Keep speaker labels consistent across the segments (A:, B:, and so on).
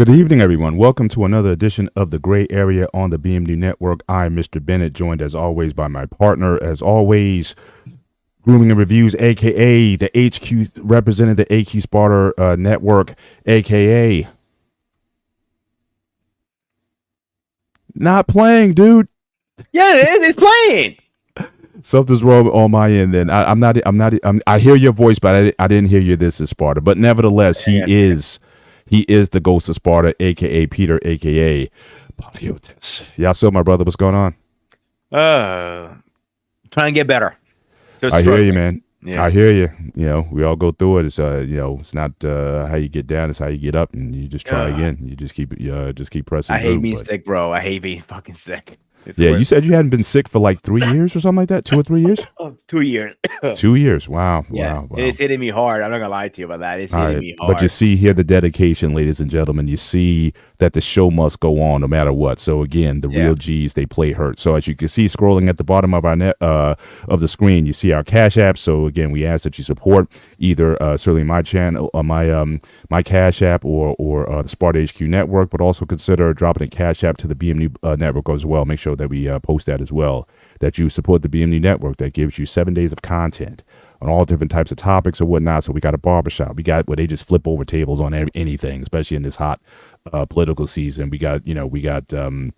A: Good evening, everyone. Welcome to another edition of the Gray Area on the BMD Network. I'm Mr. Bennett, joined as always by my partner, as always, Grooming and Reviews, aka the HQ, representing the AQ Sparta Network, aka not playing, dude.
B: Yeah, it's playing.
A: Something's wrong on my end. Then I hear your voice, but I didn't hear you. This is Sparta, but nevertheless, he is the ghost of Sparta, aka Peter, aka Panagiotis. Yasso, my brother, what's going on?
B: Trying to get better.
A: So I hear you, man. Yeah. I hear you. You know, we all go through it. It's it's not how you get down; it's how you get up, and you just try again. You just keep pressing.
B: I hate being sick, bro. I hate being fucking sick.
A: Yeah, you said you hadn't been sick for like 3 years or something like that. 2 or 3 years?
B: 2 years.
A: 2 years. Wow.
B: Yeah.
A: Wow.
B: It's hitting me hard. I'm not gonna lie to you about that. It's hitting me hard.
A: But you see here the dedication, ladies and gentlemen. You see that the show must go on no matter what. So again, the real G's, they play hurt. So as you can see, scrolling at the bottom of our of the screen, you see our Cash App. So again, we ask that you support either certainly my channel, my Cash App, or the Sparta HQ Network, but also consider dropping a Cash App to the BMD Network as well. Make sure that we post that as well, that you support the BMD Network that gives you 7 days of content on all different types of topics or whatnot. So we got a barbershop. We got where they just flip over tables on anything, especially in this hot political season. We got we got the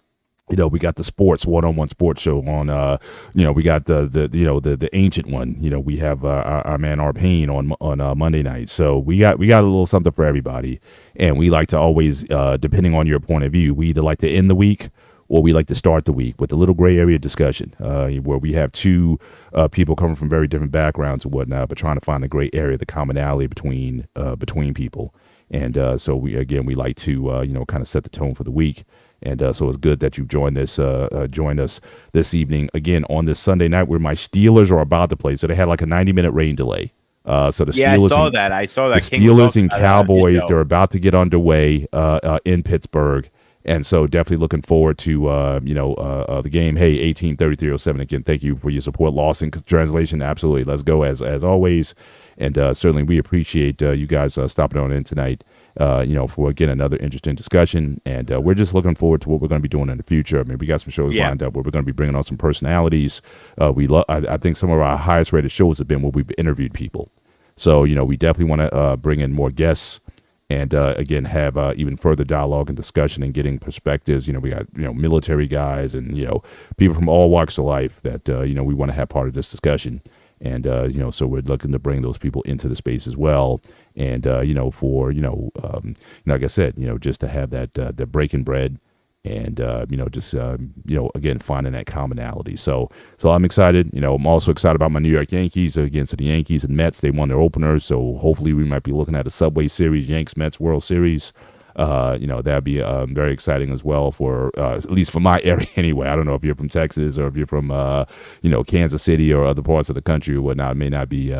A: sports one-on-one sports show on we got the ancient one. We have our man Arpane on Monday night. So we got a little something for everybody. And we like to always depending on your point of view, we either like to end the week or we like to start the week with a little gray area discussion where we have two people coming from very different backgrounds and whatnot, but trying to find the gray area, the commonality between people. And so we like to kind of set the tone for the week. And so it's good that you've joined us this evening again on this Sunday night where my Steelers are about to play. So they had like a 90-minute rain delay. So the Steelers
B: I saw that.
A: The Steelers and Cowboys, they're about to get underway in Pittsburgh. And so definitely looking forward to, the game. Hey, 183307. Again, thank you for your support. Lost in translation. Absolutely. Let's go as always. And certainly we appreciate you guys stopping on in tonight, for, again, another interesting discussion. And we're just looking forward to what we're going to be doing in the future. I mean, we got some shows lined up where we're going to be bringing on some personalities. I think some of our highest rated shows have been where we've interviewed people. So, we definitely want to bring in more guests. And again, have even further dialogue and discussion and getting perspectives. We got military guys and people from all walks of life that we want to have part of this discussion. And so we're looking to bring those people into the space as well. And like I said, just to have that breaking bread. And again, finding that commonality. So I'm excited. I'm also excited about my New York Yankees against the Yankees and Mets. They won their openers, so hopefully we might be looking at a Subway Series, Yanks Mets World Series. That'd be very exciting as well for at least for my area anyway. I don't know if you're from Texas or if you're from Kansas City or other parts of the country or whatnot. It may not be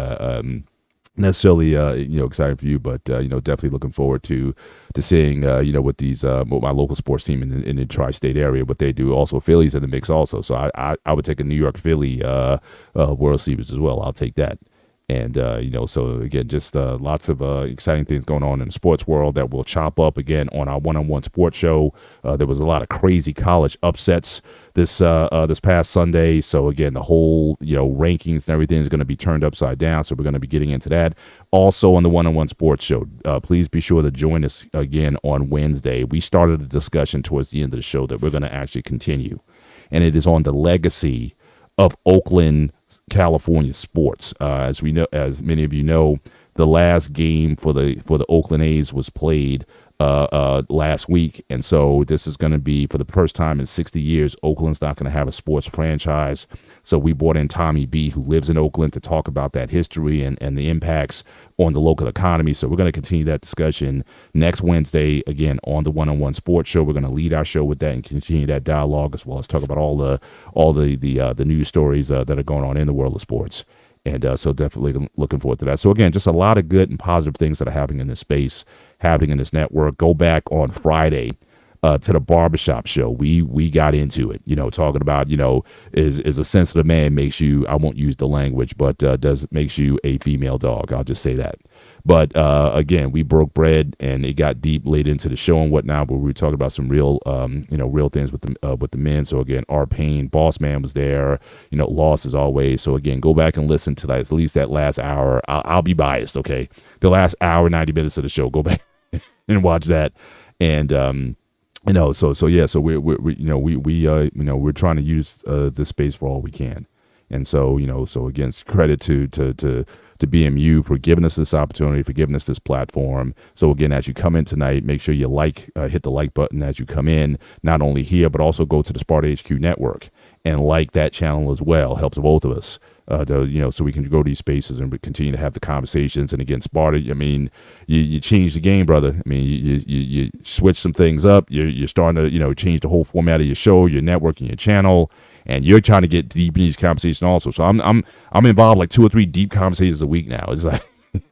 A: necessarily exciting for you, but definitely looking forward to seeing with these with my local sports team in the tri-state area what they do. Also Phillies in the mix also, so I would take a New York Philly World Series as well. I'll take that. And so again, just lots of exciting things going on in the sports world that we'll chop up again on our one-on-one sports show. There was a lot of crazy college upsets this past Sunday. So again, the whole rankings and everything is going to be turned upside down. So we're going to be getting into that. Also on the one-on-one sports show, please be sure to join us again on Wednesday. We started a discussion towards the end of the show that we're going to actually continue, and it is on the legacy of Oakland, California sports. As many of you know, the last game for the Oakland A's was played last week, and so this is going to be for the first time in 60 years. Oakland's not going to have a sports franchise. So we brought in Tommy B, who lives in Oakland, to talk about that history and the impacts on the local economy. So we're going to continue that discussion next Wednesday, again, on the one-on-one sports show. We're going to lead our show with that and continue that dialogue, as well as talk about all the news stories that are going on in the world of sports. And so definitely looking forward to that. So again, just a lot of good and positive things that are happening in this space, happening in this network. Go back on Friday to the barbershop show. We got into it, talking about, is a sensitive man makes you, I won't use the language, but does it makes you a female dog. I'll just say that. But again, we broke bread, and it got deep late into the show and whatnot. But we were talking about some real, real things with the men. So again, our pain, Boss Man was there. Lost as always. So again, go back and listen to that. At least that last hour. I'll be biased, okay? The last hour, 90 minutes of the show. Go back and watch that. And so yeah. So we're trying to use this space for all we can. And so, so again, credit to BMU for giving us this opportunity, for giving us this platform. So again, as you come in tonight, make sure you hit the like button as you come in, not only here, but also go to the Sparta HQ network and like that channel as well. Helps both of us, so we can go to these spaces and continue to have the conversations. And again, Sparta, I mean, you change the game, brother. I mean, you switch some things up. You're starting to, change the whole format of your show, your network, and your channel. And you're trying to get deep in these conversations also. So I'm involved like 2 or 3 deep conversations a week now. It's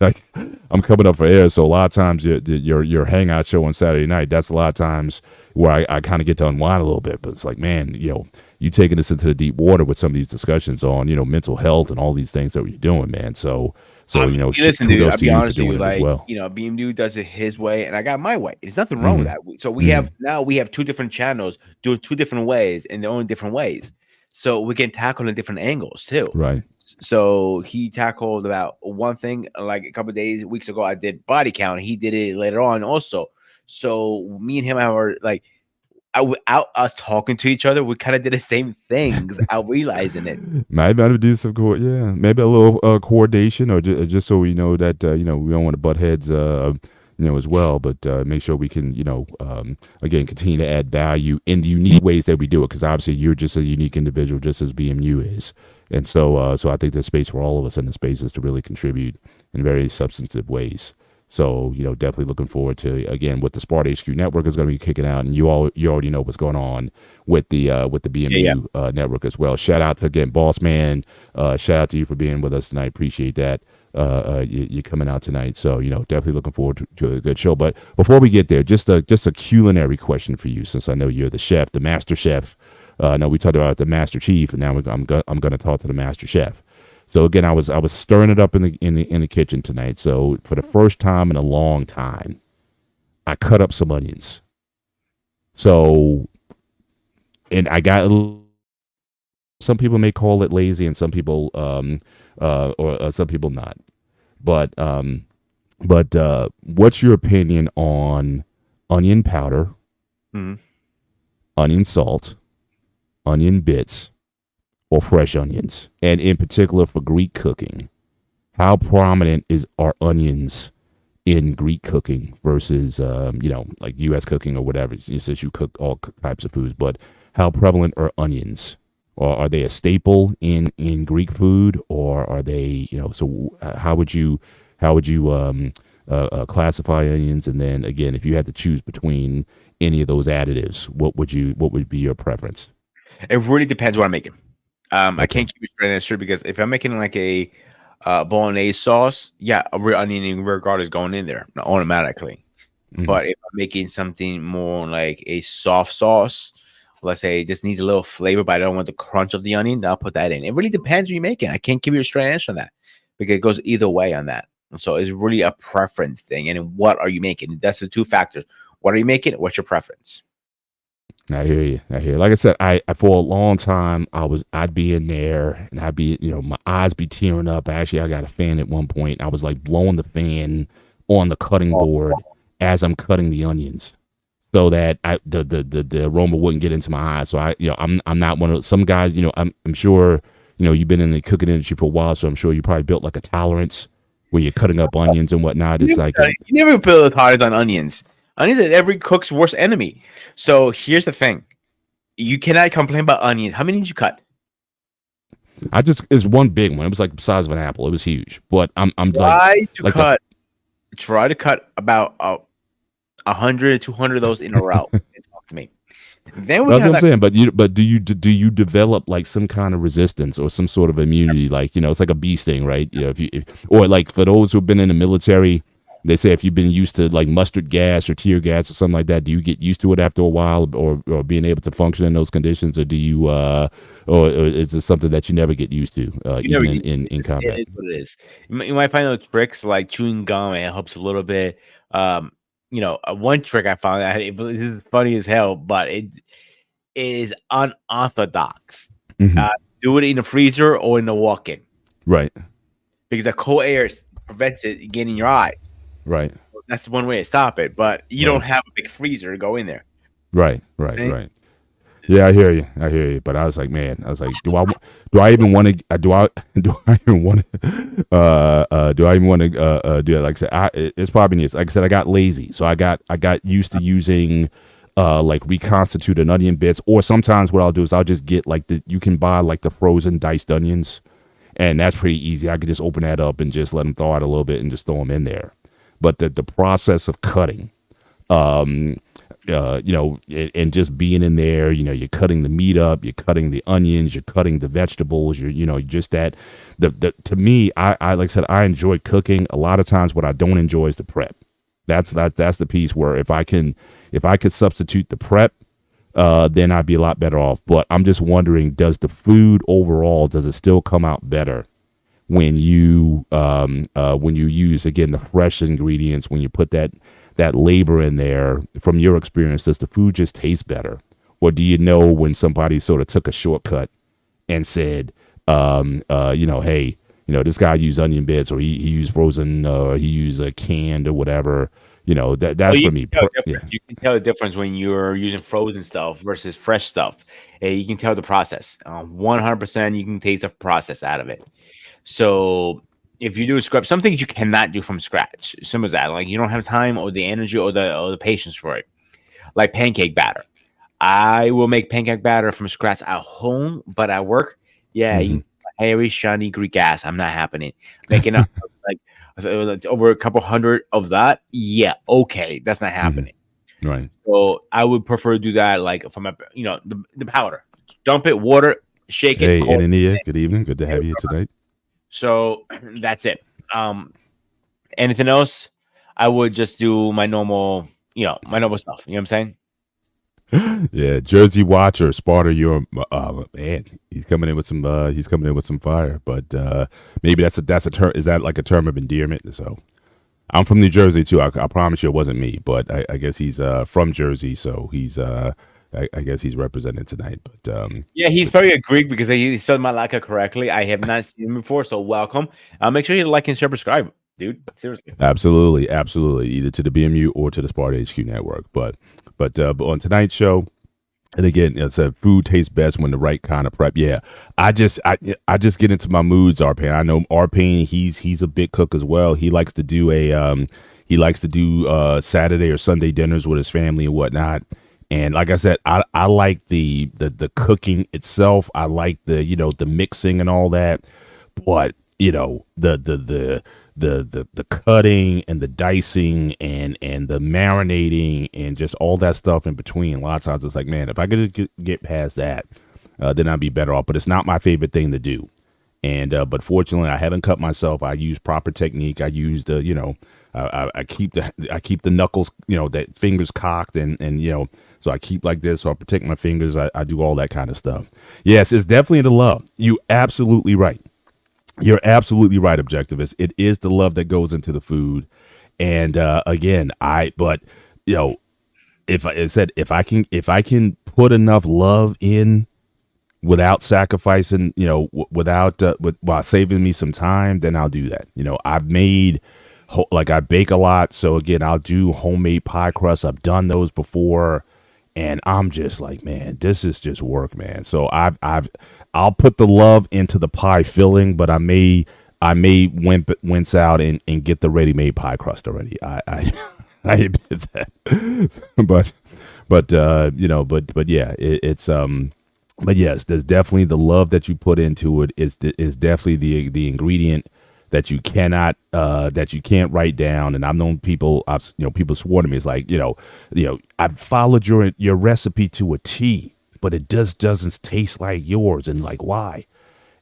A: like I'm coming up for air. So a lot of times your hangout show on Saturday night, that's a lot of times where I kind of get to unwind a little bit. But it's like, man, you taking us into the deep water with some of these discussions on, mental health and all these things that we're doing, man. So
B: listen, dude, I'll be honest with you,
A: like, well.
B: BMU does it his way, and I got my way. There's nothing wrong with that. So we have 2 different channels doing 2 different ways, and they're only different ways. So we can tackle in different angles too.
A: Right.
B: So he tackled about one thing like a couple of weeks ago. I did body count. He did it later on also. So me and him are like, without us talking to each other, we kind of did the same things out realizing it.
A: Might have to do some maybe a little coordination, or just so we know that we don't want to butt heads as well, but make sure we can again continue to add value in the unique ways that we do it, because obviously you're just a unique individual, just as BMU is. And so I think there's space for all of us in the spaces to really contribute in very substantive ways. So, definitely looking forward to, again, what the Sparta HQ network is going to be kicking out. And you already know what's going on with the BMU network as well. Shout out to, again, Boss Man. Shout out to you for being with us tonight. Appreciate that. You coming out tonight. So, definitely looking forward to a good show. But before we get there, just a culinary question for you, since I know you're the chef, the master chef. No, we talked about the master chief, and now I'm going to talk to the master chef. So again, I was stirring it up in the kitchen tonight. So for the first time in a long time, I cut up some onions. So, and I got some people may call it lazy, and some people or some people not. But what's your opinion on onion powder, onion salt, onion bits, or fresh onions? And in particular for Greek cooking, how prominent are onions in Greek cooking versus like U.S. cooking or whatever? Since you cook all types of foods, but how prevalent are onions? Or are they a staple in Greek food, or are they So how would you classify onions? And then again, if you had to choose between any of those additives, what would be your preference?
B: It really depends what I'm making. I can't keep it straight answer, because if I'm making like a bolognese sauce, a real onion and regard is going in there automatically. But if I'm making something more like a soft sauce, let's say it just needs a little flavor, but I don't want the crunch of the onion, I'll put that in. It really depends what you're making. I can't give you a straight answer on that, because it goes either way on that. So it's really a preference thing. And what are you making? That's the 2 factors. What are you making? What's your preference?
A: I hear you. Like I said, I for a long time I'd be in there, and I'd be my eyes be tearing up. Actually, I got a fan at one point. I was like blowing the fan on the cutting board as I'm cutting the onions, so that the aroma wouldn't get into my eyes. So I'm not one of some guys. I'm sure you've been in the cooking industry for a while, so I'm sure you probably built like a tolerance where you're cutting up onions and whatnot. It's like
B: you never build a tolerance on onions. Onions are every cook's worst enemy. So here's the thing. You cannot complain about onions. How many did you cut?
A: It's one big one. It was like the size of an apple. It was huge. But I'm
B: try to cut about 100, 200 of those in a row and talk to me. Then
A: that's what I'm saying. But do you develop like some kind of resistance or some sort of immunity? Like it's like a beast thing, right? Or like for those who've been in the military, They say if you've been used to like mustard gas or tear gas or something like that, do you get used to it after a while, or being able to function in those conditions, or do you, or is it something that you never get used to,
B: You
A: even
B: never
A: in
B: it
A: combat?
B: is what it is. You might find those tricks like chewing gum. It helps a little bit. Um, one trick I found that this is funny as hell, but it is unorthodox.
A: Hmm.
B: Do it in the freezer or in the walk-in
A: Right,
B: because the cold air prevents it getting in your eyes.
A: right,
B: That's one way to stop it, but you don't
A: right,
B: have a big freezer to go in there.
A: right, right,
B: Okay?
A: right. Yeah, I hear you. I hear you. But I was like, man, I was like, do I even want to? Do I even want to? Do I even want to do it? Like I said, it's probably just like I said. I got lazy, so I got used to using like reconstituted onion bits, or sometimes what I'll do is I'll just get like you can buy like the frozen diced onions, and that's pretty easy. I could just open that up and just let them thaw out a little bit and just throw them in there. But the process of cutting, um, and just being in there, you're cutting the meat up, you're cutting the onions, you're cutting the vegetables, just that. To me, I like I said, I enjoy cooking. A lot of times, what I don't enjoy is the prep. That's the piece where if I could substitute the prep, then I'd be a lot better off. But I'm just wondering, does the food overall, does it still come out better when you use, again, the fresh ingredients, when you put that labor in there? From your experience, does the food just taste better, or do you know when somebody sort of took a shortcut and said, hey, this guy used onion bits, or he used frozen, he used a canned or whatever. That's for me. Yeah.
B: You can tell the difference when you're using frozen stuff versus fresh stuff. You can tell the process. 100%, you can taste the process out of it. So if you do a scrub, some things you cannot do from scratch. Simple as that. Like you don't have time or the energy or the patience for it. Like pancake batter. I will make pancake batter from scratch at home, but at work, yeah,
A: Hmm.
B: hairy, shiny Greek ass. I'm not happening. Making up like over a couple hundred of that. Yeah, okay, that's not happening.
A: Right.
B: So I would prefer to do that like from the powder. Dump it, water, shake it,
A: Hey,
B: cold.
A: Ananias, good evening. Good to have you tonight.
B: So that's it. Anything else? I would just do my normal, my normal stuff. You know what I'm saying?
A: Yeah, Jersey Watcher, Sparta, you're man. He's coming in with some fire. But maybe that's a term. Is that like a term of endearment? So I'm from New Jersey too. I promise you it wasn't me, but I guess he's from Jersey, so he's I guess he's represented tonight. But
B: Yeah, he's probably a Greek because he spelled Malaka correctly. I have not seen him before, so welcome. Make sure you like and share, subscribe, dude. Seriously.
A: absolutely, absolutely, either to the BMU or to the Sparta HQ network. But on tonight's show. And again, it's a food tastes best when the right kind of prep. Yeah, I just get into my moods. Arpain, I know Arpain. He's a big cook as well. He likes to do Saturday or Sunday dinners with his family and whatnot. And like I said, I like the cooking itself. I like the mixing and all that. But the cutting and the dicing and the marinating and just all that stuff in between. A lot of times it's like, man, if I could get past that, then I'd be better off. But it's not my favorite thing to do. And but fortunately, I haven't cut myself. I use proper technique. I use I keep the knuckles, that fingers cocked and so I keep like this. So I protect my fingers. I do all that kind of stuff. Yes, it's definitely the love. You absolutely right. You're absolutely right, Objectivist. It is the love that goes into the food, and again, if I can put enough love in without sacrificing, while saving me some time, then I'll do that. I've made I bake a lot, so again, I'll do homemade pie crusts. I've done those before, and I'm just like, man, this is just work, man. So I'll put the love into the pie filling, but I may wince out and get the ready made pie crust already. I I admit that, but yeah, but yes, there's definitely the love that you put into it is definitely the ingredient that you can't write down. And I've known people, people swore to me, it's like, I've followed your recipe to a T, but it doesn't taste like yours. And like, why?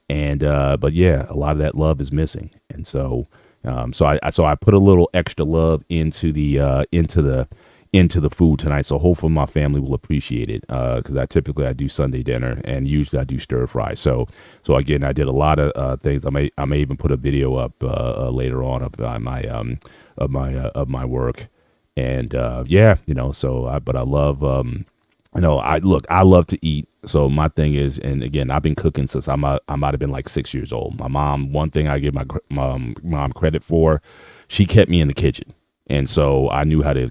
A: And, but yeah, a lot of that love is missing. And so, So I put a little extra love into the food tonight. So hopefully my family will appreciate it, because I do Sunday dinner, and usually I do stir fry. So again, I did a lot of things. I may even put a video up later on of my work, and yeah, but I love I love to eat. So my thing is, and again, I've been cooking since I might have been like 6 years old. My mom, one thing I give my mom credit for, she kept me in the kitchen, and so I knew how to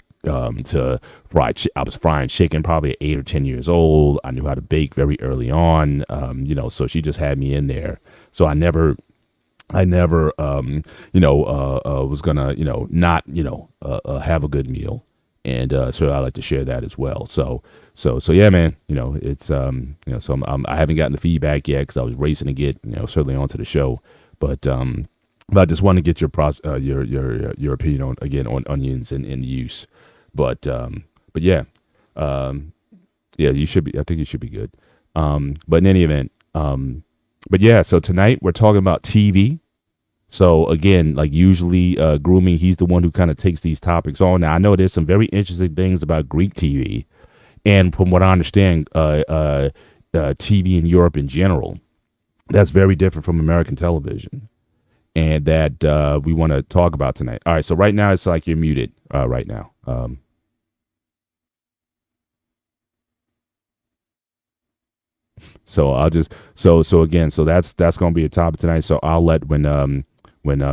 A: fry. I was frying chicken probably at 8 or 10 years old. I knew how to bake very early on. So she just had me in there. So I never was gonna, not, have a good meal. And so I like to share that as well. So yeah, man. It's so I haven't gotten the feedback yet because I was racing to get certainly onto the show, but I just want to get your opinion on onions and use, but yeah, yeah, you should be. I think you should be good. But in any event, but yeah. So tonight we're talking about TV. So again, like usually, grooming, he's the one who kind of takes these topics on. Now I know there's some very interesting things about Greek TV, and from what I understand, TV in Europe in general, that's very different from American television, and that we want to talk about tonight. All right, so right now it's like you're muted right now. So I'll just so again, so that's going to be a topic tonight. So I'll let when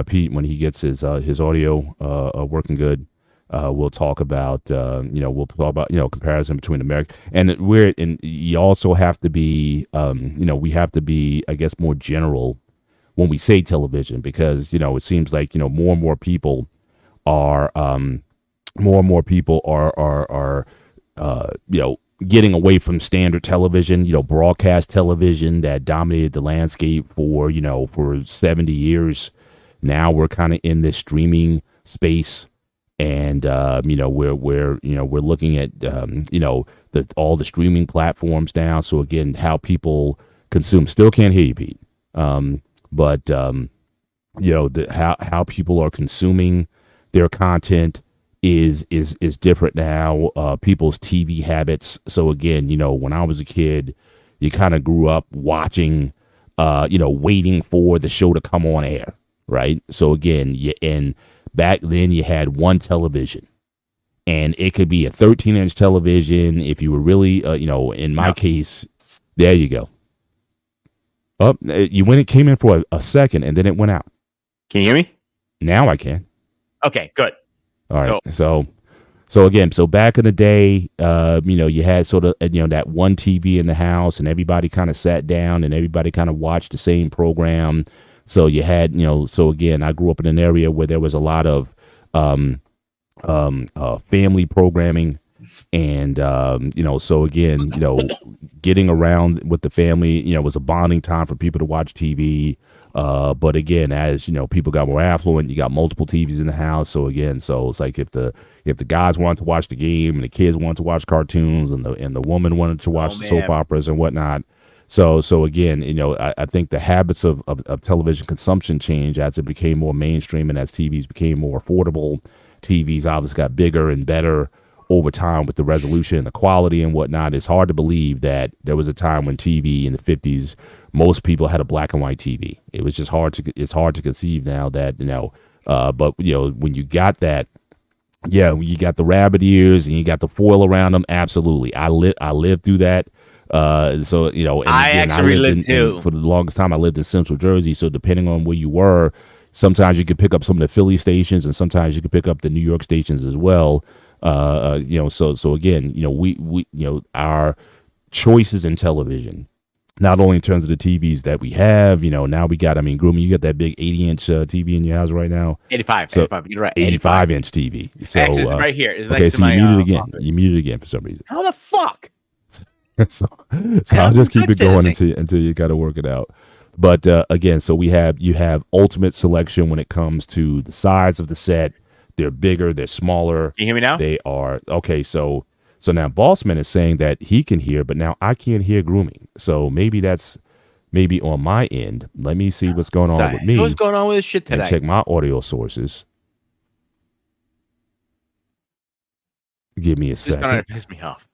A: Pete, when he gets his audio working good, we'll talk about comparison between America and you also have to be we have to be, I guess, more general when we say television, because it seems like more and more people are getting away from standard television, broadcast television that dominated the landscape for 70 years. Now we're kind of in this streaming space, and we're looking at all the streaming platforms now. So again, how people consume, still can't hear you, Pete. But how people are consuming their content is different now. People's TV habits. So again, when I was a kid, you kind of grew up watching, waiting for the show to come on air, right? So again, back then you had one television, and it could be a 13-inch television if you were really, in my case, there you go. It came in for a second, and then it went out.
B: Can you hear me?
A: Now I can.
B: Okay, good.
A: All right. So again, back in the day, you had sort of, that one TV in the house, and everybody kind of sat down and everybody kind of watched the same program. So you had, so again, I grew up in an area where there was a lot of family programming, and so again, getting around with the family, was a bonding time for people to watch TV. But again, as people got more affluent, you got multiple TVs in the house. So again, it's like if the guys wanted to watch the game and the kids wanted to watch cartoons, and the woman wanted to watch the soap operas and whatnot. So again, I think the habits of television consumption changed as it became more mainstream, and as TVs became more affordable. TVs obviously got bigger and better over time with the resolution and the quality and whatnot. It's hard to believe that there was a time when TV in the 50s, most people had a black and white TV. It was just it's hard to conceive now that, but when you got that, you got the rabbit ears and you got the foil around them. Absolutely. I lived through that. And I lived too. For the longest time, I lived in Central Jersey. So depending on where you were, sometimes you could pick up some of the Philly stations, and sometimes you could pick up the New York stations as well. So again, we our choices in television, not only in terms of the TVs that we have, now we got, Grooming, you got that big 80-inch TV in your house right now.
B: 85. You're right.
A: 85-inch TV. So
B: X is right here. It's
A: okay,
B: next
A: so
B: to my,
A: you muted again. You muted again for some reason.
B: How the fuck?
A: so I'll just keep it going until you got to work it out. But again, so you have ultimate selection when it comes to the size of the set. They're bigger, they're smaller.
B: Can you hear me now?
A: They are okay. So now Bossman is saying that he can hear, but now I can't hear Grooming. So maybe that's maybe on my end. Let me see what's going on with
B: What's
A: me
B: going on with this shit
A: and
B: today?
A: check my audio sources. Give me a
B: This is starting
A: second.
B: to piss me off.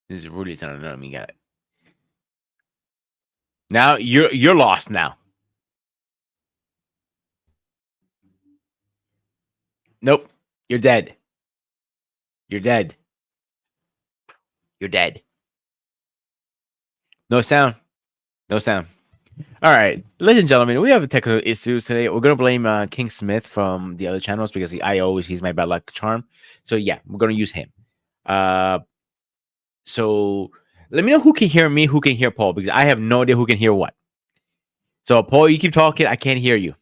B: This is really starting to annoy me. Got it. Now you're lost now. Nope. You're dead. You're dead. You're dead. No sound. No sound. All right, ladies and gentlemen, we have technical issues today. We're gonna blame King Smith from the other channels because he's my bad luck charm. So yeah, we're gonna use him. So let me know who can hear me, who can hear Paul, because I have no idea who can hear what. So Paul, you keep talking, I can't hear you.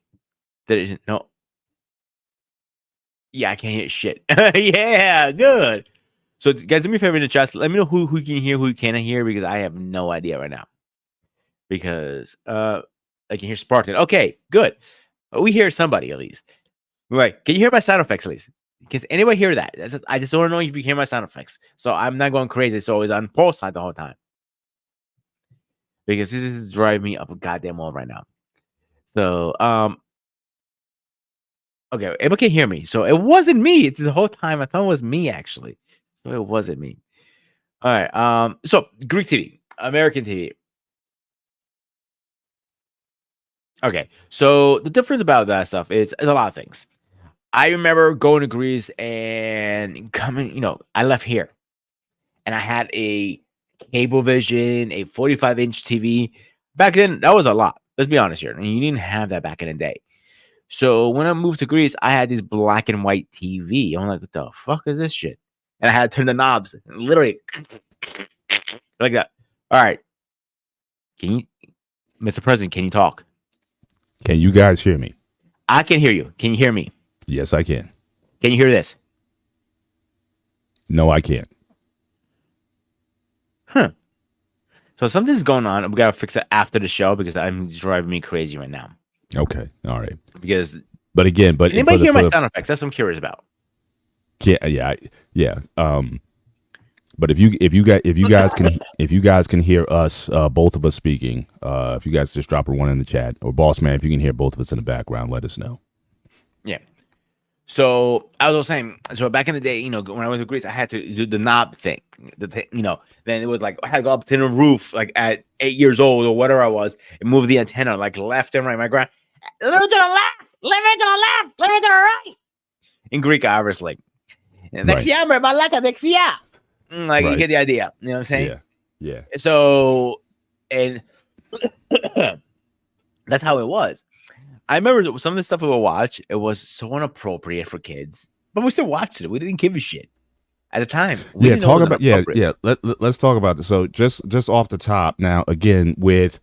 B: No. Yeah, I can't hear shit. Yeah, good. So guys, do me a favor in the chat. Let me know who can hear, who cannot hear, because I have no idea right now. Because I can hear Spartan. Okay, good. We hear somebody at least. Right. Can you hear my sound effects at least? Can anybody hear that? I just want to know if you hear my sound effects. So I'm not going crazy. So it's on Paul's side the whole time. Because this is driving me up a goddamn wall right now. So okay, everybody can hear me. So it wasn't me. It's the whole time. I thought it was me actually. So it wasn't me. All right. So Greek TV, American TV. Okay. So the difference about that stuff is a lot of things. I remember going to Greece and coming, I left here and I had a Cablevision, a 45-inch TV. Back then, that was a lot. Let's be honest here. You didn't have that back in the day. So when I moved to Greece, I had this black and white TV. I'm like, what the fuck is this shit? And I had to turn the knobs, literally like that. All right. Mr. President, can you talk?
A: Can you guys hear me?
B: I can hear you. Can you hear me?
A: Yes, I can.
B: Can you hear this?
A: No, I can't.
B: Huh. So something's going on. We gotta fix it after the show because I'm driving me crazy right now.
A: Okay. All right.
B: Because
A: But again, but
B: anybody hear my sound effects? That's what I'm curious about.
A: Yeah. But if you guys can hear us, both of us speaking, if you guys just drop a one in the chat, or Boss Man, if you can hear both of us in the background, let us know.
B: Yeah. So I was saying, so back in the day, when I went to Greece, I had to do the knob thing. Then it was like I had to go up to the roof, like at 8 years old or whatever I was, and move the antenna like left and right. My grand, a little to the left, a little to the left, a little to the right. In Greek, obviously. Dexia, malaka, dexia. Like you get the idea. You know what I'm saying?
A: Yeah.
B: So, and that's how it was. I remember some of the stuff we would watch. It was so inappropriate for kids, but we still watched it. We didn't give a shit at the time.
A: Let's talk about this. So just off the top now, again with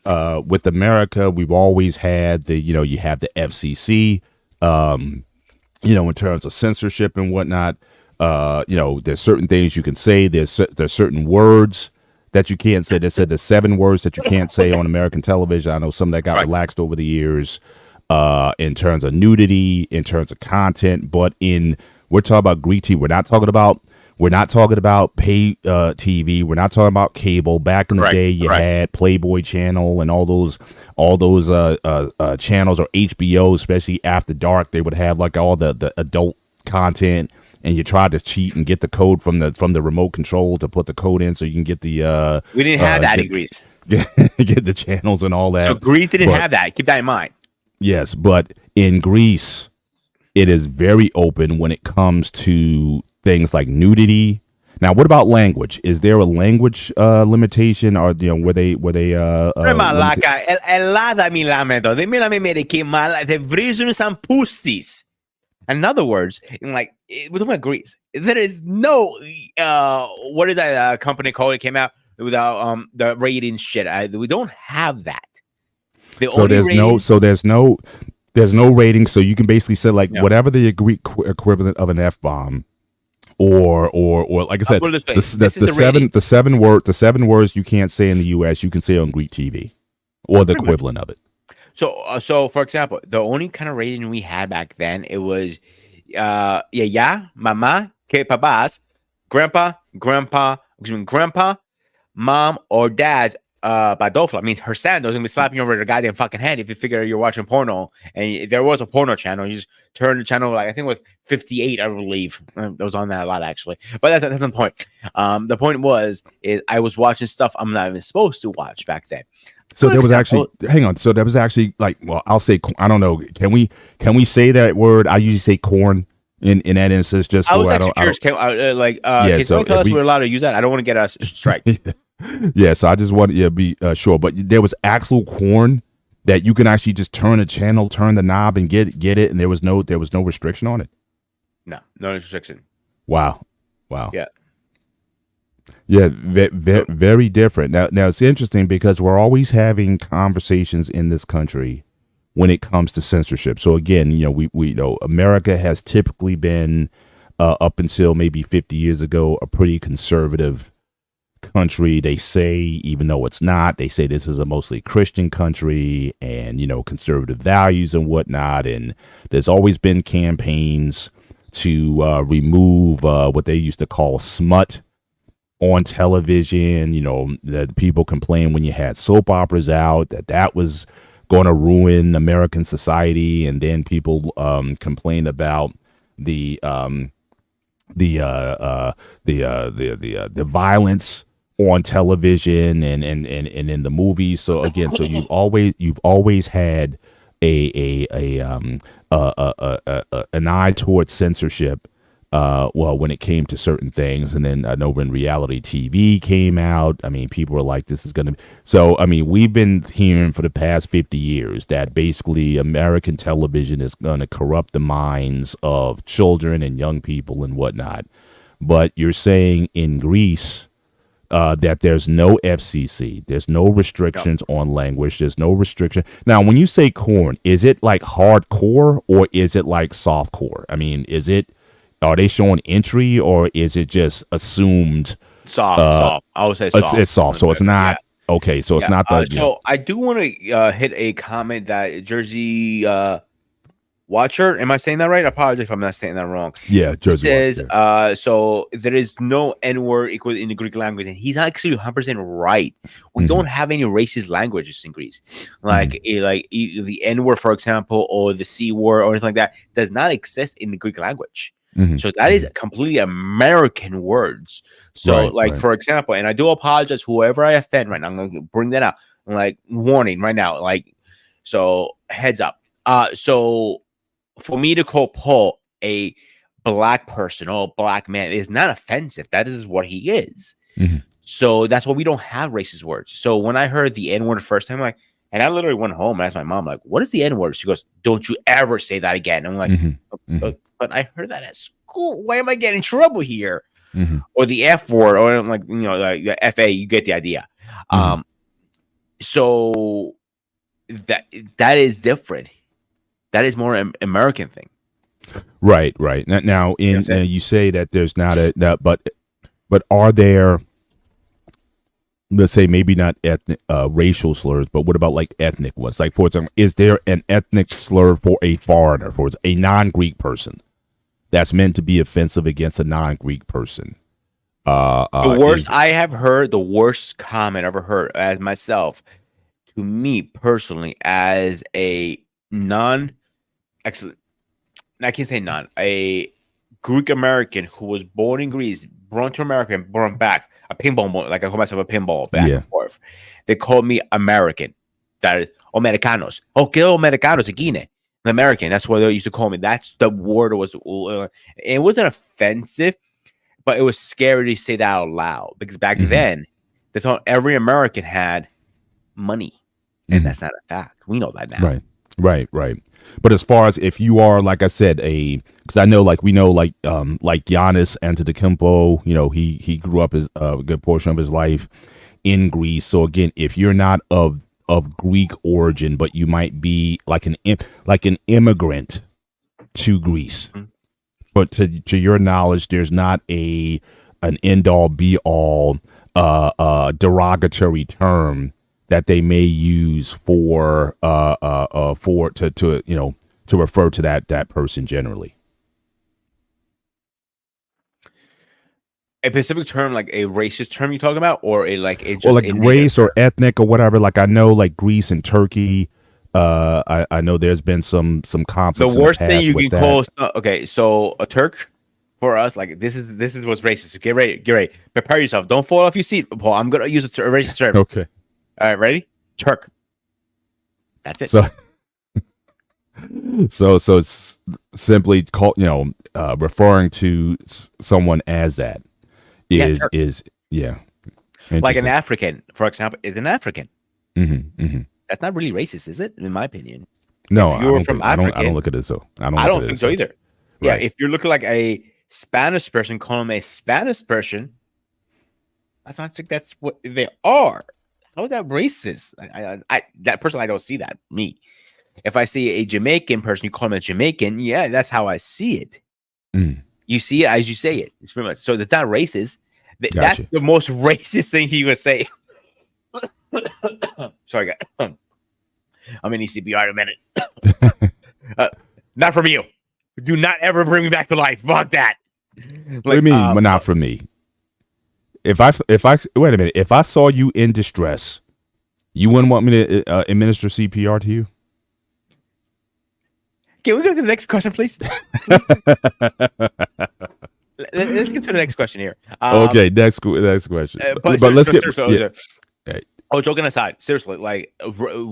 A: America, we've always had you have the FCC, in terms of censorship and whatnot. There's certain things you can say. There's certain words that you can't say. They said there's 7 words that you can't say on American television. I know some that got relaxed over the years, in terms of nudity, in terms of content. But we're talking about Greek TV. We're not talking about pay TV. We're not talking about cable. Back in the day, you had Playboy Channel and all those channels, or HBO, especially after dark. They would have like all the adult content. And you tried to cheat and get the code from the remote control to put the code in so you can get the
B: we didn't have that in Greece.
A: Get the channels and all that.
B: So Greece didn't have that. Keep that in mind.
A: Yes, but in Greece, it is very open when it comes to things like nudity. Now, what about language? Is there a language limitation, or were they
B: In other words, we're talking about Greece. There is no what is that company called? It came out without the rating shit. We don't have that.
A: There's no rating, so you can basically say whatever the Greek equivalent of an F-bomb, or like I said, the seven words you can't say in the U.S. you can say on Greek TV, or the equivalent of it.
B: So for example, the only kind of rating we had back then, it was mama, que papás, grandpa, mom or dad's badofla. I mean, her sandals gonna be slapping you over the goddamn fucking head if you figure you're watching porno. And if there was a porno channel, you just turn the channel, like I think it was 58, I believe. I was on that a lot actually, but that's the point. The point is I was watching stuff I'm not even supposed to watch back then.
A: So there was actually, hang on. So there was actually like, well, I'll say, I don't know. Can we say that word? I usually say corn in that instance. Just
B: I was actually curious. Can someone tell us we're allowed to use that? I don't want to get us strike.
A: Yeah, so I just wanted to be sure. But there was actual corn that you can actually just turn a channel, turn the knob, and get it, and there was no restriction on it.
B: No restriction.
A: Wow.
B: Yeah.
A: Yeah, very different. Now it's interesting because we're always having conversations in this country when it comes to censorship. So again, we know America has typically been up until maybe 50 years ago a pretty conservative country. They say, even though it's not, they say this is a mostly Christian country and conservative values and whatnot. And there's always been campaigns to remove what they used to call smut on television. That people complain when you had soap operas out that was going to ruin American society, and then people complain about the violence on television and in the movies. So again, so you've always had an eye towards censorship. Well, when it came to certain things, and then I know when reality TV came out, I mean, people were like, this is going to. So, I mean, we've been hearing for the past 50 years that basically American television is going to corrupt the minds of children and young people and whatnot. But you're saying in Greece that there's no FCC, there's no restrictions on language, there's no restriction. Now, when you say corn, is it like hardcore or is it like softcore? I mean, are they showing entry, or is it just assumed
B: soft? I would say soft.
A: It's soft, so it's not okay. So it's not the.
B: So I do want to hit a comment that Jersey Watcher. Am I saying that right? I apologize if I'm not saying that wrong.
A: Yeah, Jersey
B: says so there is no N word equal in the Greek language, and he's actually 100% right. We don't have any racist languages in Greece, like the N word, for example, or the C word, or anything like that, does not exist in the Greek language. So that is completely American words. So for example, and I do apologize whoever I offend right now, I'm going to bring that up. I'm like, warning right now, so heads up. So for me to call Paul a black person or a black man is not offensive. That is what he is. So that's why we don't have racist words. So when I heard the N word the first time, and I literally went home and asked my mom, what is the N word? She goes, don't you ever say that again. I'm like, but I heard that at school. Why am I getting in trouble here? Or the F word, or like the FA. You get the idea. So that is different. That is more an American thing.
A: Right. Now, you say that there's not but are there? Let's say maybe not ethnic, racial slurs, but what about like ethnic ones? Like, for example, is there an ethnic slur for a foreigner, for a non-Greek person, that's meant to be offensive against a non-Greek person?
B: The worst I have heard, the worst comment I've ever heard as myself, to me personally, as a Greek American who was born in Greece, brought to America, and brought back a pinball, like I call myself a pinball back and forth. They called me American. That is Americanos. Oh, que Americanos aquí, American. That's what they used to call me. That's the word. It wasn't offensive, but it was scary to say that out loud, because back then they thought every American had money, and that's not a fact. We know that now.
A: Right. But as far as if you are, like I said, because I know, like we know, like Giannis Antetokounmpo, he grew up a good portion of his life in Greece. So again, if you're not of Greek origin, but you might be like an immigrant to Greece, but to your knowledge, there's not an end all be all derogatory term that they may use to refer to that person generally.
B: a specific term, like a racist term you talking about, or a like a
A: or
B: just
A: like
B: a
A: race
B: negative
A: or ethnic or whatever. Like I know like Greece and Turkey. I know there's been some
B: the
A: conflicts in the
B: worst thing
A: past
B: you
A: with
B: can
A: that.
B: call okay, so a Turk for us, like this is what's racist. Get ready, get ready, prepare yourself. Don't fall off your seat, Paul. I'm gonna use a racist term.
A: Okay.
B: All right, ready? Turk. That's it.
A: So so it's simply call referring to someone as that
B: Yeah,
A: is
B: Turk.
A: is yeah.
B: Like an
A: Interesting.
B: African, for example, is an African.
A: Hmm.
B: That's not really racist, is it? In my opinion,
A: No,
B: if
A: I
B: you're
A: don't
B: from
A: think I don't
B: African,
A: look at it so. I don't
B: I
A: look at
B: don't
A: it
B: think
A: as
B: so
A: such.
B: either. Yeah,
A: Right.
B: if you're looking like a Spanish person, call them a Spanish person. That's not think that's what they are. How is that racist? That person, I don't see that. Me, if I see a Jamaican person, you call them a Jamaican. Yeah, that's how I see it.
A: Mm,
B: You see it as you say it. It's pretty much so. That's not racist. That's
A: gotcha.
B: the most racist thing he would say. Sorry, guys. I'm in ECPR in a minute. Not from you. Do not ever bring me back to life. Fuck that.
A: What do you mean? But not for me. If I wait a minute, if I saw you in distress, you wouldn't want me to administer CPR to you?
B: Can we go to the next question, please? Let's get to the next question here.
A: Okay, next question.
B: But
A: let's get
B: Right. Oh, joking aside, seriously, like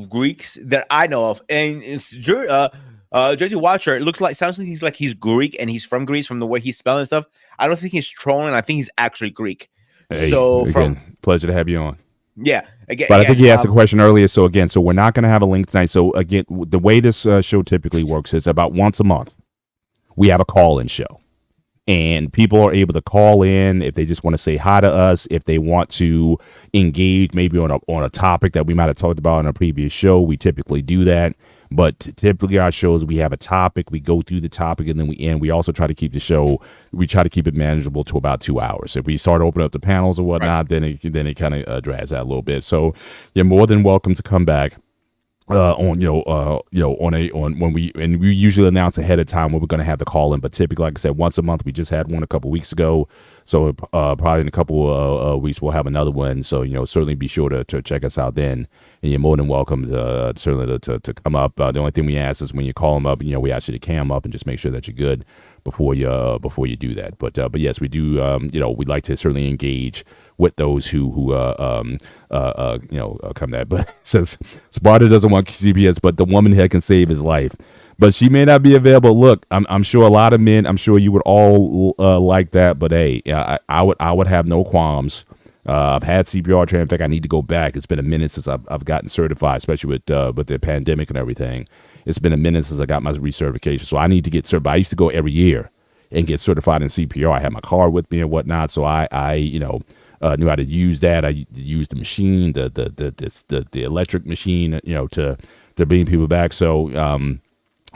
B: Greeks that I know of, and it's Jersey Watcher. It sounds like he's Greek and he's from Greece from the way he's spelling stuff. I don't think he's trolling. I think he's actually Greek.
A: Hey,
B: So
A: again, pleasure to have you on.
B: yeah, again,
A: But I think you asked a question earlier. So again, so we're not going to have a link tonight. So again, the way this show typically works is about once a month we have a call-in show. And people are able to call in if they just want to say hi to us, if they want to engage maybe on a topic that we might have talked about in a previous show. We typically do that. But typically our shows, we have a topic, we go through the topic, and then we end. We also try to keep the show, we try to keep it manageable to about 2 hours. If we start opening up the panels or whatnot, then it kind of drags out a little bit. So you're more than welcome to come back. On when we usually announce ahead of time when we're going to have the call in, but typically, like I said, once a month. We just had one a couple weeks ago, so probably in a couple weeks we'll have another one. So certainly be sure to check us out then, and you're more than welcome to certainly to come up. The only thing we ask is when you call them up, we ask you to cam up and just make sure that you're good before you do that. But yes, we do. We'd like to certainly engage with those who come that. But says Sparta doesn't want CPS, but the woman here can save his life. But she may not be available. Look, I'm sure a lot of men. I'm sure you would all like that. But hey, I would have no qualms. I've had CPR training. In fact, I need to go back. It's been a minute since I've gotten certified, especially with the pandemic and everything. It's been a minute since I got my recertification, so I need to get certified. I used to go every year and get certified in CPR. I had my card with me and whatnot, so I knew how to use that. I used the machine, the electric machine, to bring people back. So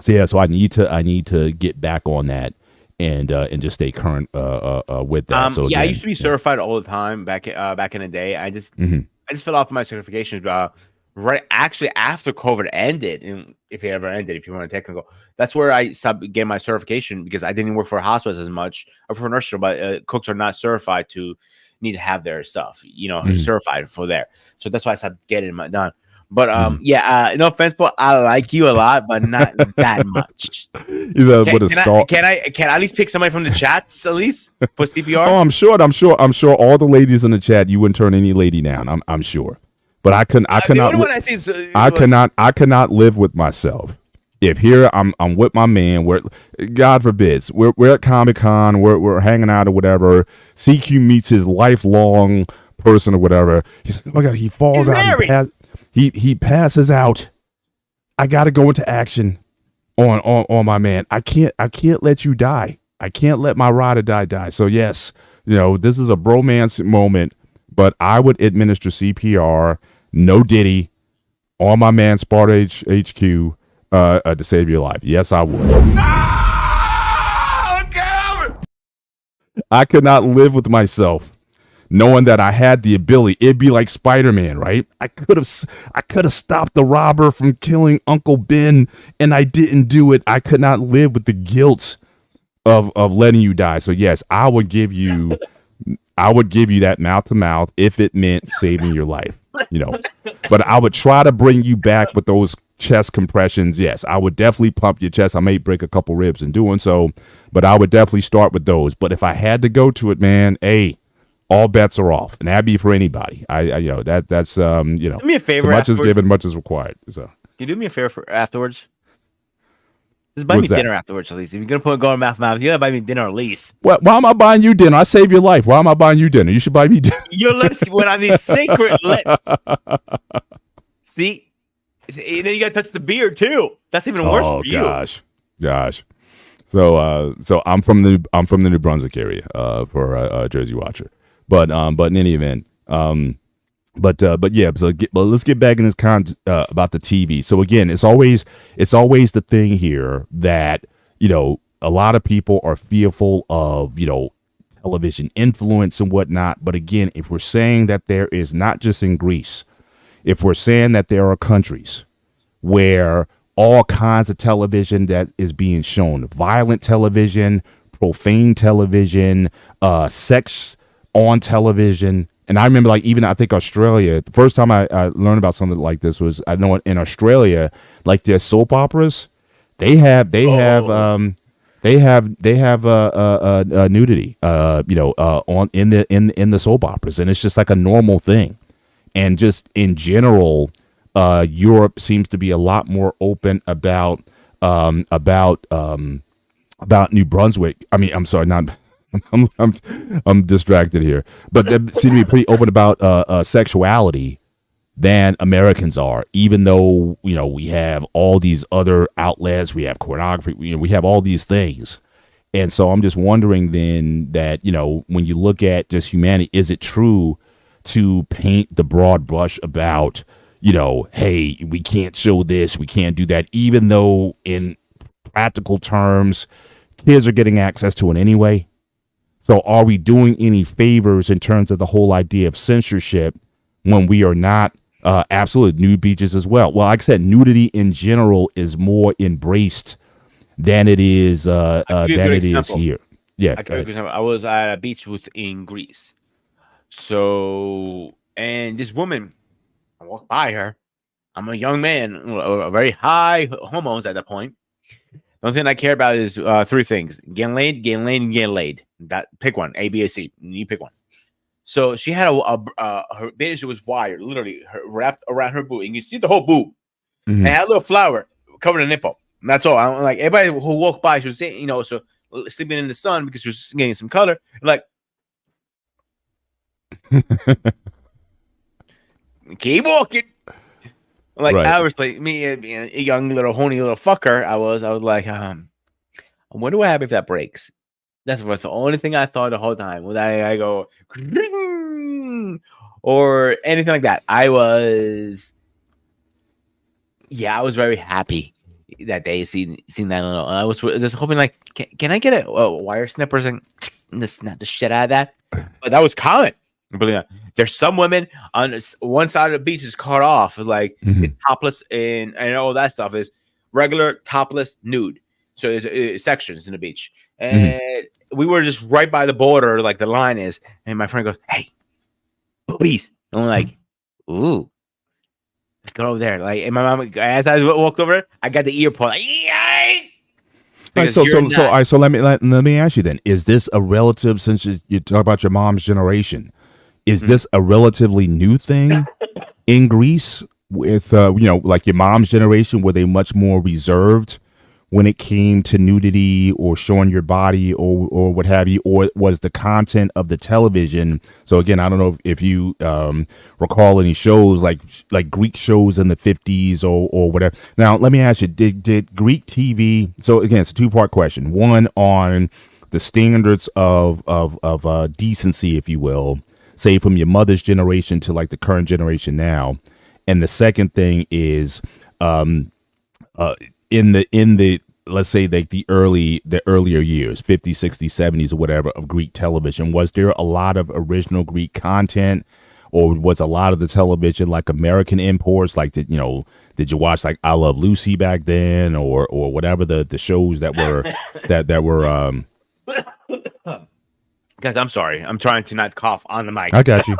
A: so I need to get back on that and just stay current with that. So
B: I
A: again,
B: used to be certified all the time back in the day. I just fell off my certifications right actually after COVID ended, and if it ever ended, if you want to technical, that's where I stopped getting my certification because I didn't work for hospitals as much or for nurses, but cooks are not certified to need to have their stuff, certified for there. So that's why I stopped getting it done. But no offense, but I like you a lot, but not that much. Can I at least pick somebody from the chats at least for CPR?
A: Oh, I'm sure all the ladies in the chat, you wouldn't turn any lady down. I'm sure. But I cannot live with myself. If here I'm with my man, God forbids, we're at Comic-Con, we're hanging out or whatever. CQ meets his lifelong person or whatever. He's like, oh my God, he falls out. He passes out. I got to go into action on my man. I can't let you die. I can't let my ride or die. So yes, this is a bromance moment, but I would administer CPR, no Diddy, on my man Sparta HQ to save your life. Yes, I would. I could not live with myself knowing that I had the ability. It'd be like Spider-Man, right? I could have stopped the robber from killing Uncle Ben, and I didn't do it. I could not live with the guilt of letting you die. So yes, I would give you I would give you that mouth to mouth if it meant saving your life, but I would try to bring you back with those chest compressions. Yes, I would definitely pump your chest. I may break a couple ribs in doing so, but I would definitely start with those. But if I had to go to it, man, hey, all bets are off, and that'd be for anybody. That's
C: Do me a favor.
A: so much is
C: afterwards.
A: given, much is required. So
C: Can you do me a favor for afterwards? Just buy
A: What's
C: me
A: that?
C: dinner afterwards, at least. If you're gonna go on mouth, you gotta buy me dinner at least.
A: why am I buying you dinner? I save your life. Why am I buying you dinner? You should buy me dinner.
C: Your lips went on these sacred lips. See? And then you gotta touch the beard too. That's even worse
A: Oh
C: for you.
A: gosh. So I'm from the New Brunswick area for a Jersey Watcher, but in any event, but yeah. But let's get back in this about the TV. So again, it's always the thing here that a lot of people are fearful of television influence and whatnot. But again, if we're saying that there is not just in Greece, if we're saying that there are countries where all kinds of television that is being shown, violent television, profane television, sex on television. And I remember, I think Australia, the first time I learned about something like this was, I know in Australia, like their soap operas, they have nudity, on in the soap operas. And it's just like a normal thing. And just in general, Europe seems to be a lot more open about New Brunswick. I mean, I'm sorry, not. I'm distracted here, but they seem to be pretty open about sexuality than Americans are. Even though we have all these other outlets, we have pornography, we have all these things, and so I'm just wondering then that when you look at just humanity, is it true to paint the broad brush about, hey, we can't show this, we can't do that, even though in practical terms, kids are getting access to it anyway? So are we doing any favors in terms of the whole idea of censorship when we are not absolute nude beaches as well? Well, like I said, nudity in general is more embraced than it is here. Yeah.
C: I was at a beach in Greece. So, and this woman, I walked by her. I'm a young man, very high hormones at that point. The only thing I care about is three things: getting laid, getting laid, and getting laid. Pick one, A, B, or C. You pick one. So she had her bathing suit was wired, literally wrapped around her boob, and you see the whole boob.
A: Mhm.
C: And it had a little flower covered a nipple. And that's all. I'm like, everybody who walked by, she was saying, so sleeping in the sun because she was getting some color. Like, keep walking. Like,
A: Right.
C: I was like, me being a young little horny little fucker, I was like, I wonder what happens if that breaks. That was the only thing I thought the whole time. When I go or anything like that, I was very happy that they seen that. I was just hoping, like, can I get a wire snipper and just snap the shit out of that? But that was common. There's some women on one side of the beach is cut off, like it's topless, and all that stuff is regular, topless, nude. So there's sections in the beach, and we were just right by the border, like the line is. And my friend goes, "Hey, boobies!" And I'm like, "Ooh, let's go over there." Like, and my mom, as I walked over, I got the ear pull. Like, yay!
A: So let me ask you then: is this a relative? Since you talk about your mom's generation, is this a relatively new thing in Greece? With like your mom's generation, were they much more reserved when it came to nudity or showing your body or what have you, or was the content of the television? So again, I don't know if you recall any shows like Greek shows in the 50s or whatever. Now, let me ask you, did Greek TV, so again, it's a two-part question. One, on the standards of decency, if you will, say from your mother's generation to like the current generation now. And the second thing is in the let's say like the earlier years, 50s, 60s, 70s or whatever, of Greek television, was there a lot of original Greek content, or was a lot of the television like American imports? Like, did you watch like I Love Lucy back then, or whatever the shows that were that were
C: Guys, I'm sorry. I'm trying to not cough on the mic.
A: I got you.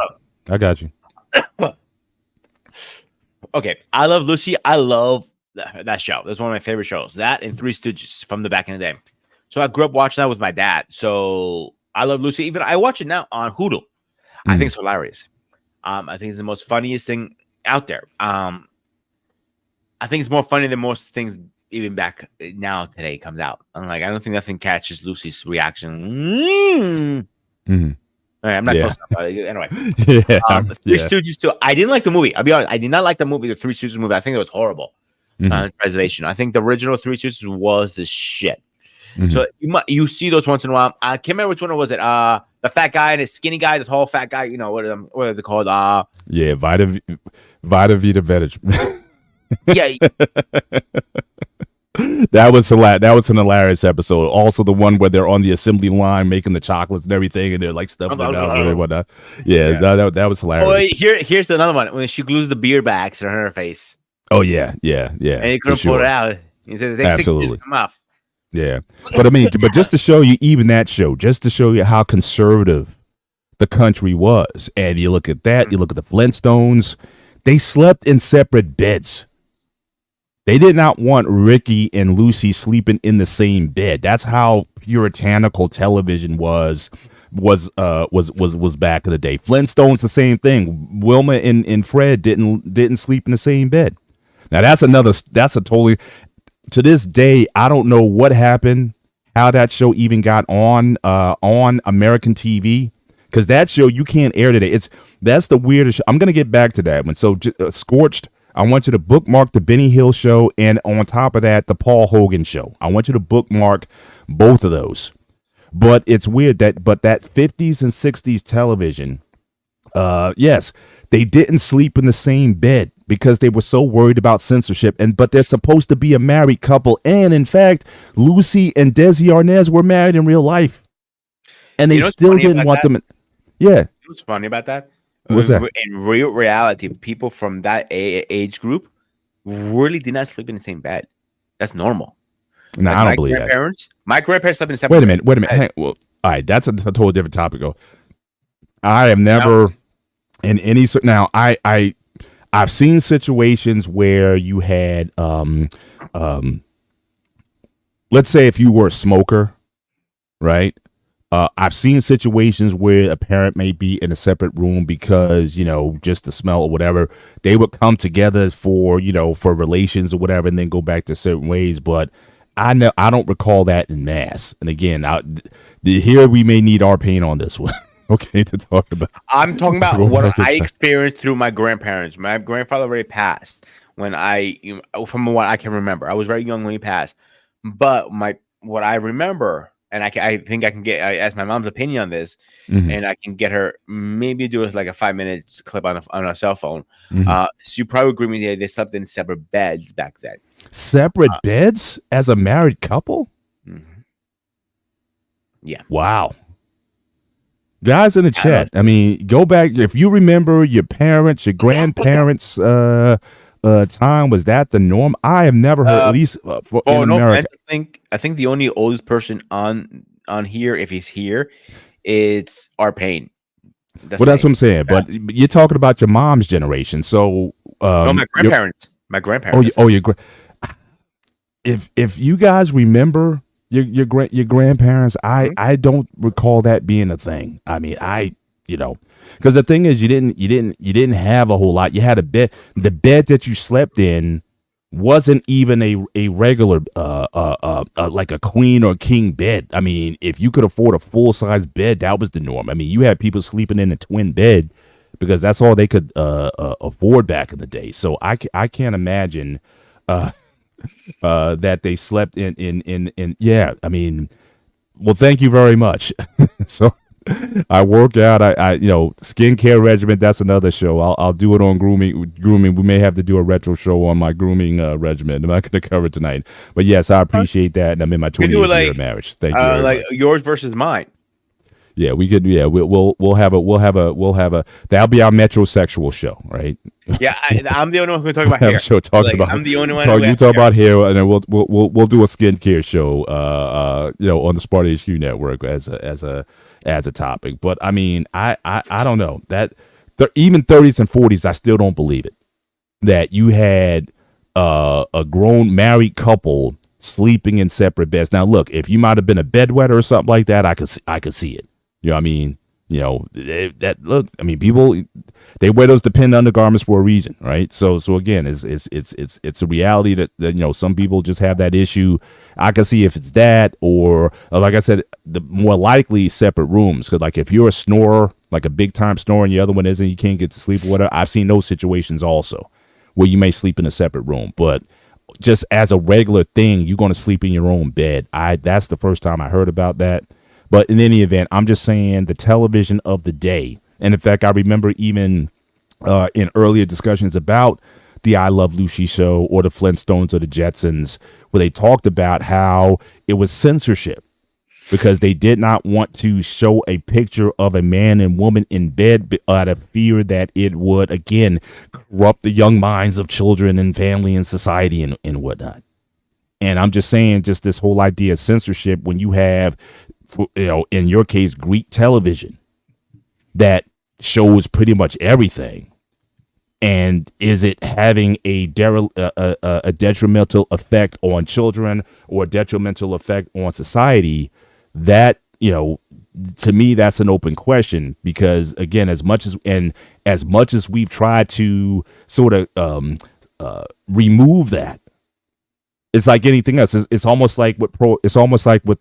A: I got you.
C: Okay, I love Lucy. I love that show. That's one of my favorite shows. That and Three Stooges from the back in the day. So I grew up watching that with my dad. So I love Lucy. Even I watch it now on Hulu. I think it's hilarious. I think it's the most funniest thing out there. I think it's more funny than most things even back now today comes out. I'm like, I don't think nothing catches Lucy's reaction.
A: Mm-hmm.
C: All right, I'm not close enough. Anyway, Three
A: Yeah.
C: Stooges too. I didn't like the movie. I'll be honest. I did not like the movie, the Three Stooges movie. I think it was horrible. Presentation. I think the original Three Stooges was the shit. So you see those once in a while. I can't remember which one was it. The fat guy and his skinny guy, the tall fat guy. You know what are they called?
A: Yeah, Vita Vita Vetage.
C: Yeah.
A: That was an hilarious episode. Also, the one where they're on the assembly line making the chocolates and everything, and they're like stuffing their mouth and whatnot. Yeah, that was hilarious.
C: Oh, here's another one when she glues the beer bags on her face.
A: Oh yeah.
C: And he couldn't pull it out. He said, "It takes 6 years to come off."
A: Yeah, but I mean, but just to show you, even that show, just to show you how conservative the country was, and you look at that, you look at the Flintstones, they slept in separate beds. They did not want Ricky and Lucy sleeping in the same bed. That's how puritanical television was back in the day. Flintstones, the same thing. Wilma and Fred didn't sleep in the same bed. Now that's a totally, to this day, I don't know what happened, how that show even got on American TV, because that show you can't air today. That's the weirdest show. I'm gonna get back to that one. So Scorched, I want you to bookmark the Benny Hill show, and on top of that, the Paul Hogan show. I want you to bookmark both of those. But it's weird that 50s and 60s television, yes, they didn't sleep in the same bed because they were so worried about censorship. But they're supposed to be a married couple, and in fact, Lucy and Desi Arnaz were married in real life, and they still didn't want them. Yeah,
C: What's funny about that?
A: What's that?
C: In real reality, people from that age group really did not sleep in the same bed. That's normal.
A: No, I don't believe that.
C: My grandparents slept in separate.
A: Wait a minute. Hey, well, all right, that's a totally different topic. I have never in any. Now, I've seen situations where you had, let's say if you were a smoker, right? I've seen situations where a parent may be in a separate room because, just the smell or whatever. They would come together for relations or whatever, and then go back to certain ways. But I don't recall that in mass. And again, here we may need our pain on this one. Okay, to talk about.
C: I'm talking about what I experienced through my grandparents. My grandfather already passed from what I can remember. I was very young when he passed. But what I remember, and I think I can ask my mom's opinion on this, and I can get her maybe do it like a 5-minute clip on a cell phone. So you probably agree with me. They slept in separate beds back then.
A: Separate beds as a married couple?
C: Yeah.
A: Wow. Guys in the chat, I mean, go back if you remember your parents, your grandparents' time. Was that the norm? I have never heard, at least in America.
C: I think the only oldest person on here, if he's here, it's our pain.
A: That's what I'm saying. But you're talking about your mom's generation. So
C: no, my grandparents. My grandparents.
A: If you guys remember your grandparents, I don't recall that being a thing. I mean, because the thing is, you didn't have a whole lot. You had a bed. The bed that you slept in wasn't even a regular like a queen or king bed. I mean, if you could afford a full size bed, that was the norm. I mean, you had people sleeping in a twin bed because that's all they could afford back in the day. So I can't imagine that they slept in. Yeah, I mean, well, thank you very much. So I work out. I skincare regimen. That's another show. I'll do it on grooming. We may have to do a retro show on my grooming regimen. I'm not going to cover it tonight, but yes, I appreciate that. And I'm in my 20th year of marriage. Thank you.
C: Like much. Yours versus mine.
A: Yeah, we could. Yeah, we'll have a that'll be our metrosexual show, right?
C: Yeah, I'm the only one who can talk about
A: Have
C: hair.
A: a show talking
C: Like,
A: about.
C: I'm the only one.
A: Talk,
C: Who
A: you
C: has
A: talk
C: hair.
A: about hair, and then we'll do a skincare show. On the Sparta HQ Network as a topic. But I mean, I don't know that even 30s and 40s, I still don't believe it that you had a grown married couple sleeping in separate beds. Now, look, if you might have been a bedwetter or something like that, I could see it. You know what I mean? You know, look, I mean, people, they wear those dependent undergarments for a reason, right? So again, it's a reality that you know, some people just have that issue. I can see if it's that, or like I said, the more likely separate rooms. Because like if you're a snorer, like a big time snorer, and the other one isn't, you can't get to sleep or whatever. I've seen those situations also where you may sleep in a separate room, but just as a regular thing, you're going to sleep in your own bed. That's the first time I heard about that. But in any event, I'm just saying the television of the day. And in fact, I remember even in earlier discussions about the I Love Lucy show or the Flintstones or the Jetsons, where they talked about how it was censorship because they did not want to show a picture of a man and woman in bed out of fear that it would, again, corrupt the young minds of children and family and society and whatnot. And I'm just saying, just this whole idea of censorship when you have, you know, in your case, Greek television that shows pretty much everything. And is it having a detrimental effect on children or a detrimental effect on society? That, you know, to me, that's an open question because, again, as much as we've tried to sort of remove that, it's like anything else. It's almost like with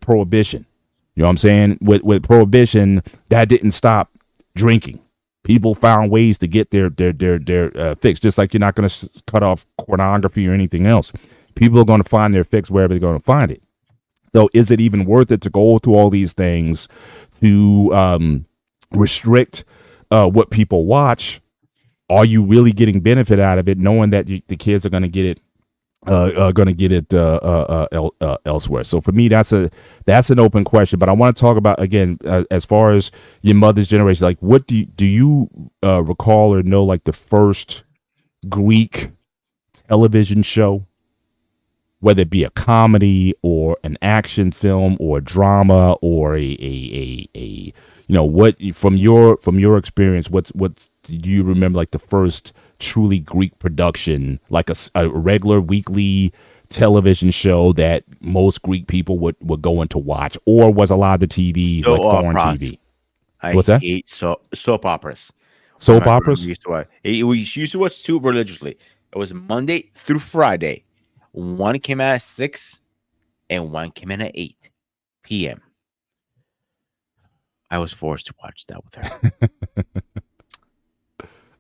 A: prohibition. You know what I'm saying? With prohibition, that didn't stop drinking. People found ways to get their fix. Just like you're not going to cut off pornography or anything else. People are going to find their fix wherever they're going to find it. So is it even worth it to go through all these things to restrict what people watch? Are you really getting benefit out of it, knowing that the kids are going to get it? Elsewhere. So for me, that's an open question. But I want to talk about, again, as far as your mother's generation, like what do you recall or know, like the first Greek television show, whether it be a comedy or an action film or a drama or a you know, what from your experience, what do you remember, like the first truly Greek production, like a regular weekly television show that most Greek people would go in to watch, or was a lot of the TV like foreign TV? What's that?
C: I hate soap operas.
A: Soap operas?
C: We used to watch two religiously. It was Monday through Friday. One came out at 6 and one came in at 8 p.m. I was forced to watch that with her.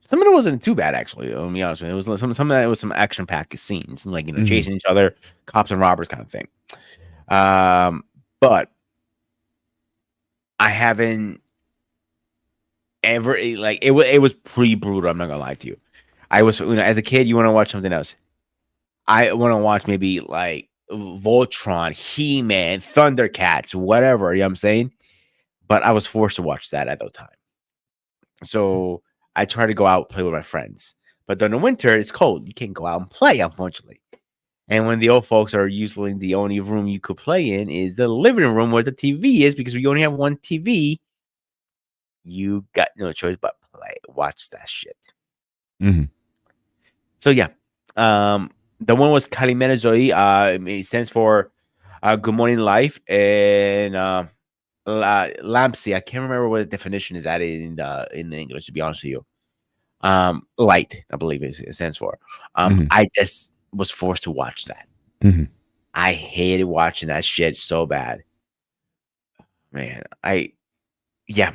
C: Some of it wasn't too bad, actually. I'll be honest with you. It was some of that was some action-packed scenes, like, you know, chasing each other, cops and robbers kind of thing. But I haven't ever, like, it was pretty brutal. I'm not gonna lie to you. I was, you know, as a kid, you want to watch something else. I want to watch maybe like Voltron, He-Man, Thundercats, whatever. You know what I'm saying? But I was forced to watch that at that time. So I try to go out and play with my friends. But during the winter, it's cold. You can't go out and play, unfortunately. And when the old folks are usually the only room you could play in is the living room where the TV is, because we only have one TV, you got no choice but watch that shit.
A: Mm-hmm.
C: So yeah, the one was Kalimera Zoe. It stands for Good Morning Life, and Lampsey. I can't remember what the definition is in English, to be honest with you. Light, I believe it stands for. I just was forced to watch that. I hated watching that shit so bad. Man, yeah.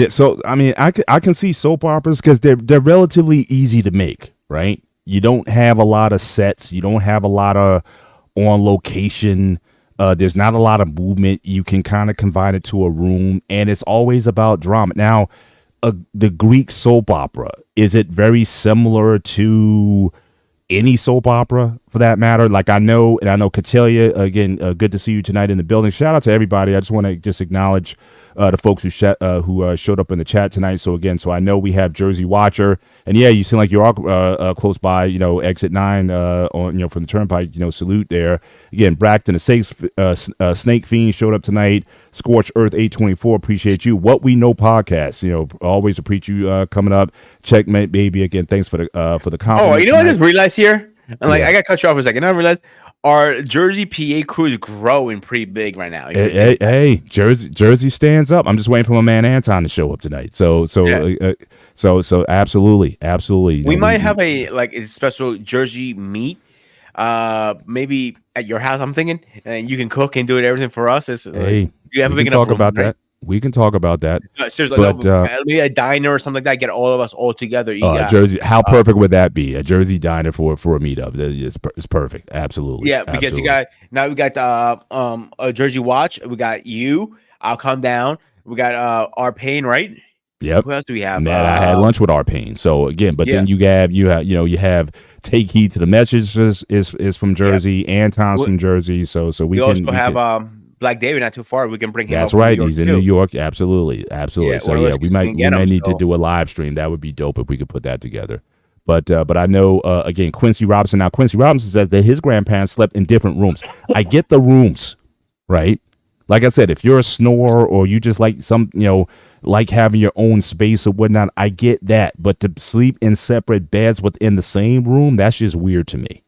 A: So I mean, I can see soap operas because they're relatively easy to make, right? You don't have a lot of sets. You don't have a lot of on location. There's not a lot of movement. You can kind of confine it to a room, and it's always about drama. Now, the Greek soap opera, is it very similar to any soap opera for that matter. Like I know Catelia, again, good to see you tonight in the building. Shout out to everybody. I just want to just acknowledge the folks who showed up in the chat tonight. So again, so I know we have Jersey Watcher, and yeah, you seem like you're all close by, exit 9 on, from the turnpike, salute there. Again, Braxton, the Snake Fiend showed up tonight. Scorch Earth 824, appreciate you. What We Know podcast, always appreciate you coming up. Checkmate baby, again, thanks for the compliment.
C: Oh, you know what I just realized here? And
A: Yeah.
C: I got cut you off for a second. I realized our Jersey PA crew is growing pretty big right now.
A: Hey, Jersey stands up. I'm just waiting for my man Anton to show up tonight. So absolutely.
C: We might have a special Jersey meet, maybe at your house. I'm thinking, and you can cook and do everything for us.
A: Hey,
C: you have a
A: we
C: big
A: can
C: enough
A: talk
C: room,
A: about
C: right?
A: that. We can talk about that.
C: Seriously,
A: But,
C: maybe a diner or something like that. Get all of us all together. You got,
A: Jersey, how perfect would that be? A Jersey diner for a meetup. It's perfect. Absolutely.
C: yeah, because
A: Absolutely.
C: we got a Jersey Watch. We got you. I'll come down. We got our pain, right?
A: Yep.
C: Who else do we have?
A: And I had lunch with Arpain. So again, but then you have Take Heed to the Message is from Jersey. Anton's from Jersey. So we can
C: also have Black David not too far. We can bring him.
A: That's
C: up from
A: right.
C: New York
A: He's in
C: too.
A: New York. Absolutely.
C: Yeah,
A: So
C: well,
A: yeah, we might need to
C: so.
A: do a live stream. That would be dope if we could put that together. But I know again Quincy Robinson. Now Quincy Robinson says that his grandparents slept in different rooms. I get the rooms, right? Like I said, if you're a snorer or you just like like having your own space or whatnot, I get that. But to sleep in separate beds within the same room, that's just weird to me.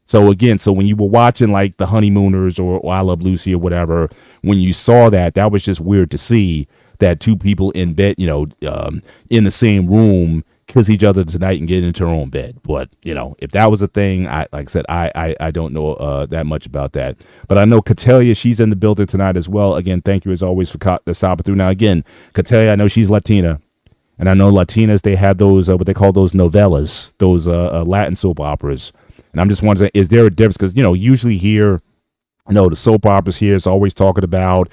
A: So again, when you were watching like The Honeymooners or I Love Lucy or whatever, when you saw that was just weird to see that two people in bed, in the same room kiss each other tonight and get into their own bed. But if that was a thing, I don't know that much about that. But I know Catelia, she's in the building tonight as well. Again, thank you as always for stopping through. Now again, Catelia, I know she's Latina, and I know Latinas, they have those what they call those novellas, those Latin soap operas. And I'm just wondering, is there a difference? Because, usually here, the soap operas here is always talking about,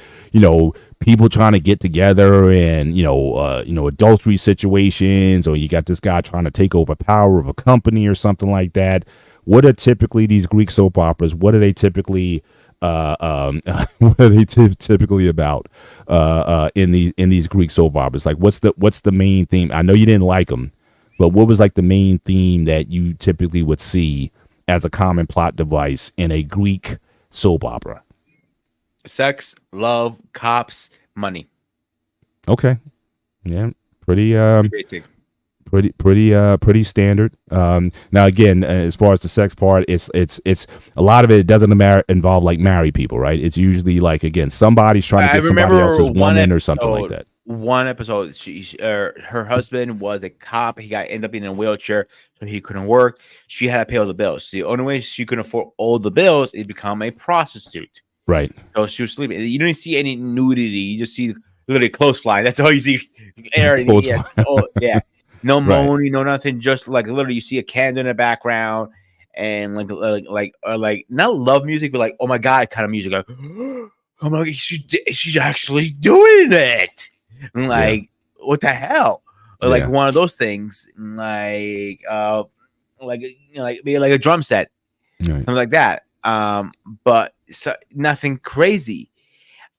A: people trying to get together and, adultery situations, or you got this guy trying to take over power of a company or something like that. What are typically these Greek soap operas? What are they typically typically about in these Greek soap operas? Like, what's the main theme? I know you didn't like them, but what was like the main theme that you typically would see as a common plot device in a Greek soap opera?
C: Sex, love, cops, money. Okay.
A: Yeah. Pretty
C: basic.
A: Pretty standard. Now again, as far as the sex part, it's a lot of it doesn't involve like married people, right? It's usually like, again, somebody's trying to get somebody else's woman or something like that.
C: One episode, her husband was a cop. He ended up being in a wheelchair, so he couldn't work. She had to pay all the bills. So the only way she could afford all the bills is become a prostitute.
A: Right.
C: So she was sleeping. You don't see any nudity. You just see literally close fly. That's all you see. Yeah. No moaning, no nothing. Just like literally, you see a candle in the background, and like not love music, but like, oh my god, kind of music. Like, oh my god, she's actually doing it. Like, what the hell? Like one of those things, like maybe like a drum set, something like that. But nothing crazy.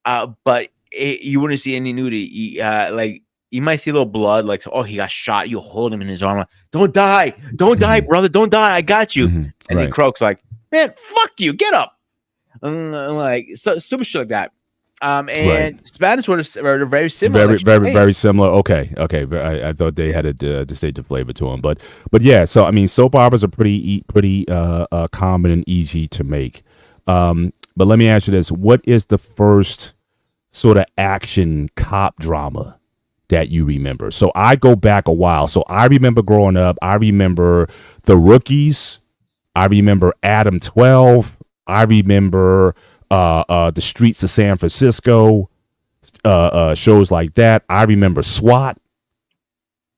C: But you wouldn't see any nudity. Like, you might see a little blood, like, oh, he got shot. You hold him in his arm, like, don't die, brother, don't die. I got you. And he croaks like, man, fuck you, get up. Like, so stupid shit like that. And Spanish words are very similar.
A: Very similar. Okay. I thought they had a distinctive flavor to them, but yeah. So I mean, soap operas are pretty common and easy to make. But let me ask you this: what is the first sort of action cop drama that you remember? So I go back a while. So I remember growing up. I remember The Rookies. I remember Adam 12. I remember The Streets of San Francisco, shows like that. I remember SWAT.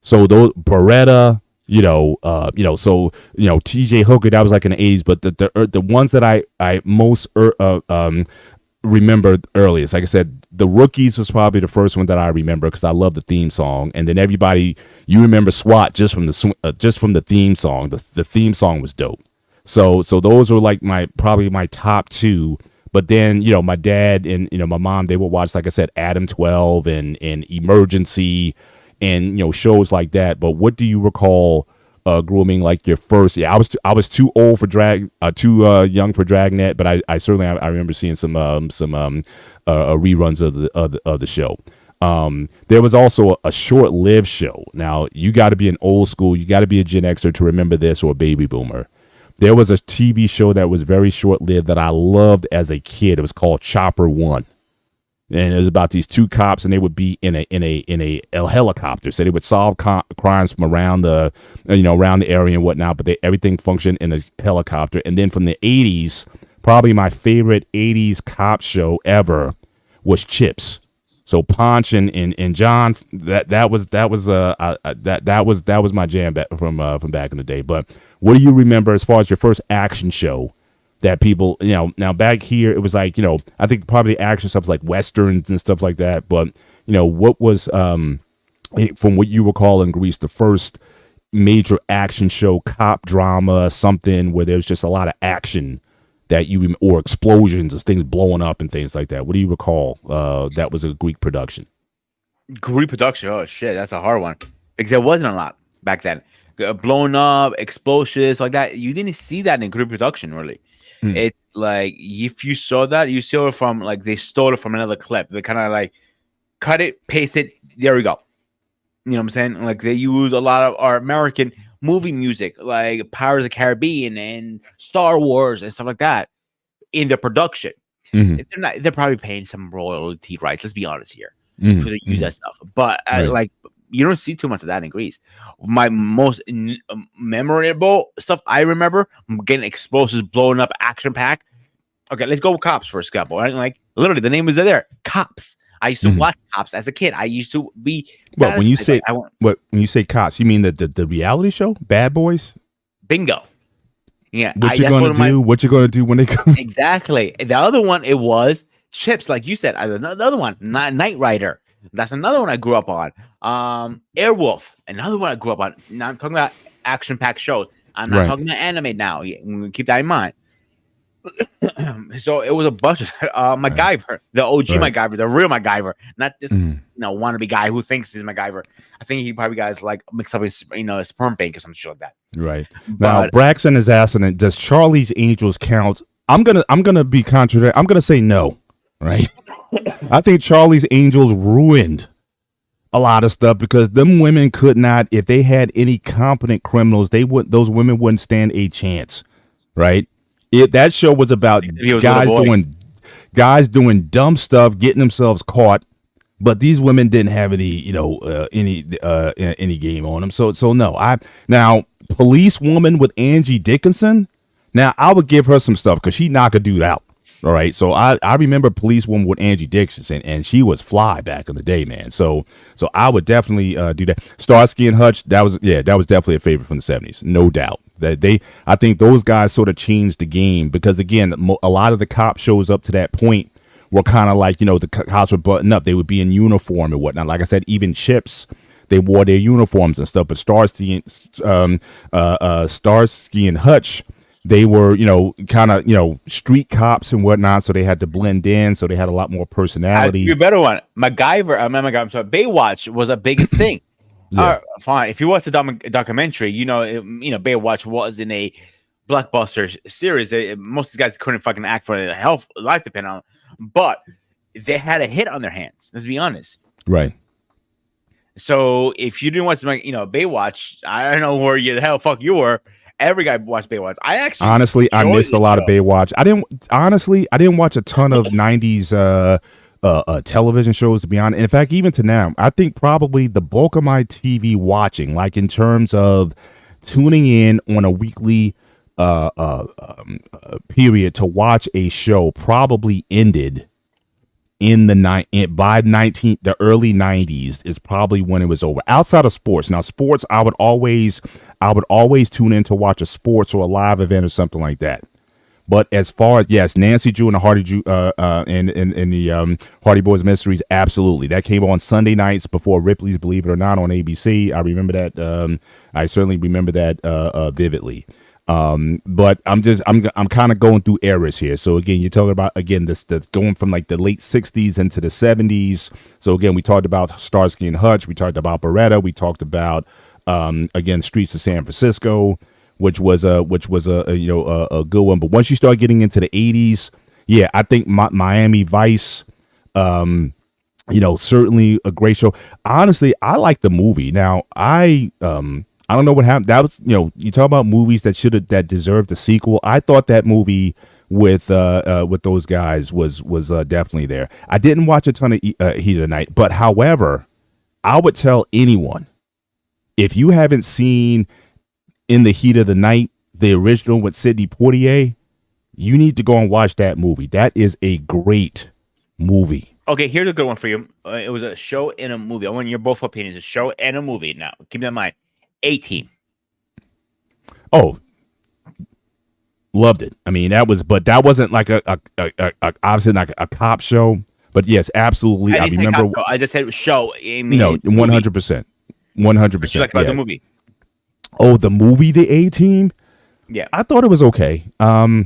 A: So those Beretta, so TJ Hooker, that was like in the 80s, but the ones that I most remember earliest, like I said, The Rookies was probably the first one that I remember because I love the theme song, and then you remember SWAT just from the theme song. The theme song was dope. So those are like probably my top two. But then, my dad and, my mom, they would watch, like I said, Adam 12 and Emergency and, shows like that. But what do you recall grooming like your first? Yeah, I was too old for too young for Dragnet, but I certainly I remember seeing some reruns of the show. There was also a short-lived show. Now, you got to be an old school, you got to be a Gen Xer to remember this, or a baby boomer. There was a TV show that was very short-lived that I loved as a kid. It was called Chopper One, and it was about these two cops, and they would be in a helicopter. So they would solve crimes from around the around the area and whatnot. But everything functioned in a helicopter. And then from the '80s, probably my favorite '80s cop show ever was Chips. So Ponch and John, that was my jam from back in the day. But what do you remember as far as your first action show that people, now back here it was like, I think probably action stuff like westerns and stuff like that. But what was from what you recall in Greece, the first major action show, cop drama, something where there's just a lot of action that or explosions or things blowing up and things like that. What do you recall that was a Greek production?
C: Greek production. Oh shit, that's a hard one because there wasn't a lot back then. Blowing up, explosions like that. You didn't see that in Greek production really. It's like if you saw that, you saw it from like they stole it from another clip. They kind of like cut it, paste it. There we go. You know what I'm saying? Like they use a lot of our American movie music, like Pirates of the Caribbean and Star Wars and stuff like that, in the production. They're probably paying some royalty rights. Let's be honest here for the use that stuff. But like you don't see too much of that in Greece. My most memorable stuff I remember getting explosives blowing up, action pack. Okay, let's go with Cops for example. Right? Like literally, the name is there. Cops. I used to watch Cops as a kid. I used to be.
A: Well, when you say Cops, you mean the reality show, Bad Boys?
C: Bingo. Yeah.
A: What you gonna do? What you gonna do when they come?
C: Exactly. The other one, it was Chips, like you said. Another one, Knight Rider. That's another one I grew up on. Airwolf, another one I grew up on. Now I'm talking about action-packed shows. I'm not talking about anime now. Keep that in mind. So it was a bunch of MacGyver, the OG MacGyver, the real MacGyver, not this wannabe guy who thinks he's MacGyver. I think he probably guys like mix up his his sperm bank or some shit like that.
A: Right. Now Braxton is asking, does Charlie's Angels count? I'm gonna be contrary. I'm gonna say no. Right. I think Charlie's Angels ruined a lot of stuff because them women could not, if they had any competent criminals, those women wouldn't stand a chance. Right. That show was about guys doing dumb stuff, getting themselves caught, but these women didn't have any game on them. So no. Police Woman with Angie Dickinson. Now I would give her some stuff because she knocked a dude out. All right, so I remember Police Woman with Angie Dickinson, and she was fly back in the day, man. So I would definitely do that. Starsky and Hutch, that was definitely a favorite from the 70s, no doubt. I think those guys sort of changed the game because again, a lot of the cop shows up to that point were kind of like the cops were buttoned up, they would be in uniform and whatnot. Like I said, even Chips, they wore their uniforms and stuff. But Starsky and Hutch, they were, kind of, street cops and whatnot, so they had to blend in, so they had a lot more personality.
C: You better one. MacGyver, I'm sorry, Baywatch was a biggest thing. Fine. If you watch the documentary, Baywatch was in a blockbuster series. Most of these guys couldn't fucking act for their life depended on them. But they had a hit on their hands, let's be honest.
A: Right.
C: So if you didn't watch, Baywatch, I don't know where the hell fuck you were. Every guy watched Baywatch.
A: I missed a lot of Baywatch. I didn't watch a ton of 90s television shows, to be honest. In fact, even to now, I think probably the bulk of my TV watching, like in terms of tuning in on a weekly period to watch a show, probably ended in the early 90s is probably when it was over. Outside of sports. Now, sports, I would always tune in to watch a sports or a live event or something like that. But as far as Nancy Drew and the Hardy Drew and the Hardy Boys Mysteries, absolutely. That came on Sunday nights before Ripley's Believe It or Not on ABC. I remember that. I certainly remember that vividly. But I'm kind of going through eras here. So again, you're talking about this going from like the late '60s into the '70s. So again, we talked about Starsky and Hutch. We talked about Beretta. We talked about again Streets of San Francisco, which was a good one. But once you start getting into the '80s, yeah, I think Miami Vice. Certainly a great show. Honestly, I like the movie. Now, I don't know what happened. That was, you talk about movies that deserved a sequel. I thought that movie with those guys was definitely there. I didn't watch a ton of Heat of the Night, but however, I would tell anyone, if you haven't seen In the Heat of the Night, the original with Sidney Poitier, you need to go and watch that movie. That is a great movie.
C: Okay, here's a good one for you. It was a show and a movie. I want your both opinions. A show and a movie. Now, keep that in mind. A-Team.
A: Oh, loved it. I mean, that wasn't like a obviously like a cop show. But yes, absolutely. I remember.
C: I just said show. I mean,
A: no, 100%. 100%.
C: You like about the movie?
A: Oh, the movie, The A-Team.
C: Yeah,
A: I thought it was okay. I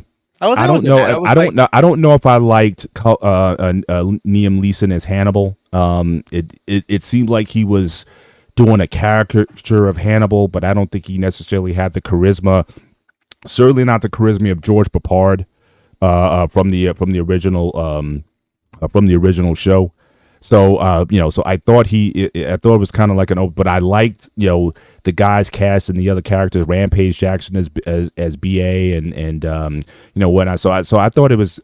A: don't know. I don't know if I liked Liam Neeson as Hannibal. It seemed like he was doing a caricature of Hannibal, but I don't think he necessarily had the charisma. Certainly not the charisma of George Papard from the original show. So so I thought it was kind of like but I liked the guys cast and the other characters, Rampage Jackson as BA and when I thought it was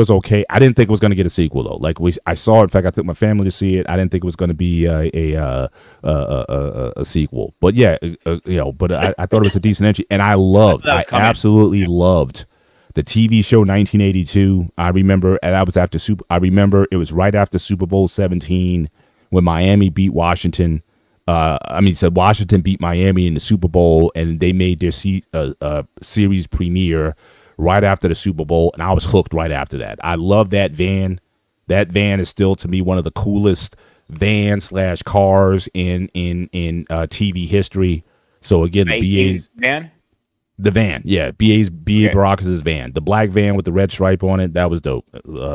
A: okay. I didn't think it was going to get a sequel though. Like I saw it. In fact, I took my family to see it. I didn't think it was going to be a sequel. But yeah, but I thought it was a decent entry, and I absolutely loved the TV show 1982. I remember, and I remember it was right after Super Bowl 17 when Miami beat Washington. Washington beat Miami in the Super Bowl, and they made their series premiere right after the Super Bowl, and I was hooked right after that. I love that van. That van is still to me one of the coolest van/cars in TV history. So again, BA's
C: van.
A: The van, yeah, BA Baracus' van, the black van with the red stripe on it, that was dope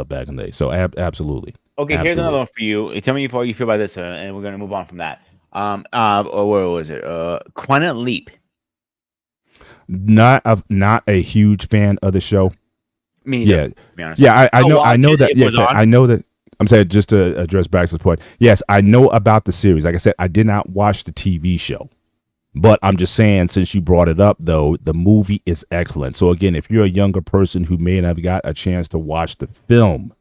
A: back in the day. So absolutely.
C: Okay, here's another one for you. Tell me how you feel about this, and we're gonna move on from that. Where was it? Quantum Leap.
A: Not a huge fan of the show.
C: Me either,
A: yeah,
C: to be honest.
A: Yeah, I know that. Yeah, I know that. I'm saying, just to address Baxter's point. Yes, I know about the series. Like I said, I did not watch the TV show. But I'm just saying, since you brought it up, though, the movie is excellent. So, again, if you're a younger person who may not have got a chance to watch the film,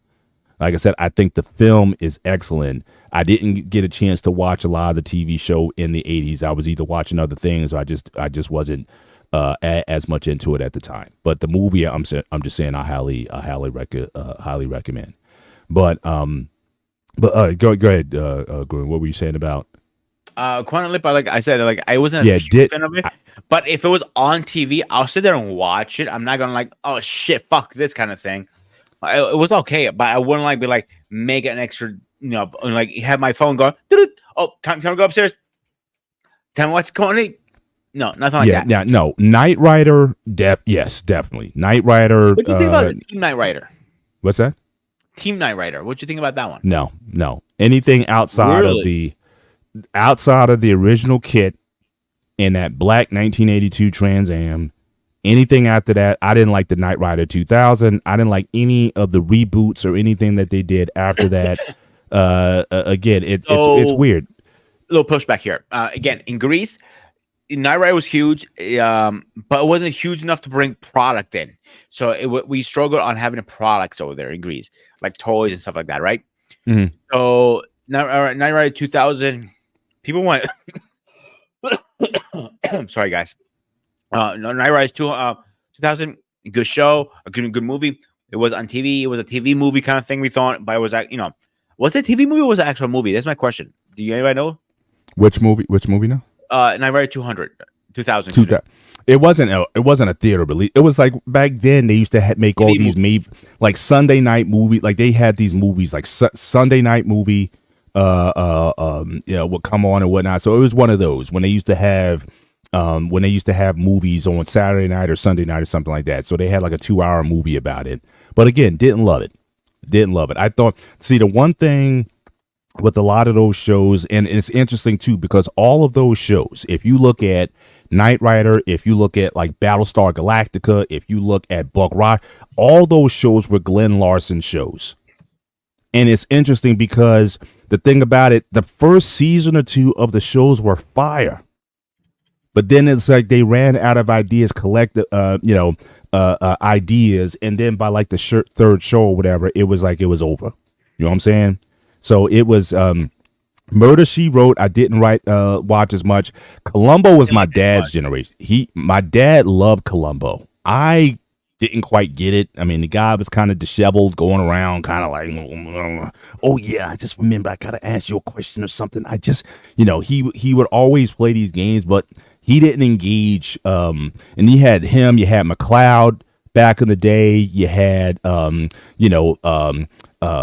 A: like I said, I think the film is excellent. I didn't get a chance to watch a lot of the TV show in the 80s. I was either watching other things, or I just wasn't as much into it at the time. But the movie, I'm just saying, I highly recommend. But go ahead, Gruen. What were you saying about?
C: Quantum Leap, like I said, I wasn't a huge fan of it. But if it was on TV, I'll sit there and watch it. I'm not gonna oh shit, fuck this kind of thing. It was okay, but I wouldn't be make an extra, have my phone go. Oh, time to go upstairs. Tell me what's going on. No, nothing like that.
A: Yeah, no. Knight Rider, yes, definitely. Knight Rider.
C: What do you think about Team Knight Rider?
A: What's that?
C: Team Knight Rider. What do you think about that one?
A: No. Anything outside of the original kit in that black 1982 Trans Am, anything after that, I didn't like the Knight Rider 2000. I didn't like any of the reboots or anything that they did after that. Again, it's weird.
C: A little pushback here. Again, in Greece, Knight Rider was huge, but it wasn't huge enough to bring product in. So we struggled on having products over there in Greece, like toys and stuff like that, right?
A: Mm-hmm.
C: So Knight Rider 2000. People want. Sorry, guys. Knight Rider 2000. Good show. A good movie. It was on TV. It was a TV movie kind of thing. We thought, but it was was it a TV movie or was it an actual movie? That's my question. Do you anybody know?
A: Which movie now?
C: Knight Rider 2000.
A: It wasn't a theater release. It was like back then they used to make all these Sunday night movie. Like they had these movies like Sunday night movie. Would come on and whatnot. So it was one of those when they used to have when they used to have movies on Saturday night or Sunday night or something like that. So they had like a 2-hour movie about it. But again, didn't love it. Didn't love it. I thought, see, the one thing with a lot of those shows, and it's interesting too, because all of those shows, if you look at Knight Rider, if you look at like Battlestar Galactica, if you look at Buck Rock, all those shows were Glenn Larson shows. And it's interesting because the thing about it, the first season or two of the shows were fire. But then it's like they ran out of ideas, ideas. And then by like the third show or whatever, it was like it was over. You know what I'm saying? So it was Murder, She Wrote. I didn't watch as much. Columbo was my dad's generation. My dad loved Columbo. I didn't quite get it. I mean, the guy was kind of disheveled, going around, kind of like, oh yeah, I just remember I gotta ask you a question or something. I just, he would always play these games, but he didn't engage. And you had McLeod back in the day. You had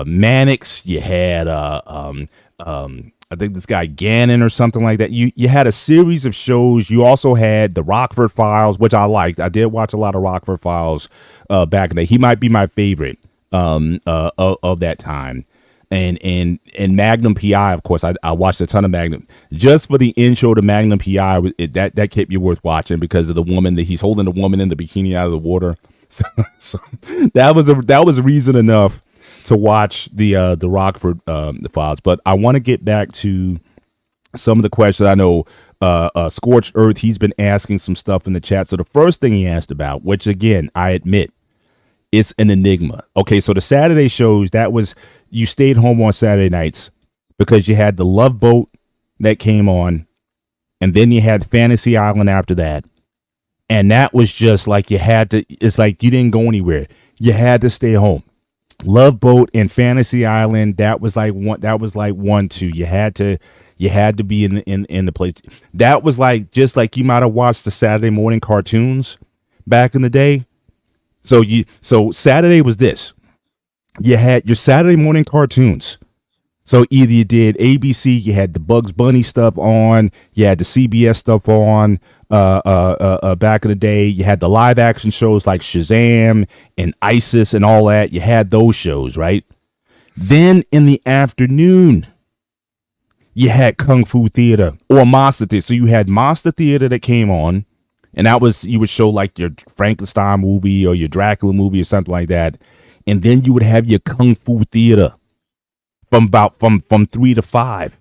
A: Mannix. You had I think this guy Gannon or something like that. You had a series of shows. You also had the Rockford Files, which I liked. I did watch a lot of Rockford Files back in the day. He might be my favorite of that time. And Magnum PI, of course, I watched a ton of Magnum. Just for the intro to Magnum PI, that kept you worth watching because of the woman that he's holding the woman in the bikini out of the water. So that was reason enough to watch the Rockford the Files. But I want to get back to some of the questions. I know Scorched Earth, he's been asking some stuff in the chat. So the first thing he asked about, which again, I admit, it's an enigma. Okay, so the Saturday shows, that was, you stayed home on Saturday nights because you had the Love Boat that came on, and then you had Fantasy Island after that. And that was just like it's like you didn't go anywhere. You had to stay home. Love Boat and Fantasy Island, that was like 1-2. You had to be in the place. That was like, just like you might have watched the Saturday morning cartoons back in the day. So Saturday was this. You had your Saturday morning cartoons. So either you did ABC, you had the Bugs Bunny stuff on, you had the CBS stuff on. Back in the day, you had the live action shows like Shazam and ISIS and all that. You had those shows, right? Then in the afternoon, you had Kung Fu Theater or Monster Theater. So you had Monster Theater that came on, and that was, you would show like your Frankenstein movie or your Dracula movie or something like that. And then you would have your Kung Fu Theater from 3 to 5.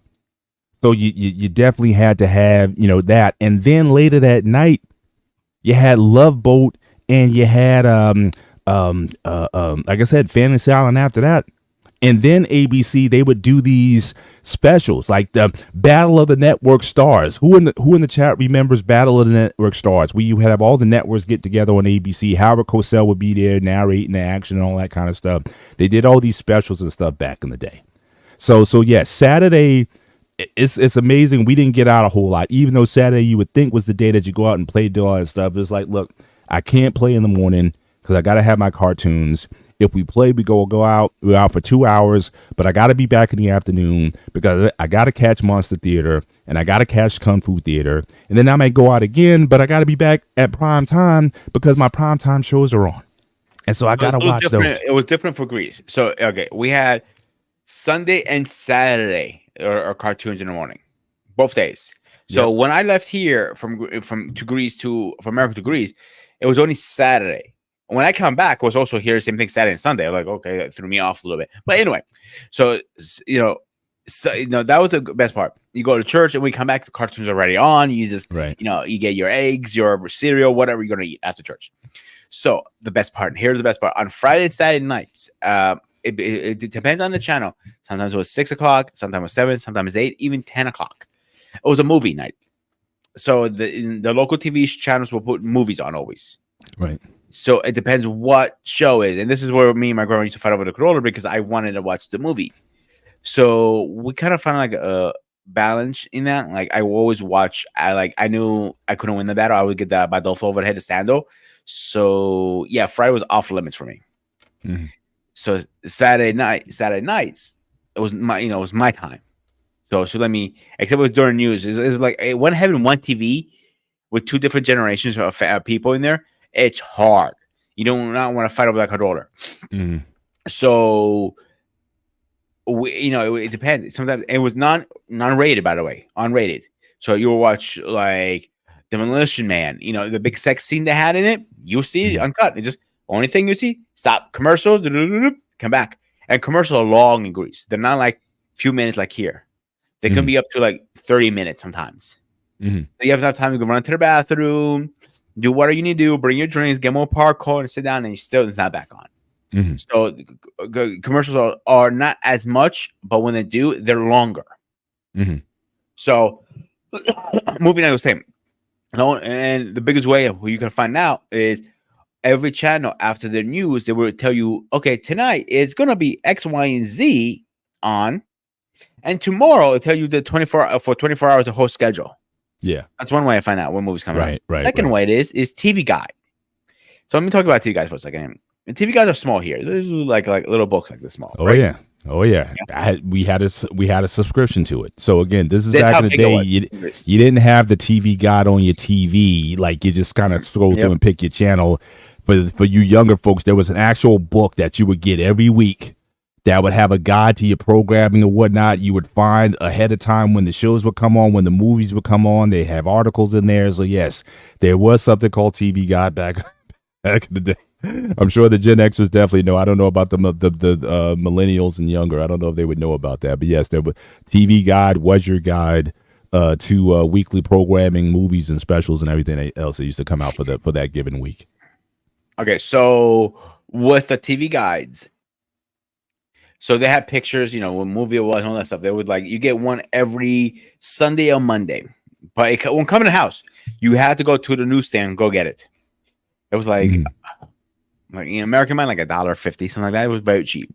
A: So you definitely had to have, that. And then later that night, you had Love Boat, and you had like I said, Fantasy Island after that. And then ABC, they would do these specials like the Battle of the Network Stars. Who in the chat remembers Battle of the Network Stars? Where you have all the networks get together on ABC. Howard Cosell would be there narrating the action and all that kind of stuff. They did all these specials and stuff back in the day. So yeah, Saturday, it's amazing. We didn't get out a whole lot, even though Saturday you would think was the day that you go out and play, do all that stuff. It's like, look, I can't play in the morning because I got to have my cartoons. If we play, we're out for 2 hours, but I got to be back in the afternoon because I got to catch Monster Theater and I got to catch Kung Fu Theater. And then I might go out again, but I got to be back at prime time because my prime time shows are on. And so I got to watch those.
B: It was different for Greece. So, okay, we had Sunday and Saturday or cartoons in the morning, both days. So when I left here from America to Greece, it was only Saturday. When I come back, I was also here, same thing, Saturday and Sunday. I'm like, okay, that threw me off a little bit. But anyway, so that was the best part. You go to church and we come back, the cartoons are already on. You just, you get your eggs, your cereal, whatever you're going to eat after church. So the best part, here's the best part. On Friday and Saturday nights, it depends on the channel. Sometimes it was 6 o'clock, sometimes it was 7, sometimes 8, even 10 o'clock. It was a movie night. So the local TV channels will put movies on always.
A: Right.
B: So it depends what show is. And this is where me and my grandma used to fight over the controller because I wanted to watch the movie. So we kind of found like a balance in that. Like I always watch, I knew I couldn't win the battle. I would get the Badolfo overhead to Stando. So yeah, Friday was off limits for me. Mm-hmm. So Saturday nights, it was my time. So let me, except it was during news. It was like one having one TV with two different generations of people in there, it's hard. You do not want to fight over that controller.
A: Mhm.
B: So, it depends. Sometimes it was non-rated, by the way, unrated. So you'll watch like Demolition Man, the big sex scene they had in it. You see it uncut. It's just only thing you see. Stop commercials. Come back. And commercials are long in Greece. They're not like few minutes like here. They can be up to like 30 minutes sometimes. So you have enough time to go run to the bathroom, do whatever you need to do, bring your drinks, get more popcorn, and sit down, and it's not back on. So commercials are not as much, but when they do, they're longer. So moving on to the same. And the biggest way of who you can find out is every channel after the news, they will tell you, okay, tonight it's going to be X, Y, and Z on. And tomorrow it'll tell you the 24 hours the whole schedule.
A: Yeah.
B: That's one way I find out when movies come out.
A: Right.
B: Second way it is TV Guide. So let me talk about TV Guides for a second. And TV Guides are small here. They're like little books like this small.
A: Oh
B: right?
A: Yeah. We had a subscription to it. So again, this is back in the day. You didn't have the TV Guide on your TV. Like you just kind of scroll through and pick your channel. For you younger folks, there was an actual book that you would get every week that would have a guide to your programming and whatnot. You would find ahead of time when the shows would come on, when the movies would come on. They have articles in there. So yes, there was something called TV Guide back in the day. I'm sure the Gen Xers definitely know. I don't know about the millennials and younger. I don't know if they would know about that. But yes, there was TV Guide was your guide to weekly programming, movies and specials and everything else that used to come out for that given week.
B: Okay, so with the TV guides, so they had pictures, what movie it was and all that stuff. They would you get one every Sunday or Monday, but it won't come in the house. You had to go to the newsstand and go get it. It was like in American Mind, like $1.50, something like that. It was very cheap.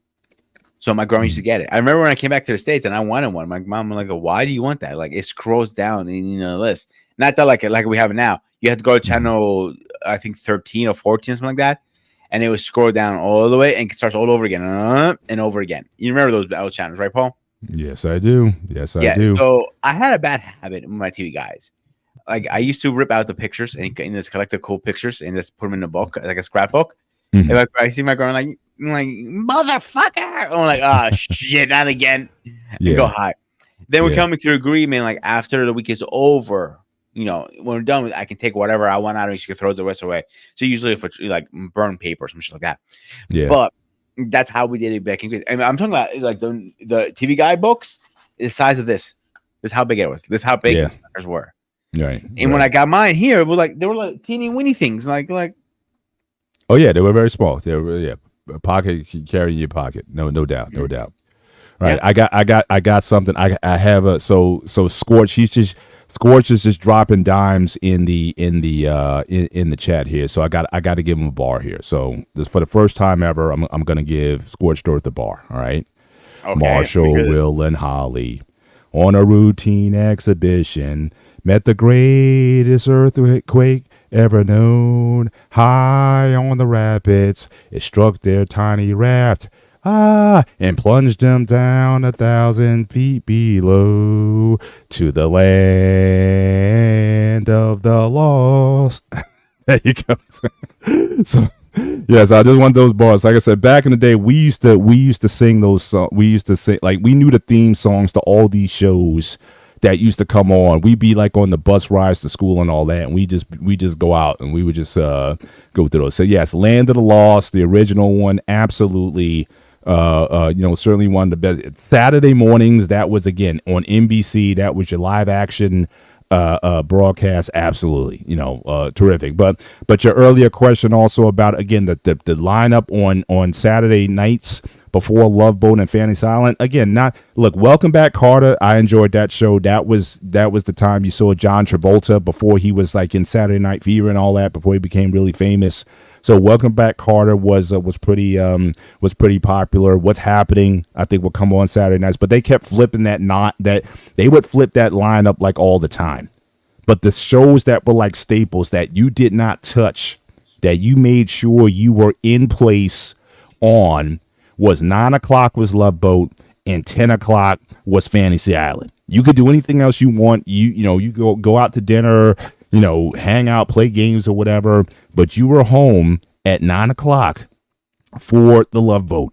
B: So my grandma used to get it. I remember when I came back to the States and I wanted one. My mom was like, "Why do you want that?" Like it scrolls down in the list. Not that like we have it now. You have to go to channel, I think 13 or 14 or something like that. And it would scroll down all the way and it starts all over again and over again. You remember those old channels, right, Paul?
A: Yes, I do. I do.
B: So I had a bad habit with my TV guys. Like I used to rip out the pictures and just collect the cool pictures and just put them in a book, like a scrapbook. If I see my girl, like motherfucker, I'm like, oh shit, not again. And go high. Then we're coming to an agreement, like after the week is over. When we're done with it, I can take whatever I want out of it. You can throw the rest away. So usually for like burn paper or some shit like that. Yeah. But that's how we did it back in Greece. And I'm talking about like the TV Guide books, the size of this. This is how big it was. This is how big the suckers were.
A: Right.
B: And when I got mine here, it was they were like teeny weeny things. Like
A: oh yeah, they were very small. They were a pocket you can carry in your pocket. No doubt. No doubt. Right. Yeah. I got something. I have a so Scorch, Scorch is just dropping dimes in the chat here, so I got to give him a bar here. So this for the first time ever, I'm gonna give Scorched Earth a bar. All right, okay, Marshall, Will, and Holly on a routine exhibition met the greatest earthquake ever known. High on the rapids, it struck their tiny raft. And plunged them down 1,000 feet below to the land of the lost. There you go. So yes, I just want those bars. Like I said, back in the day, we used to sing those songs. We used to sing we knew the theme songs to all these shows that used to come on. We'd be like on the bus rides to school and all that, and we just go out and we would just go through those. So yes, Land of the Lost, the original one, absolutely. Certainly one of the best. Saturday mornings, that was again on NBC. That was your live action broadcast. Absolutely, terrific. But your earlier question also about again the lineup on Saturday nights before Love Boat and Fantasy Island. Again, Welcome Back, Carter. I enjoyed that show. That was the time you saw John Travolta before he was like in Saturday Night Fever and all that, before he became really famous. So Welcome Back, Carter was pretty popular. What's Happening, I think, will come on Saturday nights, but they kept flipping that they would flip that lineup like all the time. But the shows that were like staples that you did not touch, that you made sure you were in place on, was 9 o'clock was Love Boat and 10 o'clock was Fantasy Island. You could do anything else you want. You go out to dinner. hang out, play games or whatever. But you were home at 9 o'clock for the Love Boat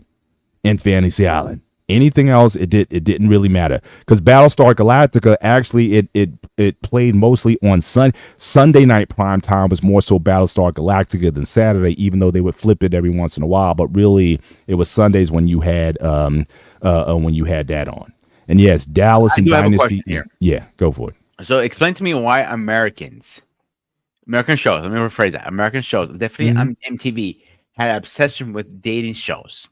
A: and Fantasy Island. Anything else, it didn't really matter, because Battlestar Galactica actually it played mostly on Sunday night prime time was more so Battlestar Galactica than Saturday, even though they would flip it every once in a while. But really, it was Sundays when you had that on. And yes, Dallas and Dynasty. Yeah, go for it.
C: So explain to me why American shows. Let me rephrase that. American shows, definitely on MTV, had an obsession with dating shows.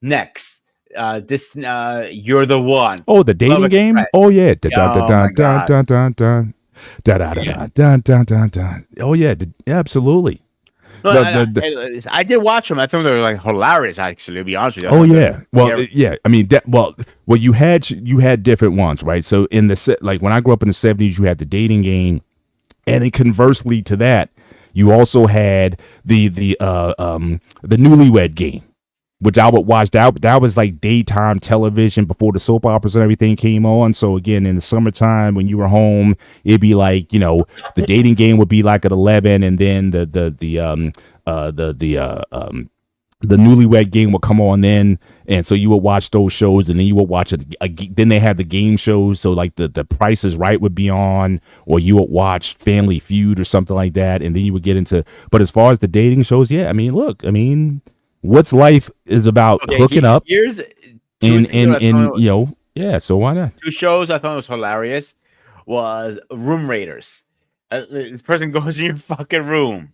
C: Next. You're the One.
A: Oh, the dating game. Oh yeah. Oh yeah. Absolutely.
C: No, I did watch them. I thought they were like hilarious. Actually, to be honest with you.
A: Oh yeah. Well, yeah. I mean, you had different ones, right? So in like when I grew up in the 70s, you had the dating game, and then conversely to that, you also had the Newlywed Game, which I would watch. That was like daytime television before the soap operas and everything came on. So again, in the summertime when you were home, it'd be like, the dating game would be like at 11, and then the Newlywed Game would come on then, and so you would watch those shows, and then you would watch then they had the game shows, so like the Price is Right would be on, or you would watch Family Feud or something like that, and then you would get into. But as far as the dating shows, yeah, I mean, look, What's Life is about hooking up. Yeah, so why not?
C: Two shows I thought was hilarious was Room Raiders. This person goes in your fucking room,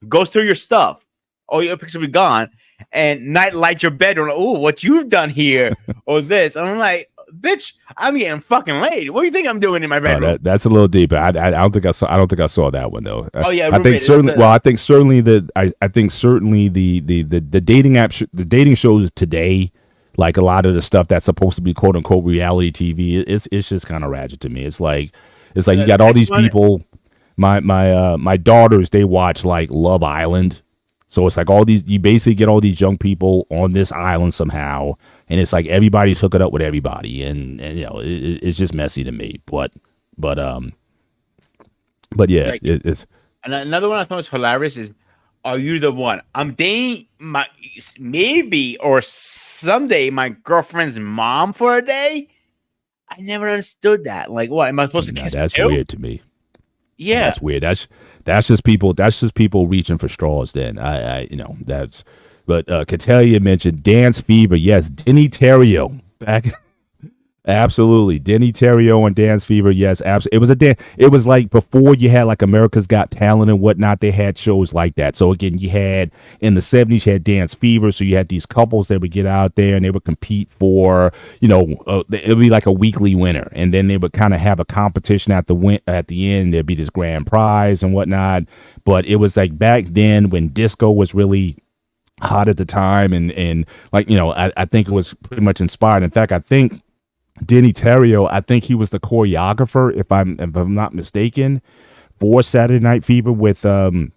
C: goes through your stuff. All your pictures will be gone, and night lights your bedroom. Oh, what you've done here, or this. And I'm like, bitch, I'm getting fucking laid. What do you think I'm doing in my bedroom?
A: That's a little deep. I don't think I saw that one though.
C: Oh yeah,
A: I think certainly. Well, I think certainly the dating the dating shows today, like a lot of the stuff that's supposed to be quote unquote reality TV, it's just kind of ratchet to me. It's like you got all these people. My daughters, they watch like Love Island. So it's like you basically get all these young people on this island somehow, and it's like everybody's hooking up with everybody, and it's just messy to me. But yeah, it's.
C: And another one I thought was hilarious is, Are You the One? I'm dating maybe or someday my girlfriend's mom for a day. I never understood that. Like, what am I supposed to kiss?
A: That's weird to me.
C: Yeah,
A: that's weird. That's just people reaching for straws. Then that's. But Catalia mentioned Dance Fever. Yes, Denny Terrio back. Absolutely, Denny Terrio and Dance Fever. Yes, absolutely. It was like before you had like America's Got Talent and whatnot. They had shows like that. So again, you had in the 70s, you had Dance Fever. So you had these couples that would get out there and they would compete for, it would be like a weekly winner, and then they would kind of have a competition at the end. There'd be this grand prize and whatnot. But it was like back then when disco was really hot at the time, and like I think it was pretty much inspired. In fact, I think Denny Terrio, I think he was the choreographer, if I'm not mistaken, for Saturday Night Fever with the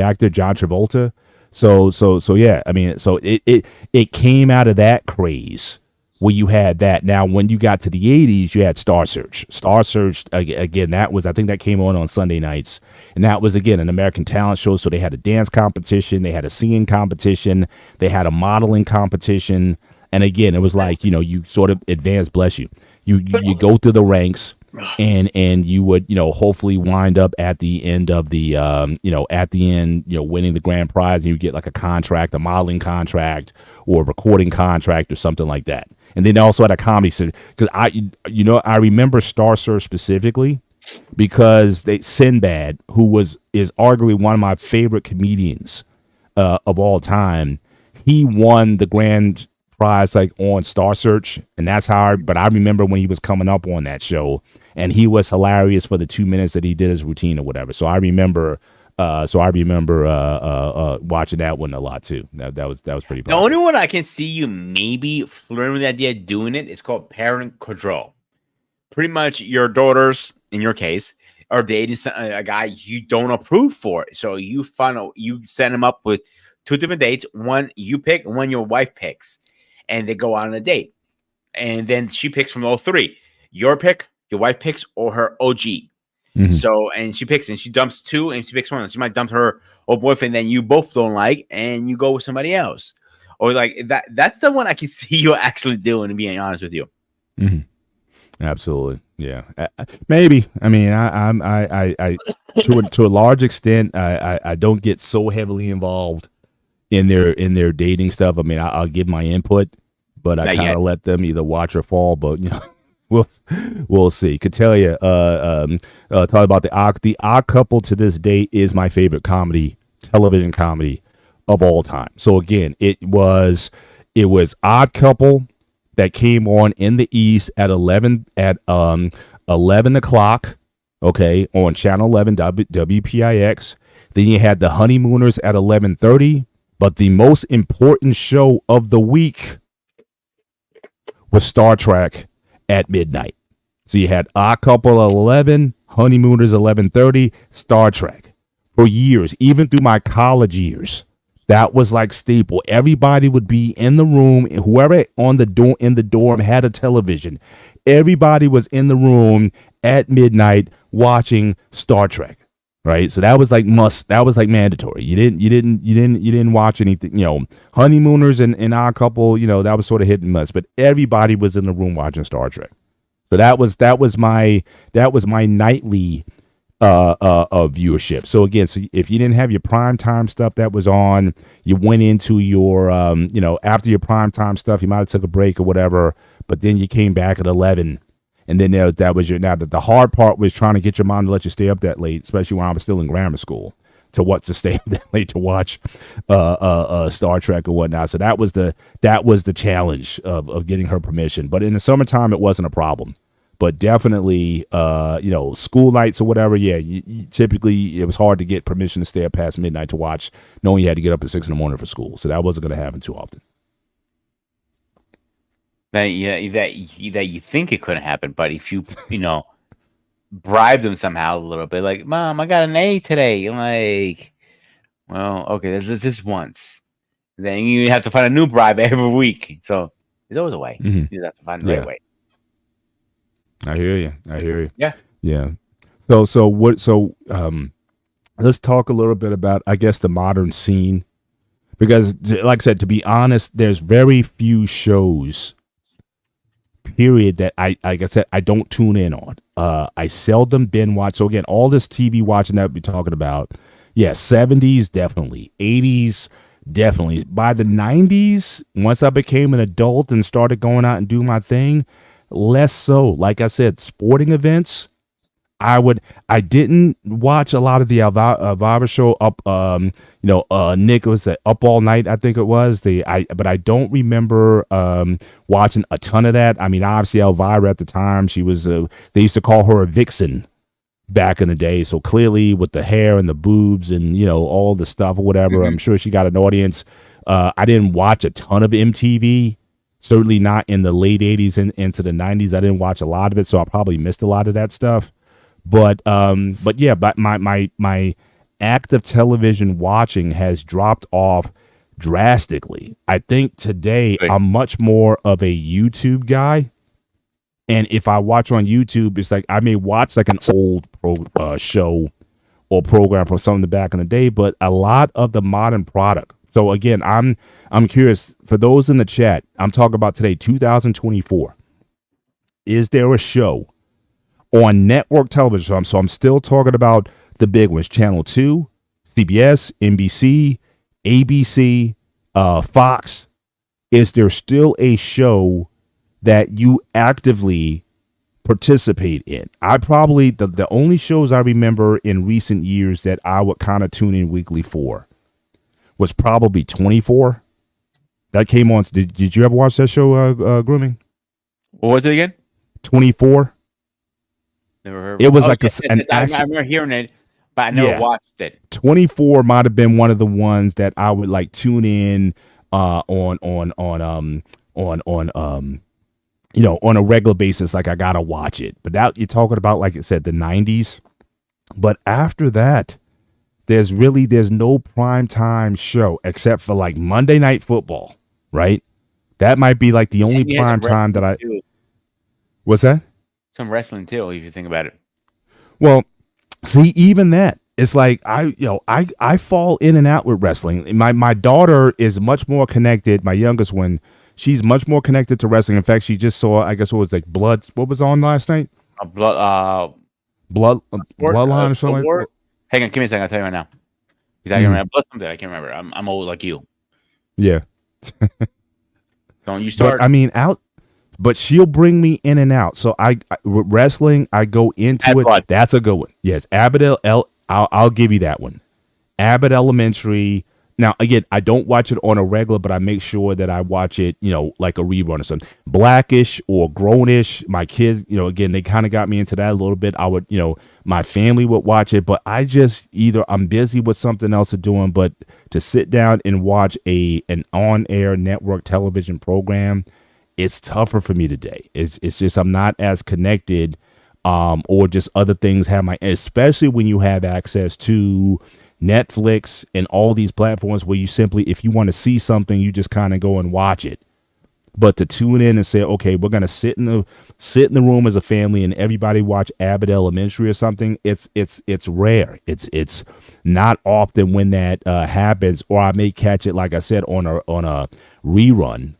A: actor John Travolta. So yeah, I mean, so it came out of that craze where you had that. Now, when you got to the 80s, you had Star Search. Star Search, again, I think that came on Sunday nights. And that was, again, an American talent show. So they had a dance competition. They had a singing competition. They had a modeling competition. And again, it was like, you sort of advance, bless you. You go through the ranks, and you would, hopefully wind up at the end of the, winning the grand prize, and you get like a contract, a modeling contract or a recording contract or something like that. And then they also had a comedy center, because I remember Star Search specifically because Sinbad, who is arguably one of my favorite comedians of all time, he won the grand prize like on Star Search, and that's how. But I remember when he was coming up on that show, and he was hilarious for the 2 minutes that he did his routine or whatever. So I remember watching that one a lot too. That was pretty.
C: The only one I can see you maybe flirting with the idea of doing it is called parent control. Pretty much, your daughters, in your case, are dating a guy you don't approve for. So you send them up with 2 different dates. One you pick, one your wife picks, and they go on a date.
B: and then she picks from all three. Your pick, your wife picks, or her OG.
A: Mhm.
B: So, and she picks, and she dumps two, and she picks one. She might dump her old boyfriend, then you both don't like, and you go with somebody else, or like that. That's the one I can see you actually doing. To being honest with you,
A: Mhm. Absolutely, yeah. Maybe. I mean, I to a large extent, I don't get so heavily involved in their dating stuff. I mean, I'll give my input, but I
B: Not
A: kind
B: yet.
A: of let them either watch or fall. But we'll see. Could tell you. Talk about the Odd Couple. To this day, is my favorite television comedy of all time. So again, it was Odd Couple that came on in the East at 11 o'clock, okay, on Channel 11 WPIX. Then you had the Honeymooners at 11:30, but the most important show of the week was Star Trek at midnight. So you had Odd Couple at 11, Honeymooners 11:30, Star Trek. For years, even through my college years, that was like staple. Everybody would be in the room. Whoever in the dorm had a television, everybody was in the room at midnight watching Star Trek. Right, so that was like mandatory. You didn't watch anything. Honeymooners and Odd Couple. That was sort of hit and miss. But everybody was in the room watching Star Trek. So that was my nightly viewership. So again, if you didn't have your prime time stuff that was on, you went into your after your prime time stuff, you might have took a break or whatever, but then you came back at 11, and then that was the hard part was trying to get your mom to let you stay up that late, especially when I was still in grammar school, to stay up that late to watch Star Trek or whatnot. So that was the challenge of getting her permission. But in the summertime, it wasn't a problem. But definitely, school nights or whatever, yeah, typically it was hard to get permission to stay up past midnight to watch, knowing you had to get up at 6 a.m. for school. So that wasn't going to happen too often.
B: that you think it couldn't happen, but if you bribe them somehow a little bit, like, Mom, I got an A today. Like, well, okay, this once. Then you have to find a new bribe every week. So there's always a way.
A: Mhm.
B: You have to find the right way.
A: I hear you.
B: Yeah.
A: Yeah. So let's talk a little bit about, I guess, the modern scene, because like I said, to be honest, there's very few shows, period, that like I said, I don't tune in on. I seldom binge watch. So again, all this TV watching that we're talking about, yeah, 70s definitely, 80s definitely. By the 90s, once I became an adult and started going out and doing my thing, less so. Like I said, sporting events, I didn't watch a lot of the Alvaro show up. Nick was Up All Night, I think it was. But I don't remember watching a ton of that. I mean, obviously Elvira at the time, she was they used to call her a vixen back in the day. So clearly with the hair and the boobs and all the stuff or whatever, I'm sure she got an audience. I didn't watch a ton of MTV. Certainly not in the late 80s and into the 90s. I didn't watch a lot of it, so I probably missed a lot of that stuff. But yeah, but my active television watching has dropped off drastically. I think today I'm much more of a YouTube guy. And if I watch on YouTube, it's like I may watch like an old show or program from something back in the day, but a lot of the modern product. So again, I'm curious, for those in the chat, I'm talking about today, 2024. Is there a show on network television? So I'm still talking about the big ones, Channel 2, CBS, NBC, ABC, Fox. Is there still a show that you actively participate in? I probably, the only shows I remember in recent years that I would kind of tune in weekly for was probably 24. That came on. Did you ever watch that show, Grooming?
B: What was it again?
A: 24.
B: Never heard.
A: It was
B: I remember hearing it, but I never watched it.
A: 24 might have been one of the ones that I would like tune in on a regular basis. Like I gotta watch it. But that you're talking about, like I said, the 90s. But after that, there's no prime time show except for like Monday Night Football, right? That might be like the only
C: And he has
A: prime
C: some
A: time that I.
C: wrestling, too.
A: What's that?
C: Some wrestling too, if you think about it.
A: Well, see, even that, it's like I fall in and out with wrestling. My daughter is much more connected. My youngest one, she's much more connected to wrestling. In fact, she just saw, I guess, what was like Blood. What was on last night?
C: A blood,
A: Bloodline or something.
C: war? Hang on, give me a second. I'll tell you right now. Because I can remember blood something. I can't remember. I'm old like you.
A: Yeah.
C: Don't you start?
A: But I mean, but she'll bring me in and out. So with wrestling, I go into it.
C: Blood.
A: That's a good one. Yes, I'll give you that one. Abbott Elementary. Now, again, I don't watch it on a regular, but I make sure that I watch it, like a rerun or something. Blackish or Grownish. My kids, again, they kind of got me into that a little bit. I would, my family would watch it, but I just I'm busy with something else to doing. But to sit down and watch an on-air network television program, it's tougher for me today. It's just I'm not as connected, or just other things have especially when you have access to Netflix and all these platforms where you simply, if you want to see something, you just kind of go and watch it. But to tune in and say, okay, we're gonna sit in the room as a family and everybody watch Abbott Elementary or something, it's rare. It's not often when that happens, or I may catch it, like I said, on a rerun.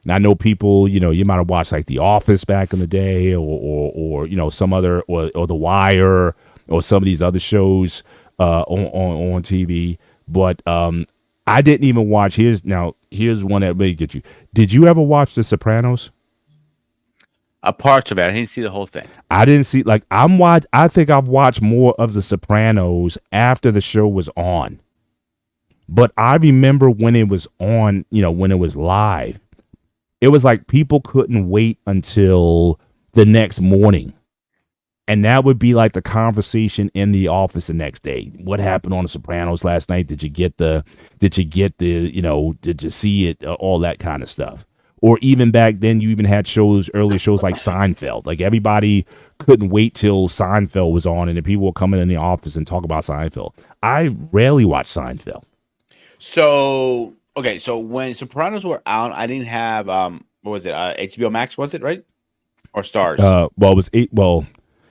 A: And I know people, you might have watched like The Office back in the day, or some other, or The Wire, or some of these other shows on TV. But I didn't even watch. Here's one that may get you. Did you ever watch The Sopranos?
C: A part of it. I didn't see the whole thing.
A: I didn't see. I think I've watched more of The Sopranos after the show was on. But I remember when it was on, when it was live, it was like people couldn't wait until the next morning. And that would be like the conversation in the office the next day. What happened on The Sopranos last night? Did you see it? All that kind of stuff. Or even back then, you even had early shows like Seinfeld. Like everybody couldn't wait till Seinfeld was on, and then people were coming in the office and talk about Seinfeld. I rarely watch Seinfeld.
B: So okay, so when Sopranos were out, I didn't have what was it? HBO Max, was it right? Or Stars?
A: It was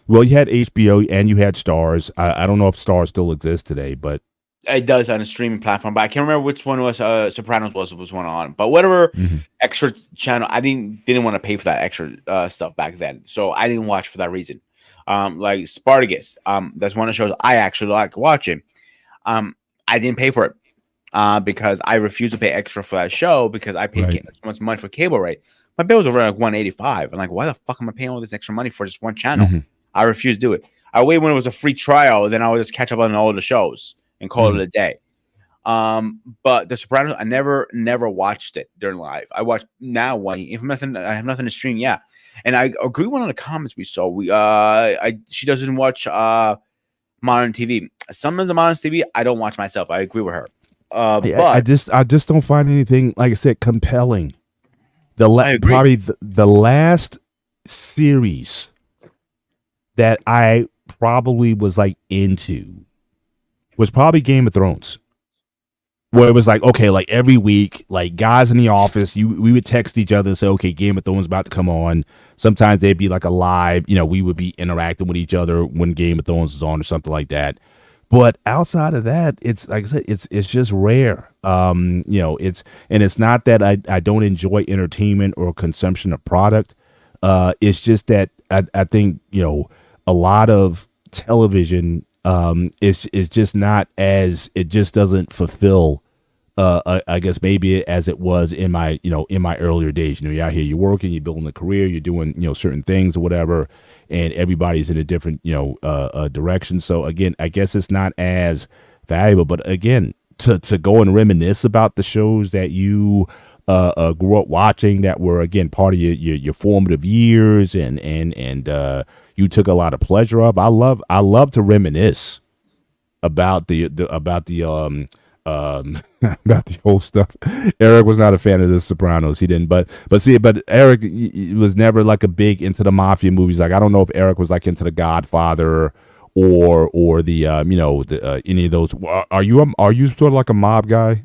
A: Well, you had HBO and you had Stars. I don't know if Stars still exists today, but
B: it does on a streaming platform. But I can't remember which one was Sopranos was one on. But whatever extra channel, I didn't want to pay for that extra stuff back then, so I didn't watch for that reason. Like Spartacus, that's one of the shows I actually like watching. I didn't pay for it because I refuse to pay extra for that show because I paid so much money for cable rate. My bill was over like $185. I'm like, why the fuck am I paying all this extra money for just one channel? I refuse to do it. I wait when it was a free trial, then I would just catch up on all the shows and call it a day. But The Sopranos, I never watched it during live. I watch now one. If I have nothing to stream, yeah. And I agree with one of the comments we saw. She doesn't watch modern TV. Some of the modern TV I don't watch myself. I agree with her. But
A: I just don't find anything, like I said, compelling.
B: Probably
A: the last series that I probably was like into was probably Game of Thrones, where it was like, okay, like every week, like guys in the office, we would text each other and say, okay, Game of Thrones is about to come on. Sometimes they'd be like a live, we would be interacting with each other when Game of Thrones was on or something like that. But outside of that, it's like I said, it's just rare. It's not that I don't enjoy entertainment or consumption of product. It's just that I think, a lot of television is just not as, it just doesn't fulfill I guess maybe as it was in my earlier days. You're out here, you're working, you're building a career, you're doing certain things or whatever, and everybody's in a different direction. So again, I guess it's not as valuable. But again, to go and reminisce about the shows that you grew up watching that were again part of your formative years and you took a lot of pleasure of. I love to reminisce about the about the old stuff. Eric was not a fan of The Sopranos. He didn't, but Eric was never like a big into the mafia movies. Like I don't know if Eric was like into The Godfather or the any of those. Are you sort of like a mob guy,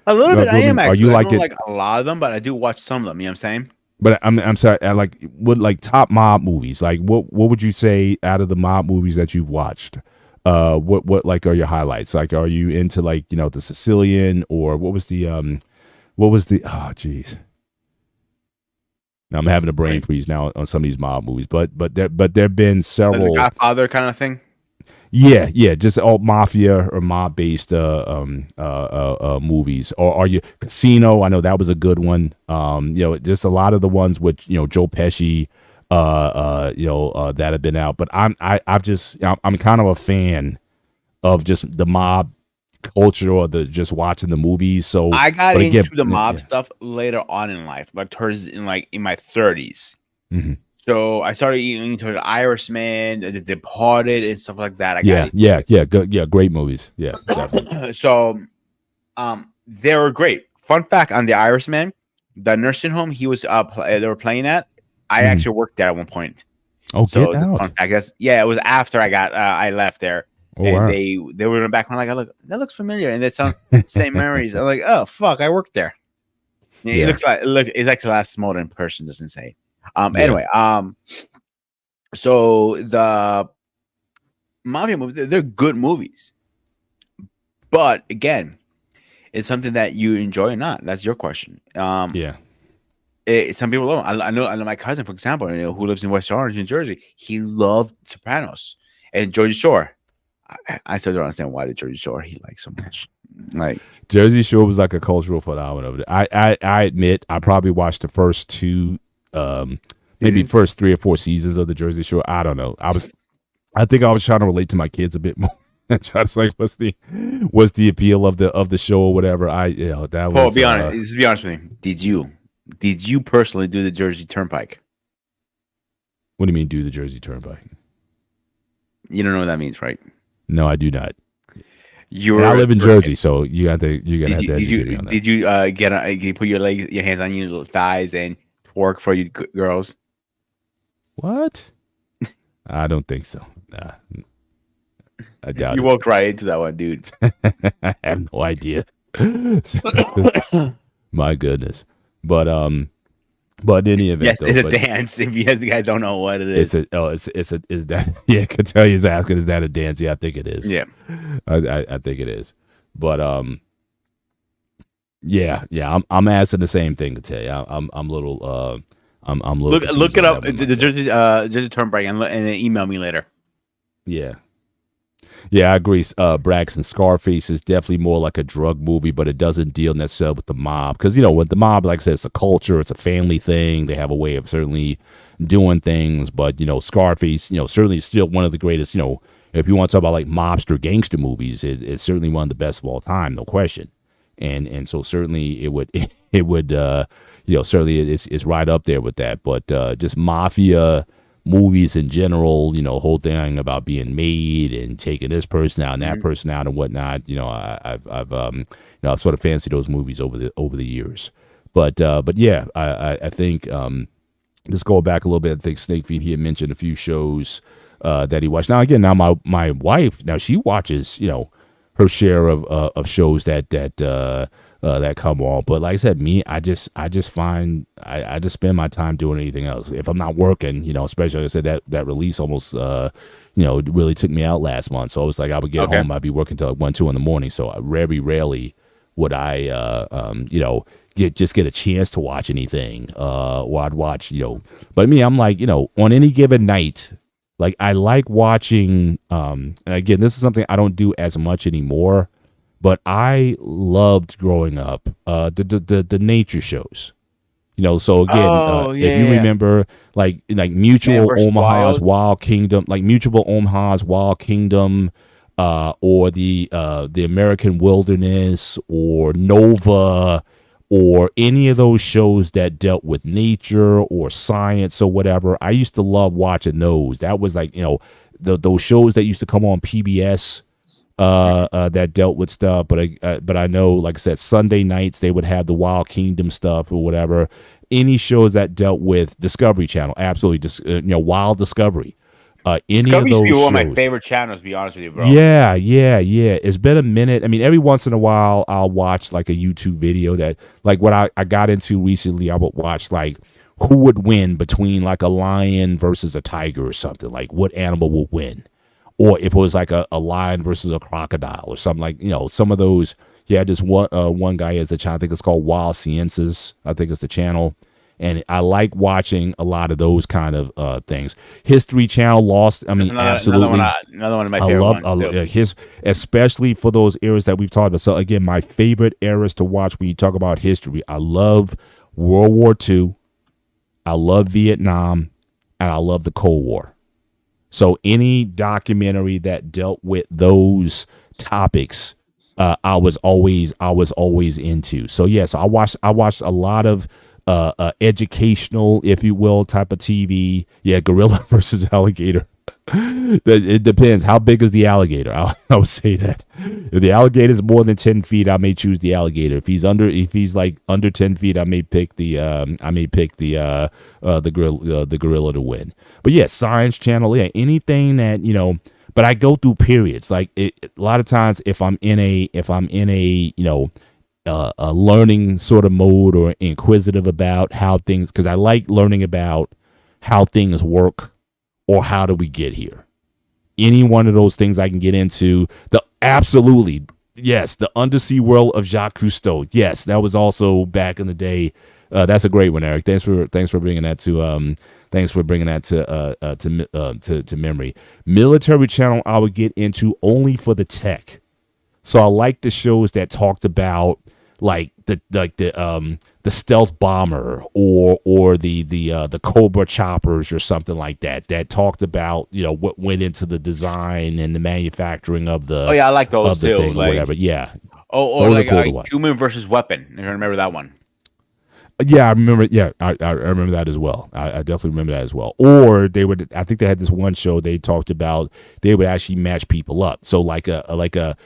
C: A little bit, I am
A: Are you
C: actually. I
A: like
C: don't
A: it?
C: like a lot of them, but I do watch some of them. You know what I'm saying?
A: But I'm sorry. I like what like top mob movies. Like what would you say out of the mob movies that you've watched? What like are your highlights? Like, are you into like the Sicilian or what was the oh geez. Now I'm having a brain
C: Right.
A: freeze now on some of these mob movies, but there've been
C: Like the
A: several.
C: Godfather kind of thing.
A: Yeah, just all mafia or mob based movies. Or are you Casino? I know that was a good one. Just a lot of the ones with Joe Pesci, that have been out. But I'm kind of a fan of just the mob culture or the just watching the movies. So,
C: I got
A: but again,
C: into the mob
A: yeah.
C: stuff later on in life, like towards in my 30s.
A: Mhm.
C: So I started eating into the Irishman, the Departed, and stuff like that. I
A: Yeah,
C: got
A: yeah, good, yeah, great movies. Yeah, definitely.
C: it. So, they were great. Fun fact on the Irishman, the nursing home he was they were playing at, I
A: Mhm.
C: actually worked there at one point.
A: Oh,
C: So
A: get
C: it's a
A: out.
C: fun fact. It was after I left there,
A: Oh,
C: and
A: wow.
C: they were in the background like, look, that looks familiar, and that sounds same memories. I'm like, oh fuck, I worked there. It
A: Yeah.
C: looks like it's like the last modern person doesn't say.
A: Yeah.
C: Anyway, so the mafia movies, they're good movies, but again, it's something that you enjoy or not. That's your question.
A: Yeah.
C: Some people don't. I know my cousin, for example, who lives in West Orange, New Jersey. He loved Sopranos and Georgie Shore. I still don't understand why the Jersey Shore he likes so much. Like,
A: Jersey Shore was like a cultural phenomenon. I admit I probably watched the first two, maybe
C: Seasons?
A: first 3 or 4 seasons of the Jersey Shore. I don't know. I think I was trying to relate to my kids a bit more. Trying to like what's the appeal of the show or whatever. That
C: Paul,
A: was.
C: be honest. Let's be honest with me. Did you personally do the Jersey Turnpike?
A: What do you mean do the Jersey Turnpike?
C: You don't know what that means, right?
A: No, I do not.
C: You
A: And I
C: were
A: live in
C: right.
A: Jersey, so you're gonna have
C: Did
A: to
C: you
A: educate me on that.
C: did you you put your hands on your little thighs and twerk for you girls?
A: What? I don't think so. Nah, I doubt
C: You
A: it.
C: walked right into that one, dude.
A: I have no idea. My goodness. But in any event,
C: Yes,
A: though,
C: it's a
A: but
C: dance. If you guys don't know what it is,
A: is that yeah? Catalia's asking, is that a dance? Yeah, I think it is.
C: yeah.
A: I think it is. But yeah. I'm asking the same thing to tell you. I'm a little I'm a little
C: Look
A: confused
C: it
A: on
C: up,
A: that one
C: the
A: myself.
C: Jersey Turnpike, and then email me later.
A: Yeah. Yeah, I agree. Braxton Scarface is definitely more like a drug movie, but it doesn't deal necessarily with the mob. Because, with the mob, like I said, it's a culture, it's a family thing. They have a way of certainly doing things. But, Scarface, certainly still one of the greatest, if you want to talk about like mobster gangster movies, it's certainly one of the best of all time, no question. And so certainly it would, certainly it's right up there with that. But just mafia movies in general, whole thing about being made and taking this person out and that person out and whatnot. I've sort of fancied those movies over the years. But yeah, I think just going back a little bit, I think Snake Feet, he had mentioned a few shows that he watched. Now again, my wife, now she watches her share of shows that come on. But like I said, me, I just find I just spend my time doing anything else. If I'm not working, especially like I said, that release almost really took me out last month. So it was like I would get home, I'd be working till like 1, 2 in the morning. So very rarely would I get a chance to watch anything. Or I'd watch, but me, I'm like, on any given night, like I like watching and again, this is something I don't do as much anymore. But I loved growing up the nature shows, So again, if you remember, like Mutual Omaha's Wild Kingdom, or the American Wilderness, or Nova, or any of those shows that dealt with nature or science or whatever. I used to love watching those. That was like those shows that used to come on PBS. That dealt with stuff, but I know, like I said, Sunday nights they would have the Wild Kingdom stuff or whatever. Any shows that dealt with Discovery Channel, absolutely, Wild Discovery. Any of
C: Discovery used
A: those
C: to be one of my
A: shows.
C: favorite channels, to be honest with you, bro.
A: Yeah. It's been a minute. I mean, every once in a while, I'll watch like a YouTube video that, like, what I got into recently. I would watch like who would win between like a lion versus a tiger or something. Like, what animal will win, or if it was like a lion versus a crocodile or something, like, some of those. Yeah, just one guy has a channel. I think it's called Wild Sciences. I think it's the channel. And I like watching a lot of those kind of things. History Channel, Lost. I mean, absolutely.
C: Another one of my favorite ones.
A: Especially for those eras that we've talked about. So again, my favorite eras to watch when you talk about history. I love World War II. I love Vietnam, and I love the Cold War. So any documentary that dealt with those topics, I was always into. So yes, I watched a lot of educational, if you will, type of TV. Yeah, gorilla versus alligator. It depends. How big is the alligator? I would say that if the alligator is more than 10 feet, I may choose the alligator. If he's like under 10 feet, I may pick the gorilla to win. But yeah, Science Channel. Yeah, anything that. But I go through periods. Like a lot of times, if I'm in a a learning sort of mode or inquisitive about how things, because I like learning about how things work or how do we get here. Any one of those things I can get into. Absolutely, yes, the Undersea World of Jacques Cousteau. Yes, that was also back in the day. That's a great one, Eric. Thanks for bringing that to to memory. Military Channel I would get into only for the tech. So I like the shows that talked about like the stealth bomber or the Cobra choppers or something like that talked about what went into the design and the manufacturing of the
C: I like those too,
A: thing or whatever. Yeah.
C: Or like Human versus Weapon. I remember that one.
A: Yeah, I remember. Yeah, I remember that as well. I definitely remember that as well. Or they would. I think they had this one show they talked about. They would actually match people up. So like an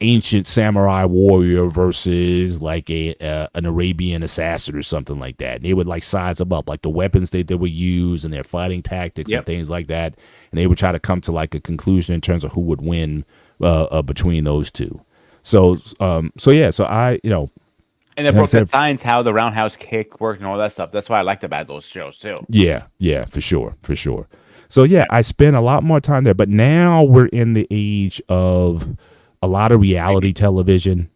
A: ancient samurai warrior versus like an Arabian assassin or something like that. And they would like size them up, like the weapons they would use and their fighting tactics and things like that. And they would try to come to like a conclusion in terms of who would win between those two. So yeah. So
C: And they broke the science, how the roundhouse kick worked and all that stuff. That's why I liked about those shows too.
A: Yeah, for sure. So yeah, I spent a lot more time there. But now we're in the age of a lot of reality television,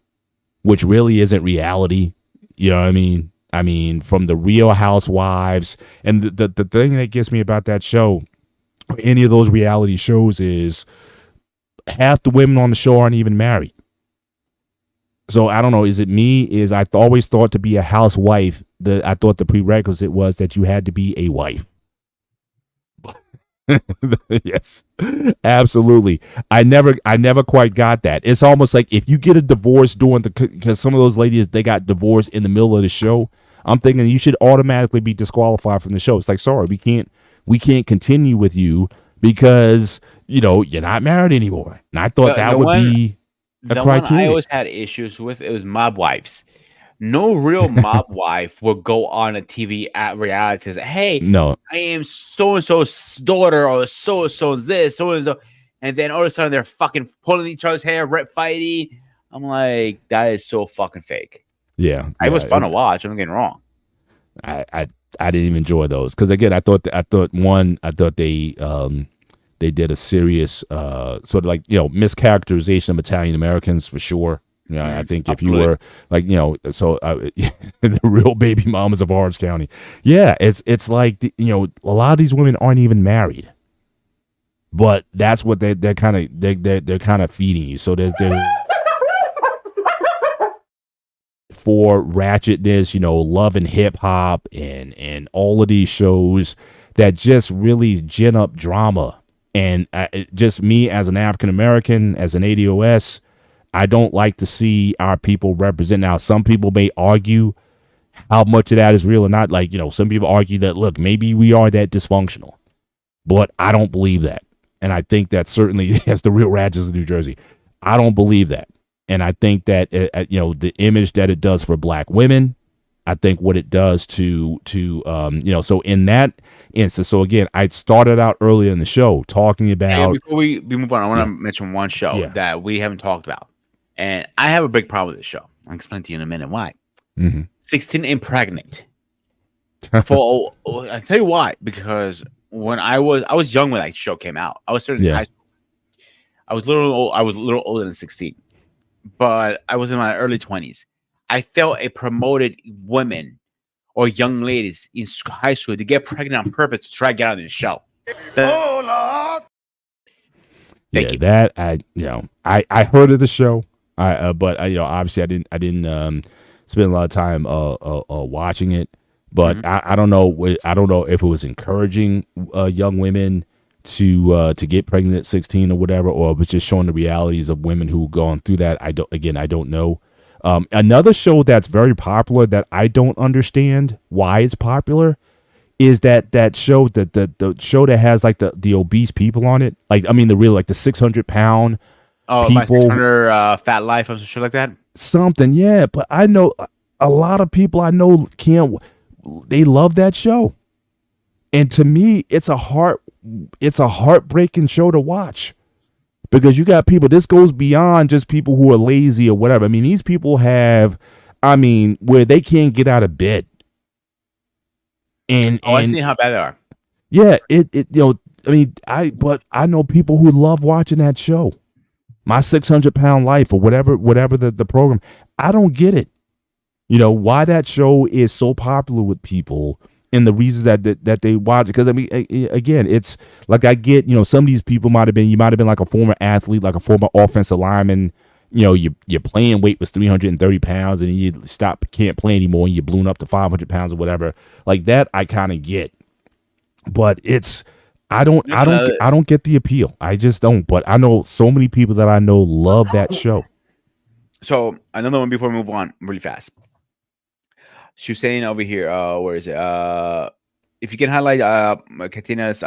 A: which really isn't reality. You know what I mean? I mean, from the Real Housewives. And the thing that gets me about that show, or any of those reality shows, is half the women on the show aren't even married. So I don't know. Is it me? I always thought to be a housewife, I thought the prerequisite was that you had to be a wife. Yes, absolutely. I never quite got that. It's almost like if you get a divorce because some of those ladies, they got divorced in the middle of the show. I'm thinking you should automatically be disqualified from the show. It's like, sorry, we can't continue with you because you're not married anymore. And I thought that would be a criteria.
C: One I always had issues with, it was mob wives. No real mob wife would go on a TV at reality and say, hey,
A: no,
C: I am so-and-so's daughter, or so-and-so's this, so-and-so. And then all of a sudden they're fucking pulling each other's hair, fighting. I'm like, that is so fucking fake.
A: Yeah.
C: It was fun to watch. I'm not getting wrong.
A: I didn't even enjoy those. Because again, I thought they did a serious sort of like, mischaracterization of Italian Americans for sure. I think if you were like, the real baby mamas of Orange County. Yeah, it's like, a lot of these women aren't even married. But that's what they're kind of feeding you. So there's for ratchetness, Love and Hip Hop and all of these shows that just really gin up drama. And just me as an African American, as an ADOS, I don't like to see our people represent. Now, some people may argue how much of that is real or not. Like, some people argue that, look, maybe we are that dysfunctional. But I don't believe that. And I think that certainly as the Real Ratchets of New Jersey, I don't believe that. And I think that, the image that it does for black women, I think what it does to so in that instance, so again, I started out earlier in the show talking
C: Hey,
A: about
C: before we move on, I want
A: Yeah.
C: to mention one show
A: Yeah.
C: that we haven't talked about, and I have a big problem with this show. I'll explain to you in a minute why.
A: Mhm.
C: 16 and Pregnant. I tell you why, because when I was young when that show came out. I was starting
A: Yeah.
C: high school. I was a little older than 16, but I was in my early 20s. I felt it promoted women or young ladies in high school to get pregnant on purpose to try to get out of the show. Thank you.
A: That I heard of the show, but obviously I didn't spend a lot of time watching it. But I don't know. I don't know if it was encouraging young women to get pregnant at 16 or whatever, or if it's just showing the realities of women who gone through that. I don't know. Another show that's very popular that I don't understand why it's popular is that show the show that has like the obese people on it. Like, I mean, the real, like the 600-pound
C: Oh, my
A: people.
C: 600 Fat Life or some shit like that.
A: Something, yeah. But I know a lot of people I know they love that show. And to me, it's a heartbreaking show to watch. Because you got people, this goes beyond just people who are lazy or whatever. I mean, these people have, where they can't get out of bed. And
C: I've seen how bad they are.
A: yeah, I know people who love watching that show. My 600-pound life or whatever the program. I don't get it. Why that show is so popular with people and the reasons that they watch it. Because again, it's like, I get, some of these people you might have been like a former athlete, like a former offensive lineman. Your playing weight was 330 pounds and you can't play anymore and you're blown up to 500 pounds or whatever. Like that, I kind of get. But I don't get the appeal. I just don't. But I know so many people that I know love that show.
C: So another one before we move on really fast. She was saying over here, where is it? If you can highlight Katina's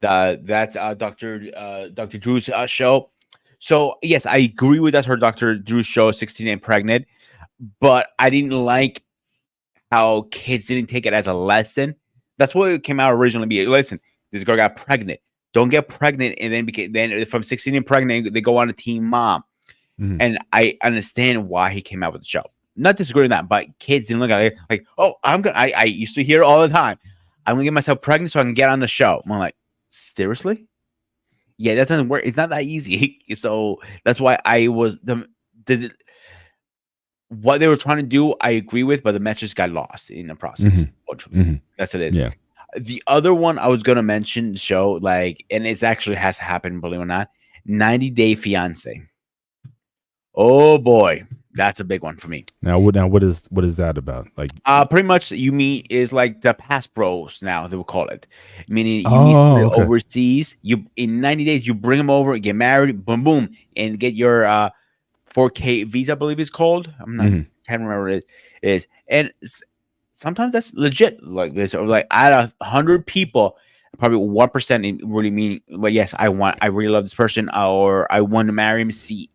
C: that's Dr. Drew's show. So yes, I agree with that. Her Dr. Drew's show, 16 and Pregnant, but I didn't like how kids didn't take it as a lesson. That's what it came out originally. Be listen, this girl got pregnant. Don't get pregnant, and then from 16 and Pregnant, they go on a Teen Mom.
A: Mhm.
C: And I understand why he came out with the show. Not disagreeing with that, but kids didn't look at it like, oh, I used to hear it all the time. I'm gonna get myself pregnant so I can get on the show. I'm like, seriously? Yeah, that doesn't work. It's not that easy. So that's why I was what they were trying to do, I agree with, but the message got lost in the process.
A: Mhm.
C: That's what it is.
A: Yeah.
C: The other one I was gonna mention show, like, and it's actually has happened, believe it or not, 90 Day Fiance. Oh boy, that's a big one for me.
A: Now what is that about? Like,
C: Pretty much you meet is like the pass bros now, they will call it. Meaning you meet somebody
A: okay.
C: overseas, you in 90 days, you bring them over, get married, boom, boom, and get your 4K visa, I believe it's called. I'm not can't remember what it is. And sometimes that's legit. Like this, or like out of 100 people, probably 1% really mean, well, yes, I really love this person, or I want to marry him, see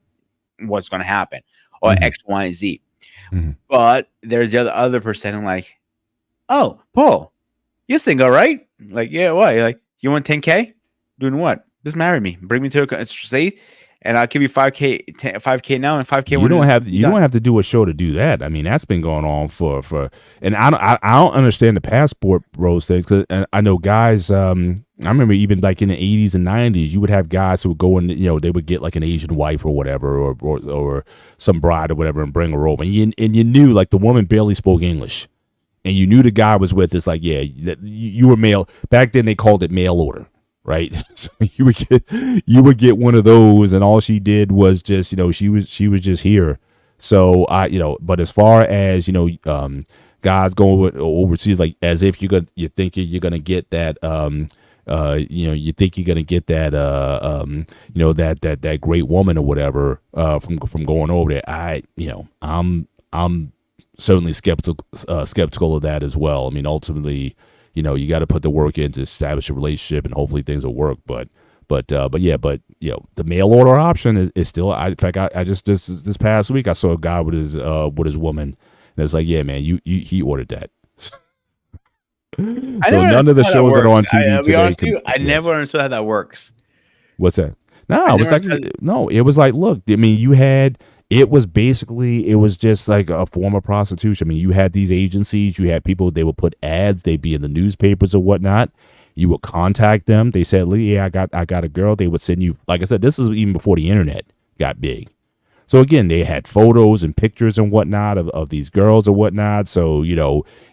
C: what's going to happen, or X, Y, and Z. But there's the other percent like, oh, Paul, you're single, right? Like, yeah, why? Like, you want 10K? Doing what? Just marry me. Bring me to a state, and I'll give you 5K now and 5K.
A: You don't have to do a show to do that. I mean, that's been going on for, and I don't understand the passport bros things. Cause I know guys. I remember even like in the 80s and 90s, you would have guys who would go and they would get like an Asian wife or whatever, or some bride or whatever, and bring her over, and you knew like the woman barely spoke English, and you knew the guy was with us. Like, yeah, you were male back then. They called it mail order. Right, so you would get one of those, and all she did was just she was just here. So but as far as guys going overseas, like as if you think you're gonna get that you think you're gonna get that that great woman or whatever from going over there. I'm certainly skeptical of that as well. I mean, ultimately, you got to put the work in to establish a relationship, and hopefully things will work. But the mail order option is still. In fact, I just this past week I saw a guy with his woman, And it's like, yeah, man, he ordered that. So
B: never
A: none of the
B: understood how
A: shows that are on
B: works.
A: TV
B: I'll be
A: today.
B: honest with you, I never understood how that works.
A: What's that? No,
B: I
A: it was
B: never
A: like
B: understood-
A: no, it was like, look, I mean, it was just like a form of prostitution. I mean, you had these agencies, you had people, they would put ads, they'd be in the newspapers or whatnot. You would contact them. They said, yeah, I got a girl. They would send you, like I said, this is even before the internet got big. So again, they had photos and pictures and whatnot of these girls or whatnot. So,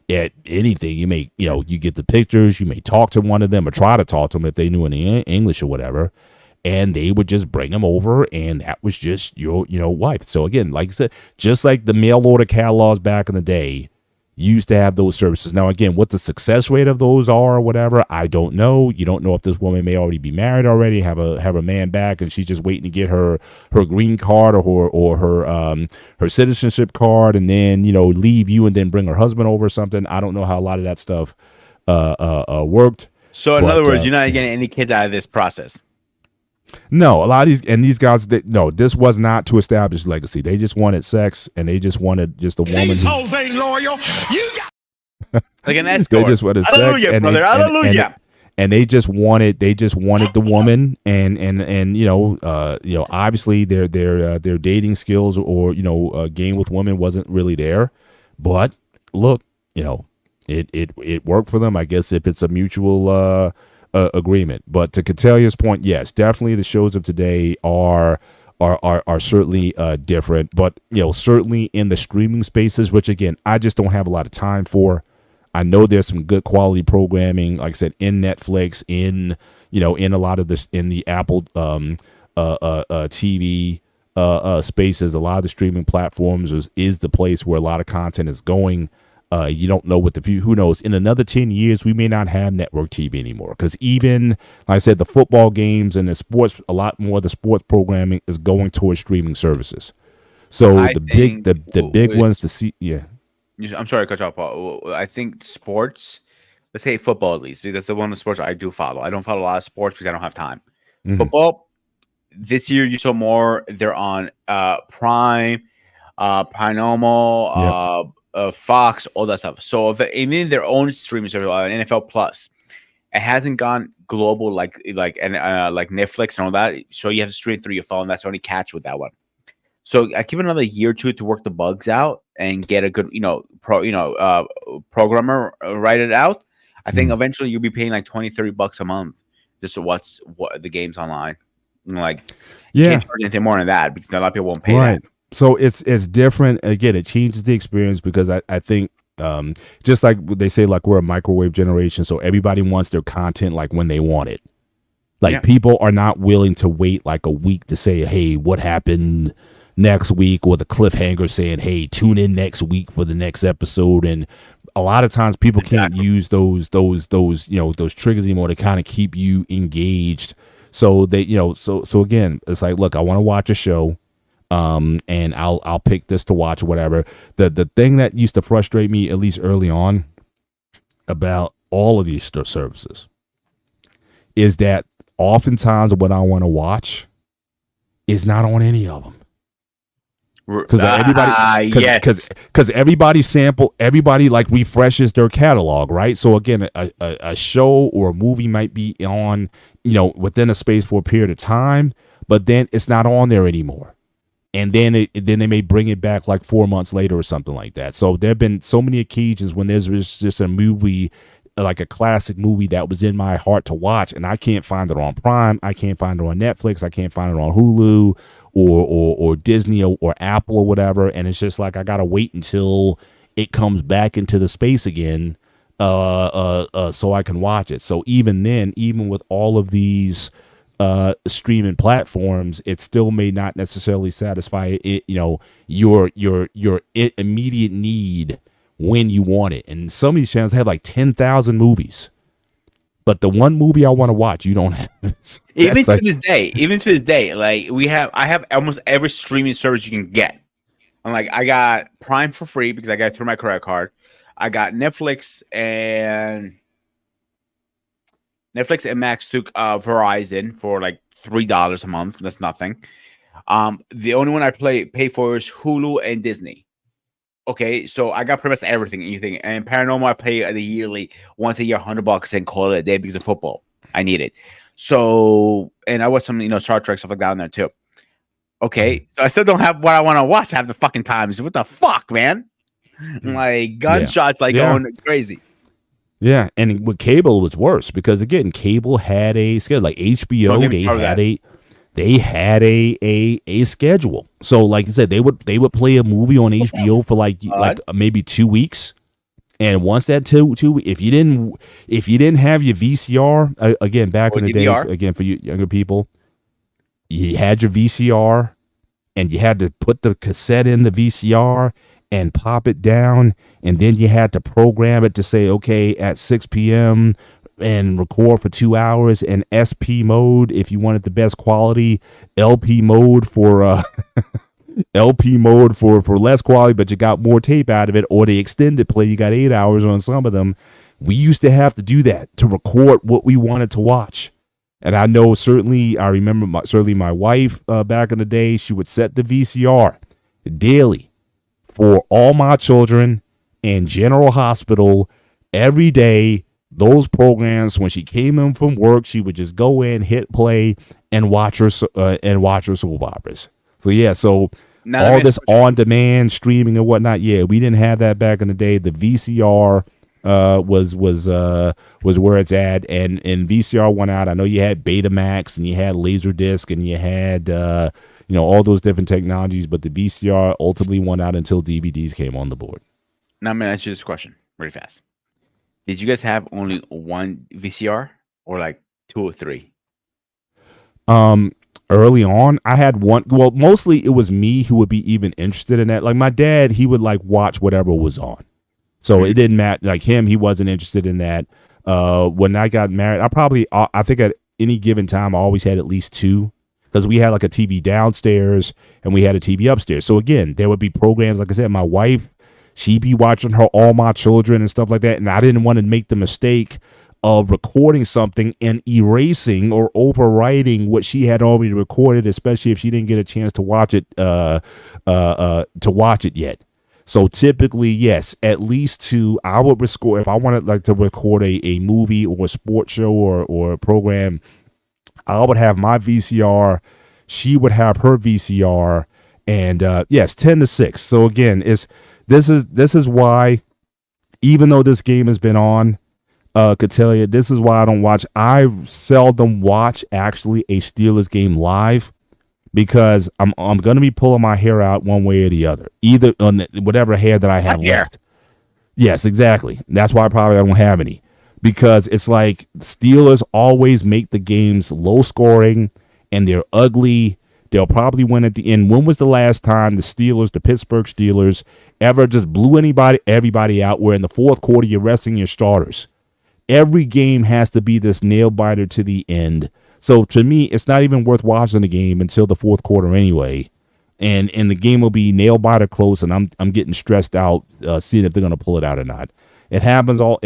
A: at anything, you get the pictures, you may talk to one of them or try to talk to them if they knew any English or whatever. And they would just bring them over, and that was just your, wife. So again, like I said, just like the mail order catalogs back in the day, used to have those services. Now, again, what the success rate of those are or whatever, I don't know. You don't know if this woman may already be married already, have a man back, and she's just waiting to get her green card or her citizenship card, and then leave you and then bring her husband over or something. I don't know how a lot of that stuff worked.
B: So in
A: But,
B: other words, you're not getting any kids out of this process.
A: No, a lot of these guys, this was not to establish legacy. They just wanted sex, and they just wanted just a woman.
D: These hoes ain't loyal. You got
B: Like an
A: They
B: escort.
A: just wanted sex,
B: Hallelujah,
A: and
B: brother. Hallelujah.
A: and they just wanted the woman, and obviously their dating skills or game with women wasn't really there, but look, it worked for them, I guess, if it's a mutual agreement. But to Catalia's point, yes, definitely the shows of today are certainly different, but certainly in the streaming spaces, which again I just don't have a lot of time for. I know there's some good quality programming, like I said, in Netflix, in a lot of this, in the Apple TV spaces. A lot of the streaming platforms is the place where a lot of content is going. You don't know what who knows, in another 10 years, we may not have network TV anymore. Because even, like I said, the football games and the sports, a lot more of the sports programming is going towards streaming services. So
B: I
A: the big
B: think
A: ones to see, yeah.
B: I'm sorry to cut you off, Paul. I think sports, let's say football at least, because that's the one of the sports I do follow. I don't follow a lot of sports because I don't have time.
A: Mhm.
B: Football, this year you saw more. They're on Prime, Pinomo, Fox, all that stuff. So if even their own streaming service, NFL Plus, it hasn't gone global like Netflix and all that. So you have to stream through your phone. That's the only catch with that one. So I give it another year or two to work the bugs out and get a good, programmer write it out. I think eventually you'll be paying like $20-$30 a month just to watch the games online. You can't charge anything more than that because a lot of people won't pay that.
A: So it's different. Again, it changes the experience because I think just like they say, like we're a microwave generation, so everybody wants their content like when they want it. People are not willing to wait like a week to say, hey, what happened next week, or the cliffhanger saying, hey, tune in next week for the next episode. And a lot of times people can't use those triggers anymore to kind of keep you engaged. So they, so again, it's like, look, I want to watch a show. And I'll pick this to watch or whatever. The thing that used to frustrate me, at least early on, about all of these services is that oftentimes what I want to watch is not on any of them. Because everybody like refreshes their catalog, right? So again, a show or a movie might be on, within a space for a period of time, but then it's not on there anymore. And then they may bring it back like 4 months later or something like that. So there have been so many occasions when there's just a movie, like a classic movie that was in my heart to watch, and I can't find it on Prime, I can't find it on Netflix, I can't find it on Hulu or Disney or Apple or whatever. And it's just like I gotta wait until it comes back into the space again, so I can watch it. So even then, even with all of these streaming platforms, it still may not necessarily satisfy it, your immediate need when you want it. And some of these channels have like 10,000 movies, but the one movie I want to watch, you don't have.
B: Even to this day, like I have almost every streaming service you can get. I'm like, I got Prime for free because I got it through my credit card. I got Netflix and Max took Verizon for like $3 a month. That's nothing. The only one I pay for is Hulu and Disney. Okay, so I got pretty much everything. And you think, and Paranormal, I pay the yearly once a year, $100 and call it a day because of football. I need it. So, and I watch some, Star Trek stuff like that on there too. Okay, so I still don't have what I want to watch half the fucking times. What the fuck, man? Like gunshots, going crazy.
A: Yeah, and with cable, it was worse because again, cable had a schedule. Like HBO, they had a schedule. So, like I said, they would play a movie on HBO for like maybe 2 weeks, and once that two if you didn't have your VCR again back in the
B: DVR?
A: day, again for you younger people, you had your VCR, and you had to put the cassette in the VCR and pop it down, and then you had to program it to say, okay, at 6 p.m. and record for 2 hours, and SP mode if you wanted the best quality, LP mode for LP mode for less quality, but you got more tape out of it, or the extended play, you got 8 hours on some of them. We used to have to do that to record what we wanted to watch. And I know I remember my wife back in the day, she would set the VCR daily for All My Children and General Hospital every day. Those programs, when she came in from work, she would just go in, hit play, and watch her soap operas. So yeah, all this on-demand streaming and whatnot. Yeah, we didn't have that back in the day. The VCR was where it's at, and VCR went out. I know you had Betamax and you had Laserdisc and you had all those different technologies, but the VCR ultimately went out until DVDs came on the board.
B: Now I'm gonna ask you this question really fast. Did you guys have only one VCR or like 2 or 3?
A: Early on, I had one. Well, mostly it was me who would be even interested in that. Like my dad, he would like watch whatever was on. So it didn't matter. Like him, he wasn't interested in that. When I got married, I think at any given time, I always had at least 2. Because we had like a TV downstairs and we had a TV upstairs. So again, there would be programs. Like I said, my wife, she'd be watching her All My Children and stuff like that. And I didn't want to make the mistake of recording something and erasing or overwriting what she had already recorded, especially if she didn't get a chance to watch it yet. So typically, yes, at least 2. I would record if I wanted to record a movie or a sports show or a program. I would have my VCR, she would have her VCR, and yes, 10-6. So again, this is why, even though this game has been on, could tell you this is why I seldom watch actually a Steelers game live, because I'm gonna be pulling my hair out one way or the other, either on whatever hair that I have left. Yes, exactly. That's why I probably don't have any. Because it's like Steelers always make the games low scoring and they're ugly. They'll probably win at the end. When was the last time the Pittsburgh Steelers, ever just blew everybody out where in the fourth quarter you're resting your starters? Every game has to be this nail biter to the end. So to me, it's not even worth watching the game until the fourth quarter anyway. And the game will be nail biter close, and I'm getting stressed out seeing if they're going to pull it out or not. It happens all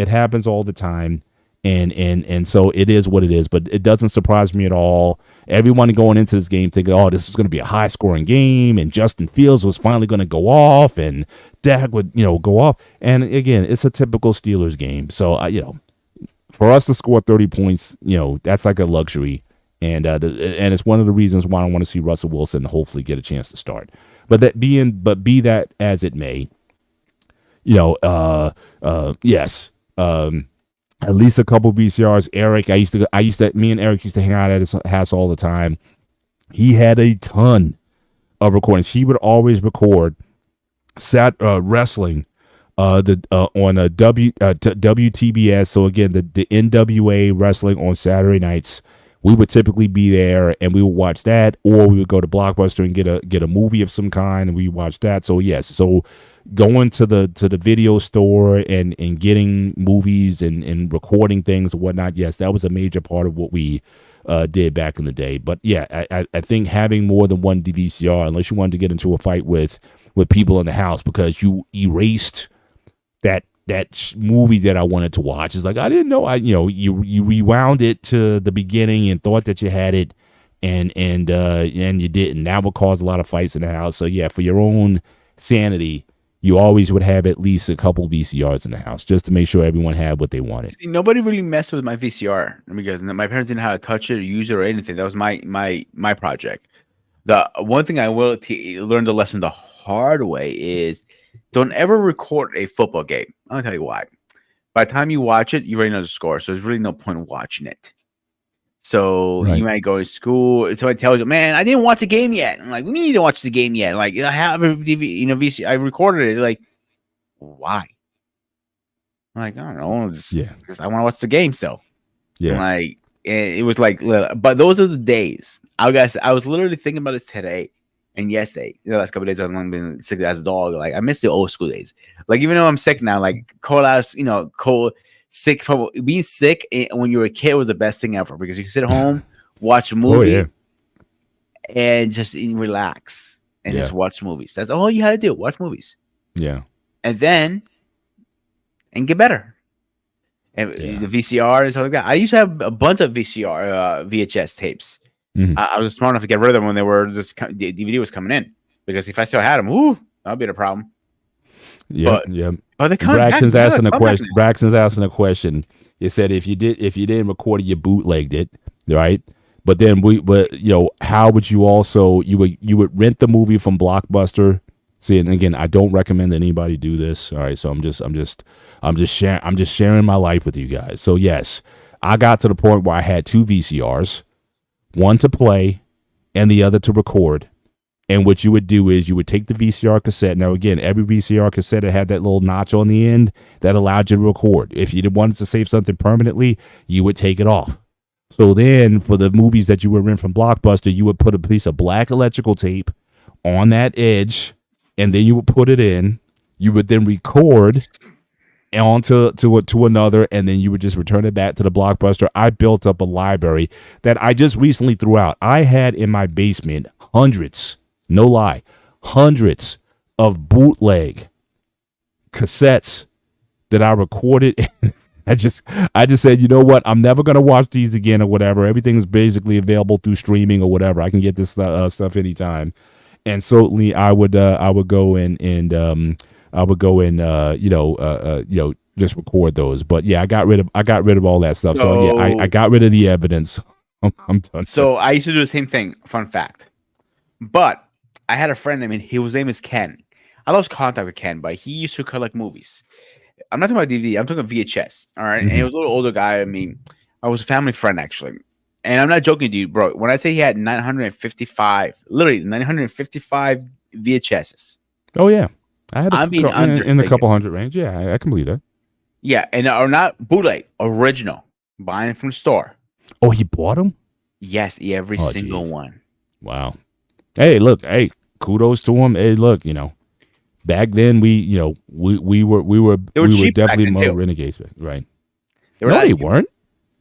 A: the time, and so it is what it is. But it doesn't surprise me at all. Everyone going into this game thinking, "Oh, this is going to be a high scoring game," and Justin Fields was finally going to go off, and Dak would go off. And again, it's a typical Steelers game. So for us to score 30 points, that's like a luxury, and it's one of the reasons why I want to see Russell Wilson hopefully get a chance to start. But be that as it may. Yes. At least a couple VCRs. Eric, me and Eric used to hang out at his house all the time. He had a ton of recordings. He would always record wrestling on WTBS. So again, the NWA wrestling on Saturday nights. We would typically be there and we would watch that, or we would go to Blockbuster and get a movie of some kind and we watch that. So yes, going to the video store and getting movies and recording things and whatnot, yes, that was a major part of what we did back in the day. But yeah, I think having more than one VCR, unless you wanted to get into a fight with people in the house because you erased that movie that I wanted to watch, is like, I didn't know. You rewound it to the beginning and thought that you had it, and you didn't. That would cause a lot of fights in the house. So yeah, for your own sanity, you always would have at least a couple VCRs in the house just to make sure everyone had what they wanted.
B: See, nobody really messed with my VCR because my parents didn't know how to touch it or use it or anything. That was my project. The one thing I will learn the lesson the hard way is don't ever record a football game. I'll tell you why. By the time you watch it, you already know the score, so there's really no point in watching it. So
A: Right.
B: you might go to school and somebody tells you, "Man, I didn't watch the game yet." I'm like, "We need to watch the game yet." Like, I have a VC, I recorded it. Like, why? I'm like, I don't know,
A: Yeah.
B: because I want to watch the game still.
A: Yeah.
B: Like, it was like, but those are the days. I was literally thinking about this today and yesterday. The last couple of days, I've been sick as a dog. Like, I miss the old school days. Like, even though I'm sick now, like sick from being sick when you were a kid was the best thing ever because you could sit home, watch a movie, and just relax and just watch movies. That's all you had to do. Watch movies.
A: Yeah.
B: And then get better. And the VCR and stuff like that. I used to have a bunch of VHS tapes.
A: Mhm.
B: I was smart enough to get rid of them when they were just the DVD was coming in because if I still had them, that'd be the problem.
A: Yeah.
B: But-
A: Yeah.
B: But they come
A: Braxton's
B: back.
A: asking a
B: Come back
A: question.
B: now.
A: Braxton's asking a question. It said if you didn't record it, you bootlegged it, right? But then how would you also you would rent the movie from Blockbuster? See, and again, I don't recommend that anybody do this. All right, so I'm just sharing my life with you guys. So yes, I got to the point where I had two VCRs, one to play and the other to record. And what you would do is you would take the VCR cassette. Now, again, every VCR cassette had that little notch on the end that allowed you to record. If you wanted to save something permanently, you would take it off. So then for the movies that you would rent from Blockbuster, you would put a piece of black electrical tape on that edge, and then you would put it in. You would then record onto to another, and then you would just return it back to the Blockbuster. I built up a library that I just recently threw out. I had in my basement hundreds of bootleg cassettes that I recorded. I just said, you know what? I'm never going to watch these again or whatever. Everything's basically available through streaming or whatever. I can get this stuff anytime. And certainly I would go in and just record those. But yeah, I got rid of all that stuff. So yeah, I got rid of the evidence. I'm done.
B: So I used to do the same thing. Fun fact. But I had a friend. I mean, his name is Ken. I lost contact with Ken, but he used to collect movies. I'm not talking about DVD. I'm talking VHS. All right. And he was a little older guy. I mean, I was a family friend actually. And I'm not joking to you, bro. When I say he had 955 VHSs.
A: Oh yeah, I had
B: I'm being
A: in the couple hundred range. Yeah, I can believe that.
B: Yeah, and are not bootleg, original, buying it from the store.
A: Oh, he bought them?
B: Yes, every single one.
A: Wow. Hey, look. Hey, kudos to him. Hey, look. Back then we were
B: cheap back
A: definitely
B: then,
A: more
B: too.
A: renegades, right?
B: They were
A: No,
B: not-
A: they weren't.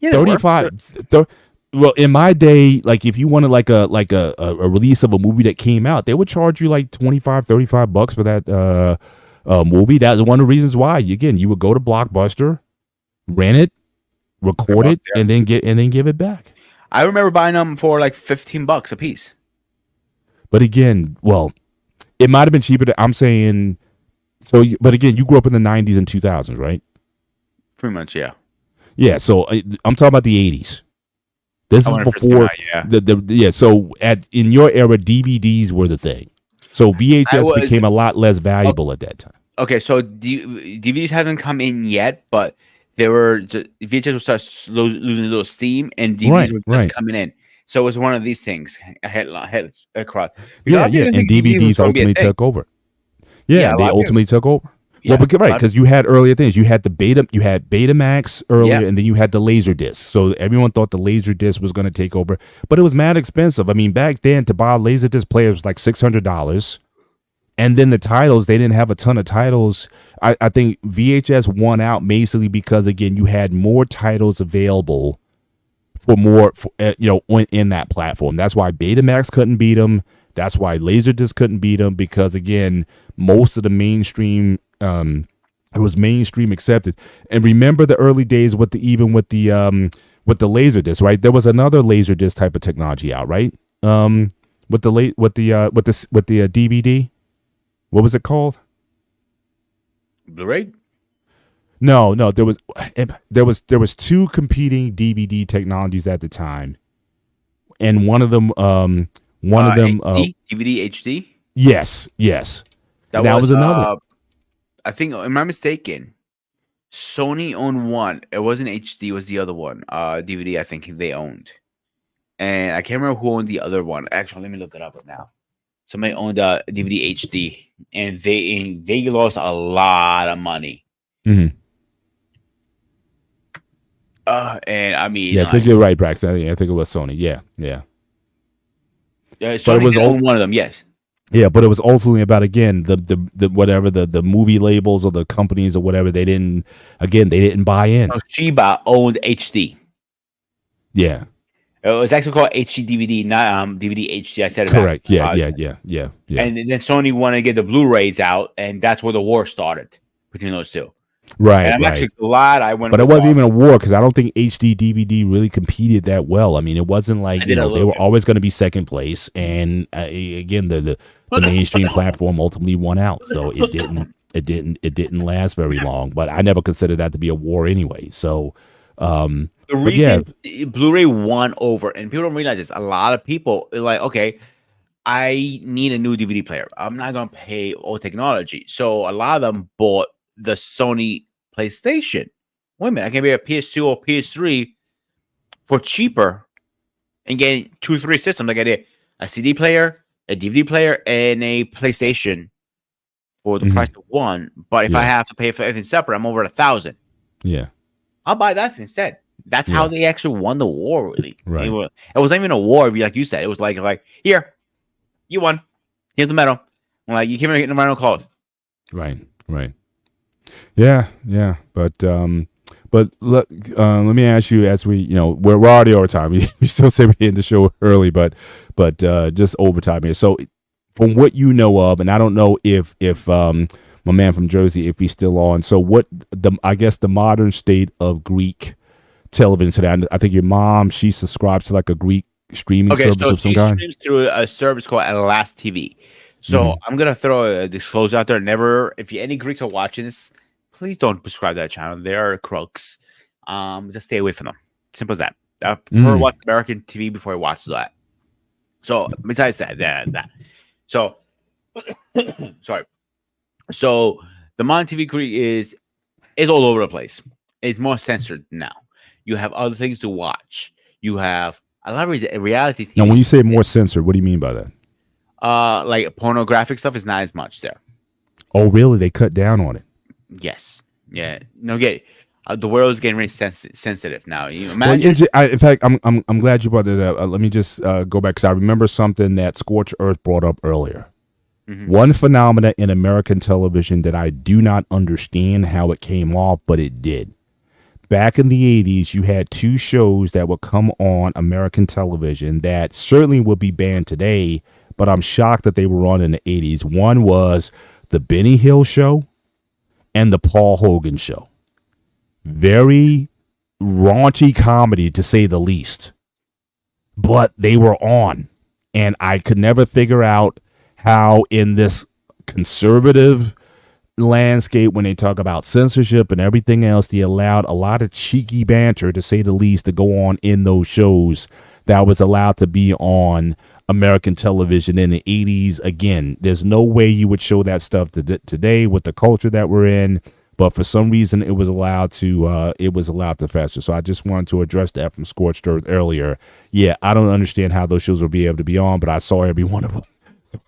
B: Yeah, they were.
A: 35. Well, in my day, like if you wanted like a release of a movie that came out, they would charge you like $25-$35 for that movie. That's one of the reasons why. Again, you would go to Blockbuster, rent it, record it,
B: Yeah.
A: and then give it back.
B: I remember buying them for like $15 a piece.
A: But again, well, it might have been cheaper. I'm saying so. But again, you grew up in the 90s and 2000s, right?
B: Pretty much, yeah.
A: Yeah. So I'm talking about the 80s. This is
B: When it first came
A: before
B: out, yeah.
A: So in your era, DVDs were the thing. So VHS became a lot less valuable at that time.
B: Okay, so DVDs haven't come in yet, but VHS will start losing a little steam, and DVDs were just coming in. So it was one of these things. I had across.
A: Yeah. And DVDs ultimately took over. Yeah, they ultimately took over.
B: Yeah,
A: well, because you had earlier things. You had Betamax earlier, and then you had the Laserdisc. So everyone thought the Laserdisc was going to take over, but it was mad expensive. I mean, back then to buy a Laserdisc player was like $600, and then the titles, they didn't have a ton of titles. I think VHS won out basically because again, you had more titles available for more, in that platform. That's why Betamax couldn't beat them. That's why Laserdisc couldn't beat them because again, most of the mainstream. It was mainstream accepted. And remember the early days with the Laserdisc, right? There was another Laserdisc type of technology out, right? With the DVD. What was it called?
C: Blu-ray.
A: No, there was two competing DVD technologies at the time, and one of them
C: HD, DVD HD.
A: yes,
C: That
A: was another.
C: I think, am I mistaken? Sony owned one. It wasn't HD. It was the other one. DVD. I think they owned, and I can't remember who owned the other one. Actually, let me look it up right now. Somebody owned a DVD HD, and they lost a lot of money.
A: Mhm.
C: And I mean,
A: Yeah, I think you're right, Braxton. I think it was Sony. Yeah.
C: Sony
A: was
C: did own one of them. Yes.
A: Yeah, but it was ultimately about, again, the whatever the movie labels or the companies or whatever, they didn't buy in.
C: Toshiba owned HD.
A: Yeah,
C: It was actually called HD DVD, not DVD HD. I said it
A: correct.
C: back.
A: Yeah.
C: And then Sony wanted to get the Blu-rays out, and that's where the war started between those two.
A: Right.
C: And I'm actually glad I went.
A: But it wasn't even a war, because I don't think HD DVD really competed that well. I mean, it wasn't like, they were always going to be second place, and again, the mainstream platform ultimately won out, so it didn't last very long. But I never considered that to be a war anyway. So
C: the reason Blu-ray won over, and people don't realize this, a lot of people are like, okay, I need a new DVD player. I'm not going to pay old technology. So a lot of them bought the Sony PlayStation. Wait a minute, I can be a PS2 or PS3 for cheaper and get 2-3 systems. Like I did a CD player, a DVD player, and a PlayStation for the price of one. But if I have to pay for everything separate, I'm over 1,000.
A: Yeah,
C: I'll buy that instead. That's how they actually won the war, really.
A: Right.
C: It wasn't even a war, like you said. It was like here, you won. Here's the medal. Like, you came in getting the medal clothes.
A: Right. Yeah. But let me ask you, as we, we're already over time. We still say we end the show early, but just overtime here. So, from what you know of, and I don't know if my man from Jersey, if he's still on. So, I guess the modern state of Greek television today. I think your mom, she subscribes to like a Greek streaming service of some kind.
C: She streams through a service called Last TV. So I'm gonna throw a disclosure out there. Never, if any Greeks are watching this, please don't subscribe to that channel. They are crooks. Just stay away from them. Simple as that. I prefer to watch American TV before I watch that. So besides that. So sorry. So the modern TV Greek is all over the place. It's more censored now. You have other things to watch. You have a lot of reality TV.
A: Now, when you say more censored, what do you mean by that?
C: Like pornographic stuff is not as much there.
A: Oh, really? They cut down on it.
C: Yes. Yeah. No, the world is getting really sensitive now. You imagine.
A: Well, in fact, I'm glad you brought it up. Let me just go back, because I remember something that Scorch Earth brought up earlier. One phenomena in American television that I do not understand how it came off, but it did. Back in the 80s, you had two shows that would come on American television that certainly would be banned today, but I'm shocked that they were on in the 80s. One was the Benny Hill Show and the Paul Hogan Show. Very raunchy comedy, to say the least. But they were on, and I could never figure out how, in this conservative landscape, when they talk about censorship and everything else, they allowed a lot of cheeky banter, to say the least, to go on in those shows that was allowed to be on American television in the 80s. Again, there's no way you would show that stuff today with the culture that we're in, but for some reason it was allowed to fester. So I just wanted to address that from Scorched Earth earlier. Yeah, I don't understand how those shows will be able to be on, but I saw every one of them.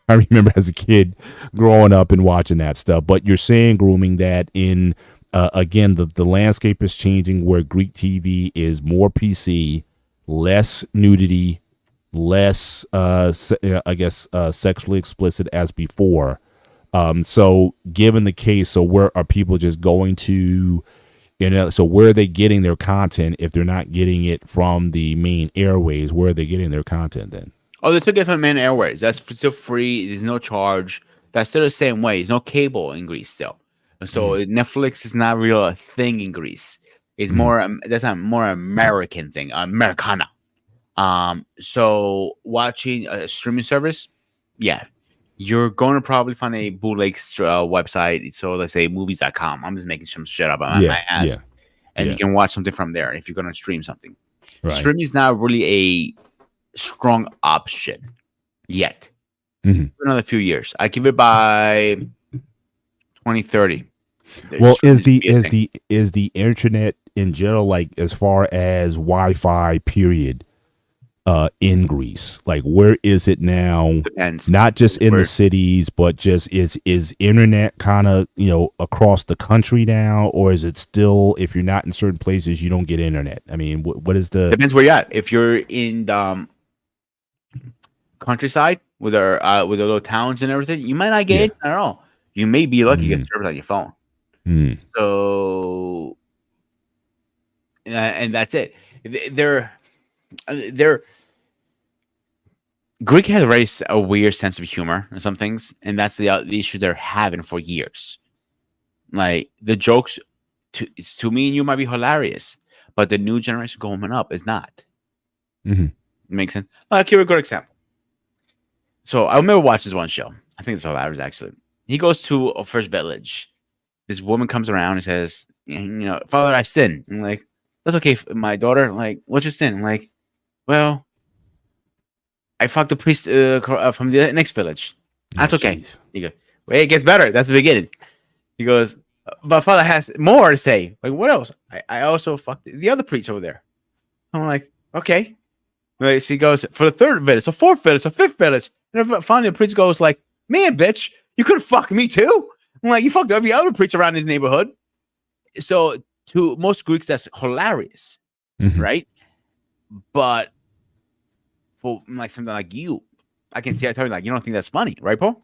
A: I remember as a kid growing up and watching that stuff. But you're saying, Grooming, that in again, the landscape is changing, where Greek TV is more PC, less nudity, less sexually explicit as before. So given the case, so where are people just going to, so where are they getting their content if they're not getting it from the main airways? Where are they getting their content then?
C: Oh, they took it from main airways. That's still free. There's no charge. That's still the same way. There's no cable in Greece still. So Netflix is not really a thing in Greece. It's more, that's a more American thing, Americana. So watching a streaming service, yeah, you're going to probably find a bootleg website. So let's say movies.com. I'm just making some shit up on my ass. And you can watch something from there if you're going to stream something.
A: Right.
C: Streaming is not really a strong option yet.
A: Mhm.
C: For another few years. I give it by 2030.
A: Well, is
C: Streaming be a thing.
A: the internet in general, like as far as Wi-Fi period, in Greece? Like, where is it now?
C: Depends.
A: Not just in
C: Where-
A: the cities, but just is internet kind of, you know, across the country now, or is it still, if you're not in certain places, you don't get internet? I mean, what is the?
C: Depends where you're at. If you're in the countryside with our with the little towns and everything, you might not get
A: Yeah.
C: internet at all. You may be lucky to get service on your phone.
A: Hmm.
C: So, and that's it. They're Greek has a weird sense of humor and some things, and that's the issue they're having for years. Like the jokes to me and you might be hilarious, but the new generation going up is not.
A: Mhm.
C: Makes sense. I'll give you a good example. So I remember watching this one show. I think it's hilarious actually. He goes to a first village. This woman comes around and says, you know, Father, I sin. I'm like, that's okay, my daughter. Like, what's your sin? I'm like, well, I fucked the priest from the next village. That's
A: Oh,
C: okay.
A: jeez.
C: He goes, wait, it gets better. That's the beginning. He goes, but Father has more to say. Like, what else? I also fucked the other priest over there. I'm like, okay. Like, she goes, for the third village, so fourth village, so fifth village. And then finally the priest goes like, man, bitch, you could have fucked me too. I'm like, you fucked every other priest around this neighborhood. So to most Greeks, that's hilarious,
A: Mhm.
C: right? But for like something like you, I can tell you like you don't think that's funny, right, Paul?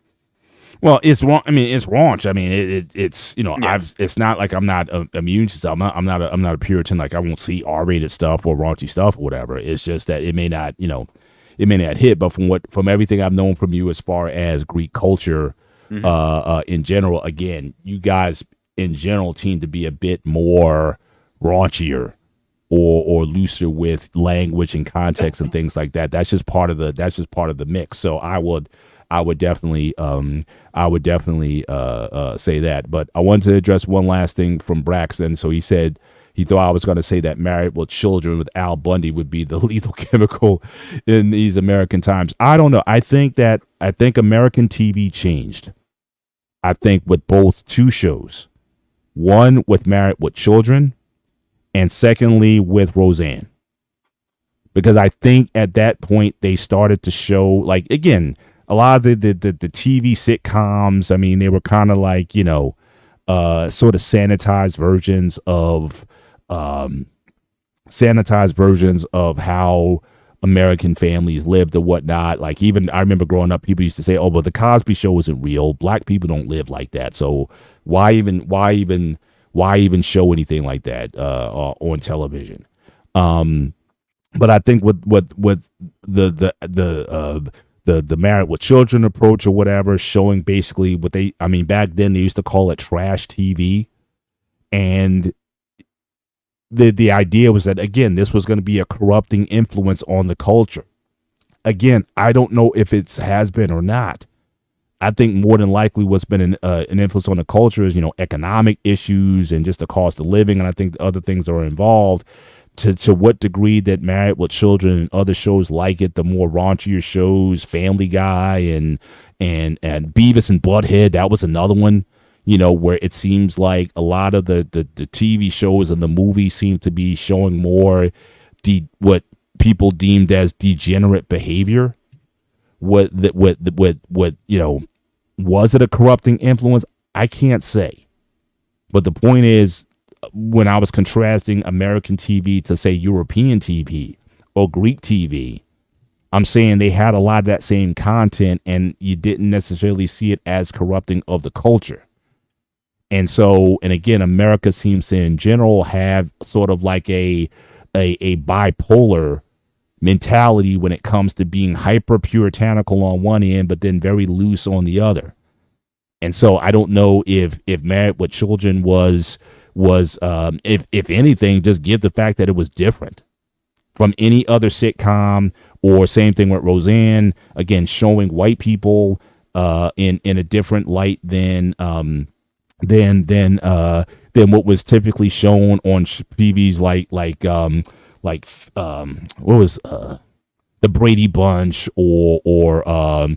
A: Well, it's wrong. I mean, it's raunch. I mean, it's you know,
C: Yeah.
A: it's not like I'm not immune to stuff. I'm not a Puritan. Like I won't see R-rated stuff or raunchy stuff or whatever. It's just that it may not, you know, it may not hit. But from everything I've known from you as far as Greek culture, in general, again, you guys in general seem to be a bit more raunchier or looser with language and context and things like that. That's just part of the mix. So I would definitely say that. But I wanted to address one last thing from Braxton. So he said he thought I was going to say that Married with Children with Al Bundy would be the lethal chemical in these American times. I don't know. I think American TV changed. I think with both two shows, one with Married with Children, and secondly with Roseanne. Because I think at that point they started to show, like, again, a lot of the TV sitcoms, I mean, they were kind of like, you know, sort of sanitized versions of how American families lived or whatnot. Like, even I remember growing up, people used to say, "Oh, but the Cosby Show isn't real. Black people don't live like that. So why even show anything like that on television?" But I think with the Married with Children approach or whatever, showing basically back then they used to call it trash TV, and the idea was that, again, this was going to be a corrupting influence on the culture. Again, I don't know if it has been or not. I think more than likely what's been an influence on the culture is, you know, economic issues and just the cost of living, and I think the other things are involved. To what degree that Married with Children and other shows like it, the more raunchier shows, Family Guy and Beavis and Butthead, that was another one, you know, where it seems like a lot of the TV shows and the movies seem to be showing more what people deemed as degenerate behavior. What you know, was it a corrupting influence? I can't say. But the point is, when I was contrasting American TV to, say, European TV or Greek TV, I'm saying they had a lot of that same content and you didn't necessarily see it as corrupting of the culture. And so, and again, America seems to in general have sort of like a bipolar mentality when it comes to being hyper puritanical on one end, but then very loose on the other. And so I don't know if Married with Children was if anything, just give the fact that it was different from any other sitcom, or same thing with Roseanne, again, showing white people in a different light than what was typically shown on TVs what was the Brady Bunch or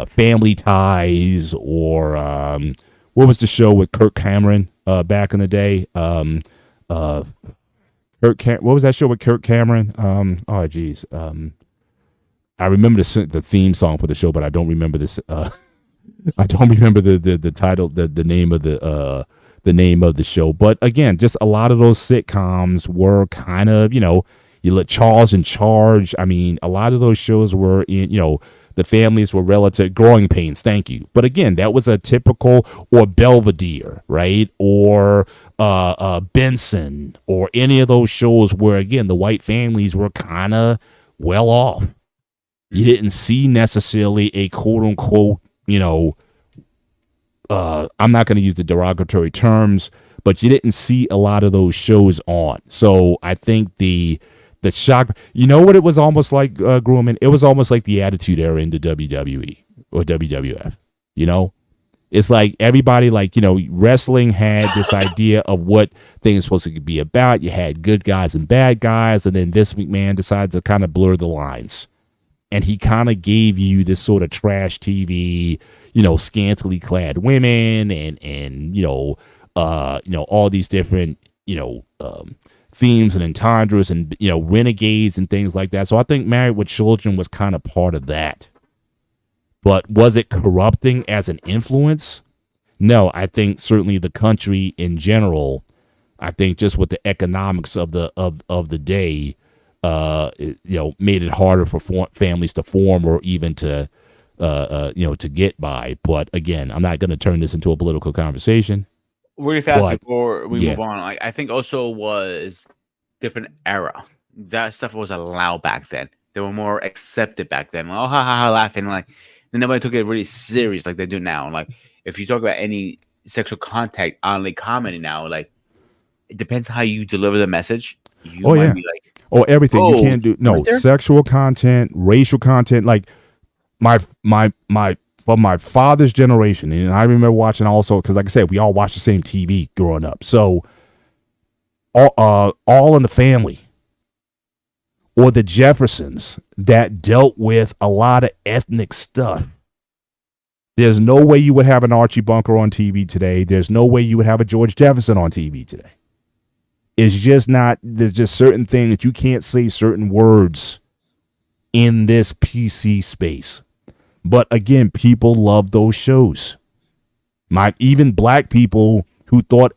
A: Family Ties or what was the show with Kirk Cameron back in the day? What was that show with Kirk Cameron? Oh geez, I remember the theme song for the show, but I don't remember this. I don't remember the title, the name of the name of the show. But again, just a lot of those sitcoms were kind of, you let Charles in Charge. I mean, a lot of those shows were in, the families were relative Growing Pains. Thank you. But again, that was a typical, or Belvedere, right? Or Benson, or any of those shows where, again, the white families were kind of well off. You didn't see necessarily a quote unquote, I'm not going to use the derogatory terms, but you didn't see a lot of those shows on. So I think the shock, what it was almost like, Grumman? It was almost like the Attitude Era in the WWE or WWF. It's like everybody, wrestling had this idea of what things supposed to be about. You had good guys and bad guys, and then Vince McMahon decided to kind of blur the lines. And he kind of gave you this sort of trash TV, scantily clad women and all these different, themes and entendres and, renegades and things like that. So I think Married with Children was kind of part of that. But was it corrupting as an influence? No, I think certainly the country in general, I think just with the economics of the day, made it harder for families to form or even to get by. But again, I'm not going to turn this into a political conversation.
C: Really fast before we move on, I think also was different era. That stuff was allowed back then. They were more accepted back then. Oh, ha ha ha, laughing and nobody took it really serious like they do now. Like if you talk about any sexual contact on comedy now, it depends how you deliver the message. You might be
A: everything you can't do. No, sexual content, racial content. Like my from my father's generation, and I remember watching also because, like I said, we all watched the same TV growing up. So, All in the Family, or the Jeffersons, that dealt with a lot of ethnic stuff. There's no way you would have an Archie Bunker on TV today. There's no way you would have a George Jefferson on TV today. It's just not. There's just certain things that you can't say certain words in this PC space. But again, people love those shows. Even black people who thought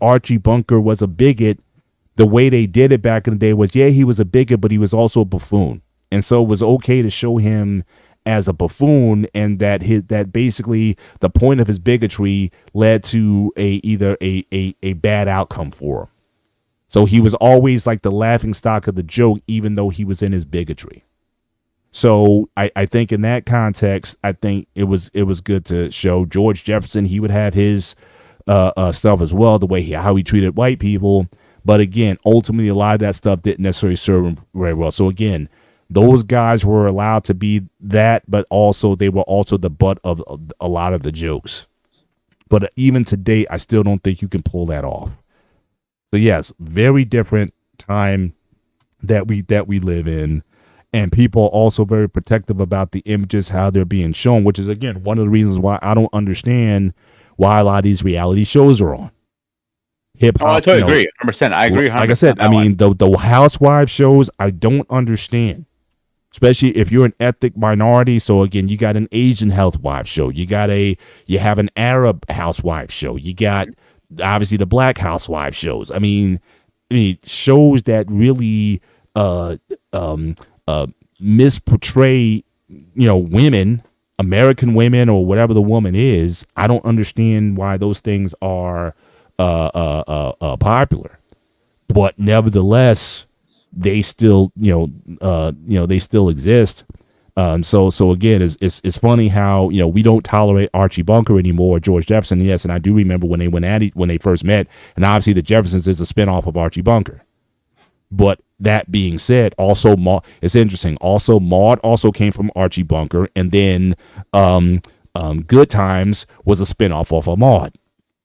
A: Archie Bunker was a bigot, the way they did it back in the day was, he was a bigot, but he was also a buffoon. And so it was okay to show him as a buffoon, and that basically the point of his bigotry led to either a bad outcome for him. So he was always like the laughing stock of the joke, even though he was in his bigotry. So I think in that context, I think it was good to show George Jefferson. He would have his stuff as well, the way how he treated white people. But again, ultimately, a lot of that stuff didn't necessarily serve him very well. So again, those guys were allowed to be that, but also they were also the butt of a lot of the jokes. But even today, I still don't think you can pull that off. So yes, very different time that we live in. And people are also very protective about the images, how they're being shown, which is, again, one of the reasons why I don't understand why a lot of these reality shows are on. Hip hop.
C: I totally agree. 100%. I agree. 100%
A: like I said, the housewife shows, I don't understand. Especially if you're an ethnic minority. So again, you got an Asian housewife show. You have an Arab housewife show. You got obviously the black housewife shows. I mean shows that really misportray, women, American women, or whatever the woman is. I don't understand why those things are popular, but nevertheless, they still, they still exist. So again, it's funny how we don't tolerate Archie Bunker anymore, George Jefferson. Yes, and I do remember when they first met, and obviously the Jeffersons is a spinoff of Archie Bunker. But that being said, also it's interesting. Also, Maude also came from Archie Bunker, and then Good Times was a spinoff off of Maude.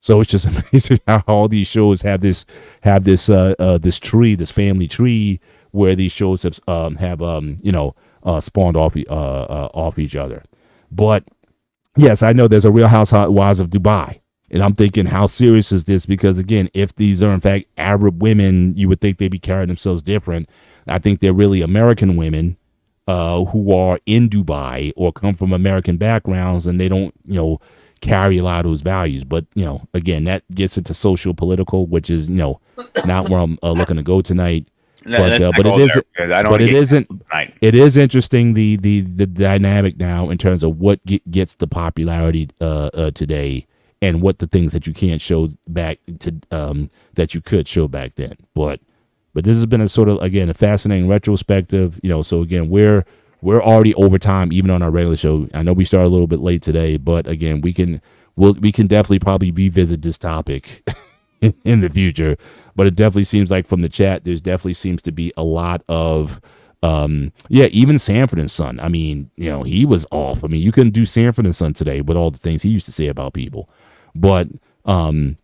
A: So it's just amazing how all these shows have this this tree, this family tree, where these shows have spawned off each other. But yes, I know there's a Real Housewives of Dubai. And I'm thinking, how serious is this? Because, again, if these are, in fact, Arab women, you would think they'd be carrying themselves different. I think they're really American women who are in Dubai or come from American backgrounds, and they don't, carry a lot of those values. But, again, that gets into social political, which is, not where I'm looking to go tonight. But it is interesting the dynamic now in terms of what gets the popularity today, and what the things that you can't show back to that you could show back then. But this has been a sort of, again, a fascinating retrospective. So again, we're already over time, even on our regular show. I know we started a little bit late today, but again, we can definitely probably revisit this topic in the future. But it definitely seems like from the chat, there's definitely seems to be a lot of even Sanford and Son. I mean, he was off. I mean, you couldn't do Sanford and Son today with all the things he used to say about people. But we're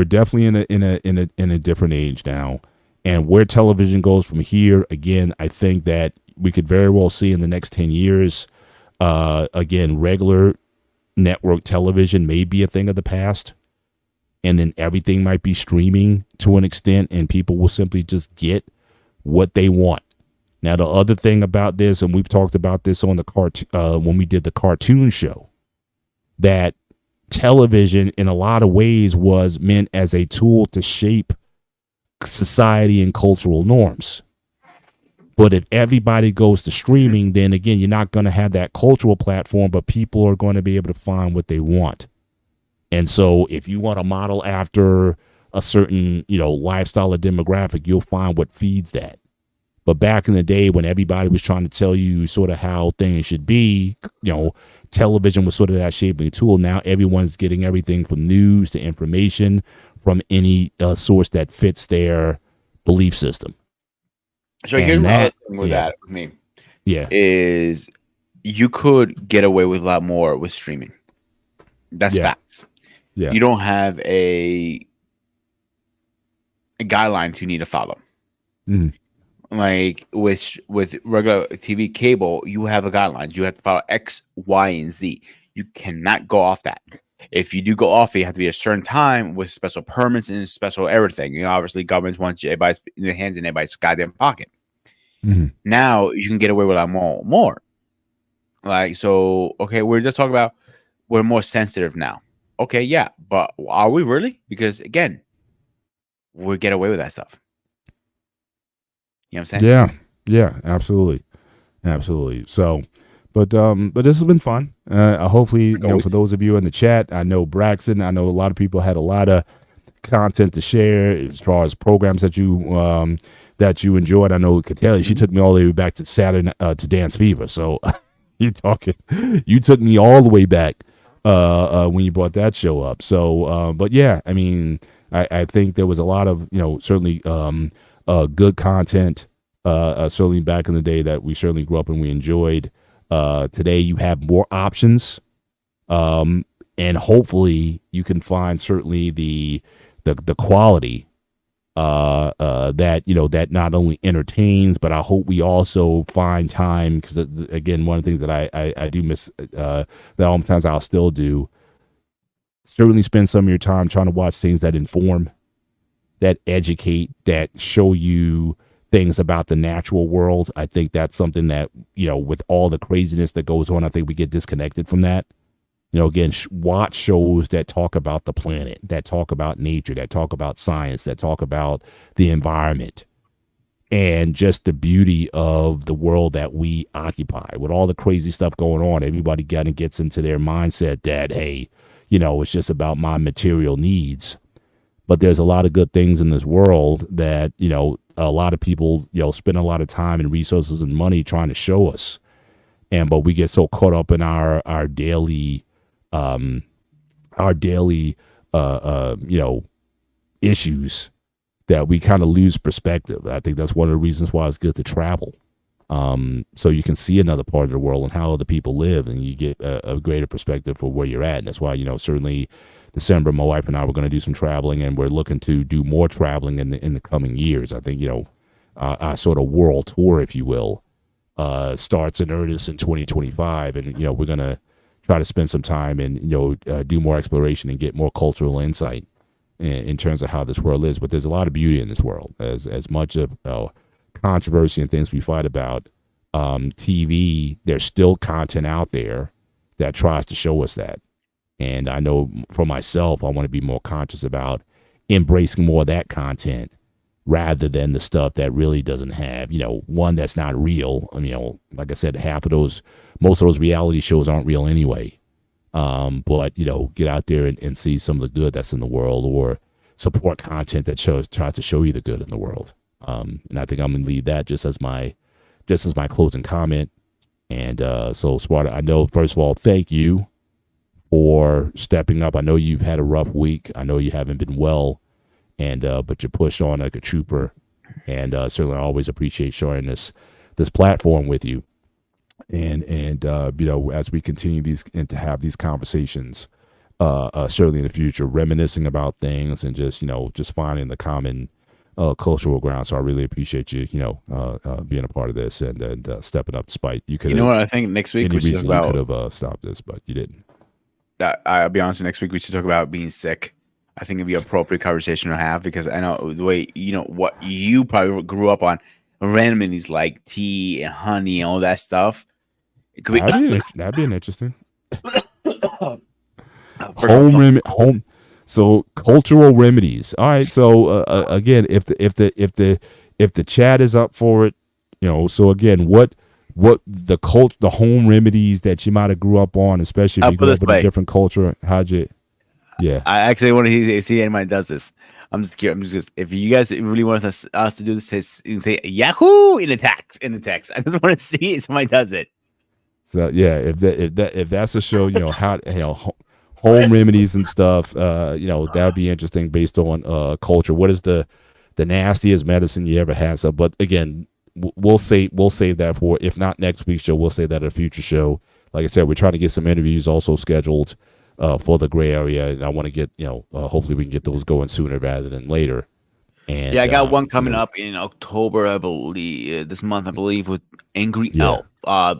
A: definitely in a different age now, and where television goes from here, again, I think that we could very well see in the next 10 years, again, regular network television may be a thing of the past, and then everything might be streaming to an extent, and people will simply just get what they want. Now, the other thing about this, and we've talked about this on the when we did the cartoon show, that television in a lot of ways was meant as a tool to shape society and cultural norms. But if everybody goes to streaming, then again, you're not going to have that cultural platform, but people are going to be able to find what they want. And so if you want to model after a certain, lifestyle or demographic, you'll find what feeds that. But back in the day when everybody was trying to tell you sort of how things should be, television was sort of that shaping tool. Now everyone's getting everything from news to information from any source that fits their belief system.
B: So here's my other thing with that with me.
A: Yeah.
B: Is you could get away with a lot more with streaming. That's facts.
A: Yeah.
B: You don't have a guidelines you need to follow.
A: Mm-hmm.
B: Like with regular TV cable, you have a guidelines. You have to follow X, Y, and Z. You cannot go off that. If you do go off, you have to be a certain time with special permits and special everything. Obviously, governments want everybody's in their hands in everybody's goddamn pocket.
A: Mm-hmm.
B: Now you can get away with a lot more. Like, so, okay, we're just talking about we're more sensitive now. Okay, yeah, but are we really? Because again, we get away with that stuff. You know what I'm saying?
A: Yeah, absolutely. So, but this has been fun. Hopefully, for those of you in the chat, I know Braxton, I know a lot of people had a lot of content to share as far as programs that you enjoyed. I know Kateli, she took me all the way back to Saturday to Dance Fever. So you took me all the way back when you brought that show up. So, but yeah, I mean, I think there was a lot of certainly good content, certainly back in the day that we certainly grew up and we enjoyed. Today you have more options, and hopefully you can find certainly the quality that not only entertains, but I hope we also find time, because again, one of the things that I do miss that oftentimes I'll still do, certainly spend some of your time trying to watch things that inform, that educate, that show you things about the natural world. I think that's something that, with all the craziness that goes on, I think we get disconnected from that. Again, watch shows that talk about the planet, that talk about nature, that talk about science, that talk about the environment, and just the beauty of the world that we occupy. With all the crazy stuff going on, everybody kind of gets into their mindset that, hey, it's just about my material needs. But there's a lot of good things in this world that, a lot of people, spend a lot of time and resources and money trying to show us. But we get so caught up in our daily issues that we kind of lose perspective. I think that's one of the reasons why it's good to travel. So you can see another part of the world and how other people live, and you get a greater perspective for where you're at. And that's why, certainly December, my wife and I were going to do some traveling, and we're looking to do more traveling in the coming years. I think, our sort of world tour, if you will, starts in earnest in 2025. And, we're going to try to spend some time and, do more exploration and get more cultural insight in terms of how this world is. But there's a lot of beauty in this world. As much of controversy and things we fight about, TV, there's still content out there that tries to show us that. And I know for myself, I want to be more conscious about embracing more of that content rather than the stuff that really doesn't have, one, that's not real. Like I said, most of those reality shows aren't real anyway. But, get out there and see some of the good that's in the world, or support content that tries to show you the good in the world. And I think I'm going to leave that just as my closing comment. And so, Sparta, I know, first of all, thank you for stepping up. I know you've had a rough week. I know you haven't been well, and but you pushed on like a trooper. And certainly I always appreciate sharing this platform with you. And as we continue to have these conversations, certainly in the future, reminiscing about things and just finding the common cultural ground. So I really appreciate you, being a part of this and stepping up. Despite you could,
C: what I think next week
A: any
C: we should
A: reason
C: talk
A: you
C: about.
A: could have stopped this, but you didn't.
C: I'll be honest. Next week we should talk about being sick. I think it'd be an appropriate conversation to have, because I know the way what you probably grew up on, remedies like tea and honey and all that stuff. It could be
A: That'd be an interesting home. So cultural remedies. All right. So again, if the chat is up for it, So again, what the home remedies that you might have grew up on, especially if you grew up in a different culture, how'd you? Yeah.
C: I actually want to see anybody does this. I'm just curious. If you guys really want us to do this, say Yahoo in the text. I just want to see if somebody does it.
A: So yeah, if that's a show, how home remedies and stuff, that'd be interesting based on culture. What is the nastiest medicine you ever had? So, but again, we'll save that for, if not next week's show, we'll save that at a future show. Like I said, we're trying to get some interviews also scheduled for the gray area, and I want to get hopefully we can get those going sooner rather than later. And
C: yeah, I got one coming up in October, I believe, this month, I believe, with Angry Elf.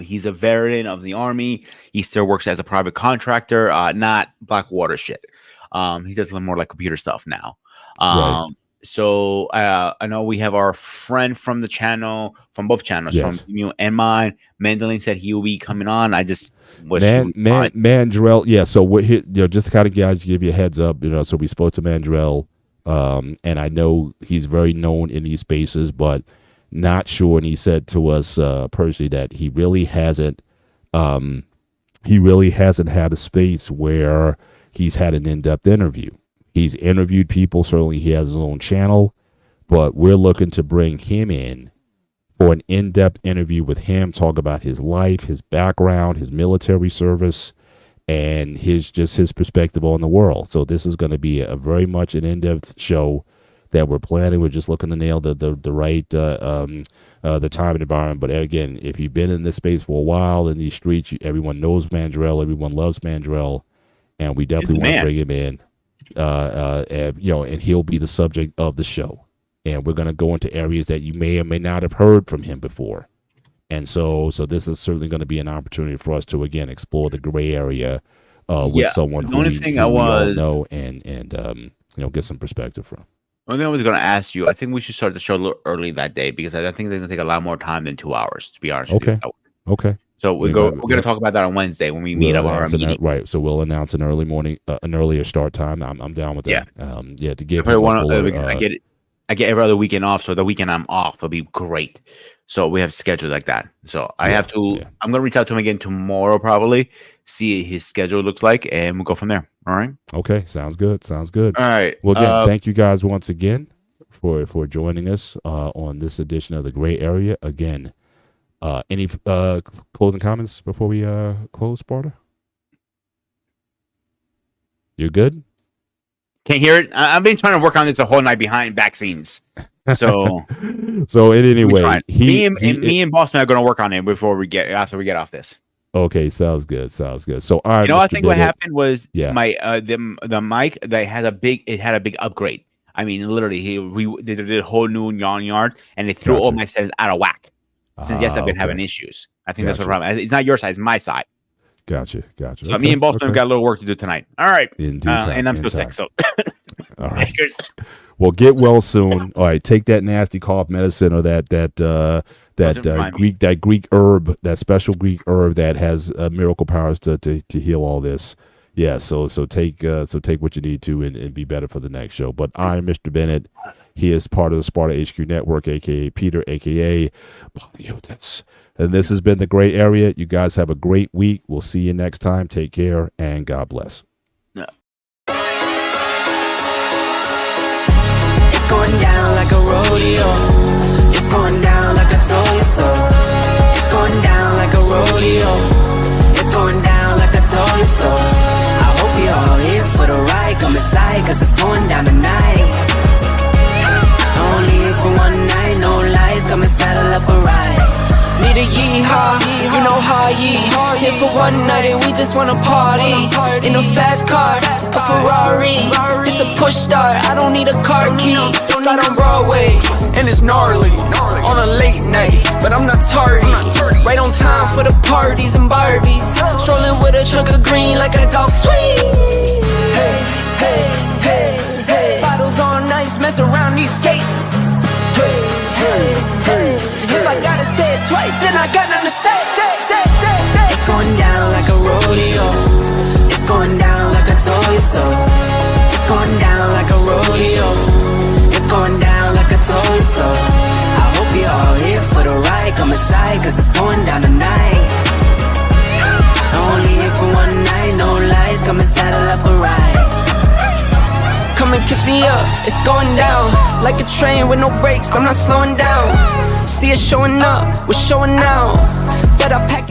C: He's a veteran of the Army. He still works as a private contractor, not Blackwater shit. He does a little more like computer stuff now.
A: Right.
C: So I know we have our friend from the channel, from both channels, from you and mine. Mandolin said he will be coming on. I just was
A: Mandrell. Yeah, so we're here, just to kind of give you a heads up, so we spoke to Mandrell. And I know he's very known in these spaces, but not sure. And he said to us personally that he really hasn't had a space where he's had an in-depth interview. He's interviewed people. Certainly he has his own channel, but we're looking to bring him in for an in-depth interview with him, talk about his life, his background, his military service, and his perspective on the world. So this is going to be a very much an in-depth show that we're planning. We're just looking to nail the right the time and environment. But again, if you've been in this space for a while in these streets, everyone knows Mandrell, everyone loves Mandrell, and we definitely want to bring him in. And he'll be the subject of the show. And we're going to go into areas that you may or may not have heard from him before. And so this is certainly going to be an opportunity for us to, again, explore the gray area with someone who we all know and get some perspective from.
C: One thing I was going to ask you, I think we should start the show a little early that day, because I think they're going to take a lot more time than 2 hours, to be honest with you.
A: Okay.
C: So we're going to talk about that on Wednesday when we meet up our meeting.
A: Right. So we'll announce an early morning, an earlier start time. I'm down with that. To give
C: I get every other weekend off, so the weekend I'm off will be great. So we have scheduled like that. So I have to. Yeah. I'm gonna reach out to him again tomorrow, probably see his schedule looks like, and we'll go from there. All right.
A: Okay. Sounds good. All right. Well, again, thank you guys once again for joining us on this edition of the Gray Area. Again, any closing comments before we close, Sparta? You're good.
C: Can't hear it. I've been trying to work on this a whole night behind back scenes. So,
A: So in any way,
C: me and Boss Man are going to work on it after we get off this.
A: Okay, sounds good. So all right,
C: You know, I
A: Mr.
C: think what
A: Bennett,
C: happened was
A: Yeah.
C: my the mic they had a big upgrade. I mean, literally, they did a whole new yard, and they threw all
A: Gotcha.
C: my settings out of whack. Since yes, I've been having
A: okay.
C: issues. I think that's what the
A: Gotcha.
C: problem. It's not your side, it's my side.
A: Gotcha.
C: So
A: Okay,
C: me and Boston
A: okay.
C: got a little work to do tonight. All right,
A: In due time,
C: and I'm
A: in
C: still
A: time.
C: sick. So,
A: All right.
C: Lakers.
A: Well, get well soon. All right, take that nasty cough medicine or that
C: remind me.
A: Greek herb, that special Greek herb that has miracle powers to heal all this. Yeah, so take what you need to and be better for the next show. But I'm Mr. Bennett. He is part of the Sparta HQ Network, aka Peter, aka Polyotets. And this has been the Gray Area. You guys have a great week. We'll see you next time. Take care and God bless.
E: It's going down like a rodeo. It's going down like I told you so. It's going down like a rodeo. It's going down like I told you so. I hope you're all here for the ride. Come inside, cause it's going down tonight. Only here for one night, no lies. Come and saddle up a ride. Need a yeehaw, you know how here for one night and we just wanna party. In a fast car, a Ferrari. It's a push start, I don't need a car key. Slide on Broadway, and it's gnarly. On a late night, but I'm not tardy. Right on time for the parties and Barbies. Strolling with a chunk of green like a golf swing. Hey, hey, hey, hey. Bottles on ice, mess around these skates. Hey, hey, hey. If I gotta say it twice, then I got nothing to say. It's going down like a rodeo. It's going down like I told you so. It's going down like a rodeo. It's going down like I told you so. I hope you're all here for the ride. Come inside, cause it's going down tonight. Only here for one night, no lies. Come and saddle up a ride. Come and kiss me up, it's going down like a train with no brakes, I'm not slowing down. See it showing up, we're showing out. But I pack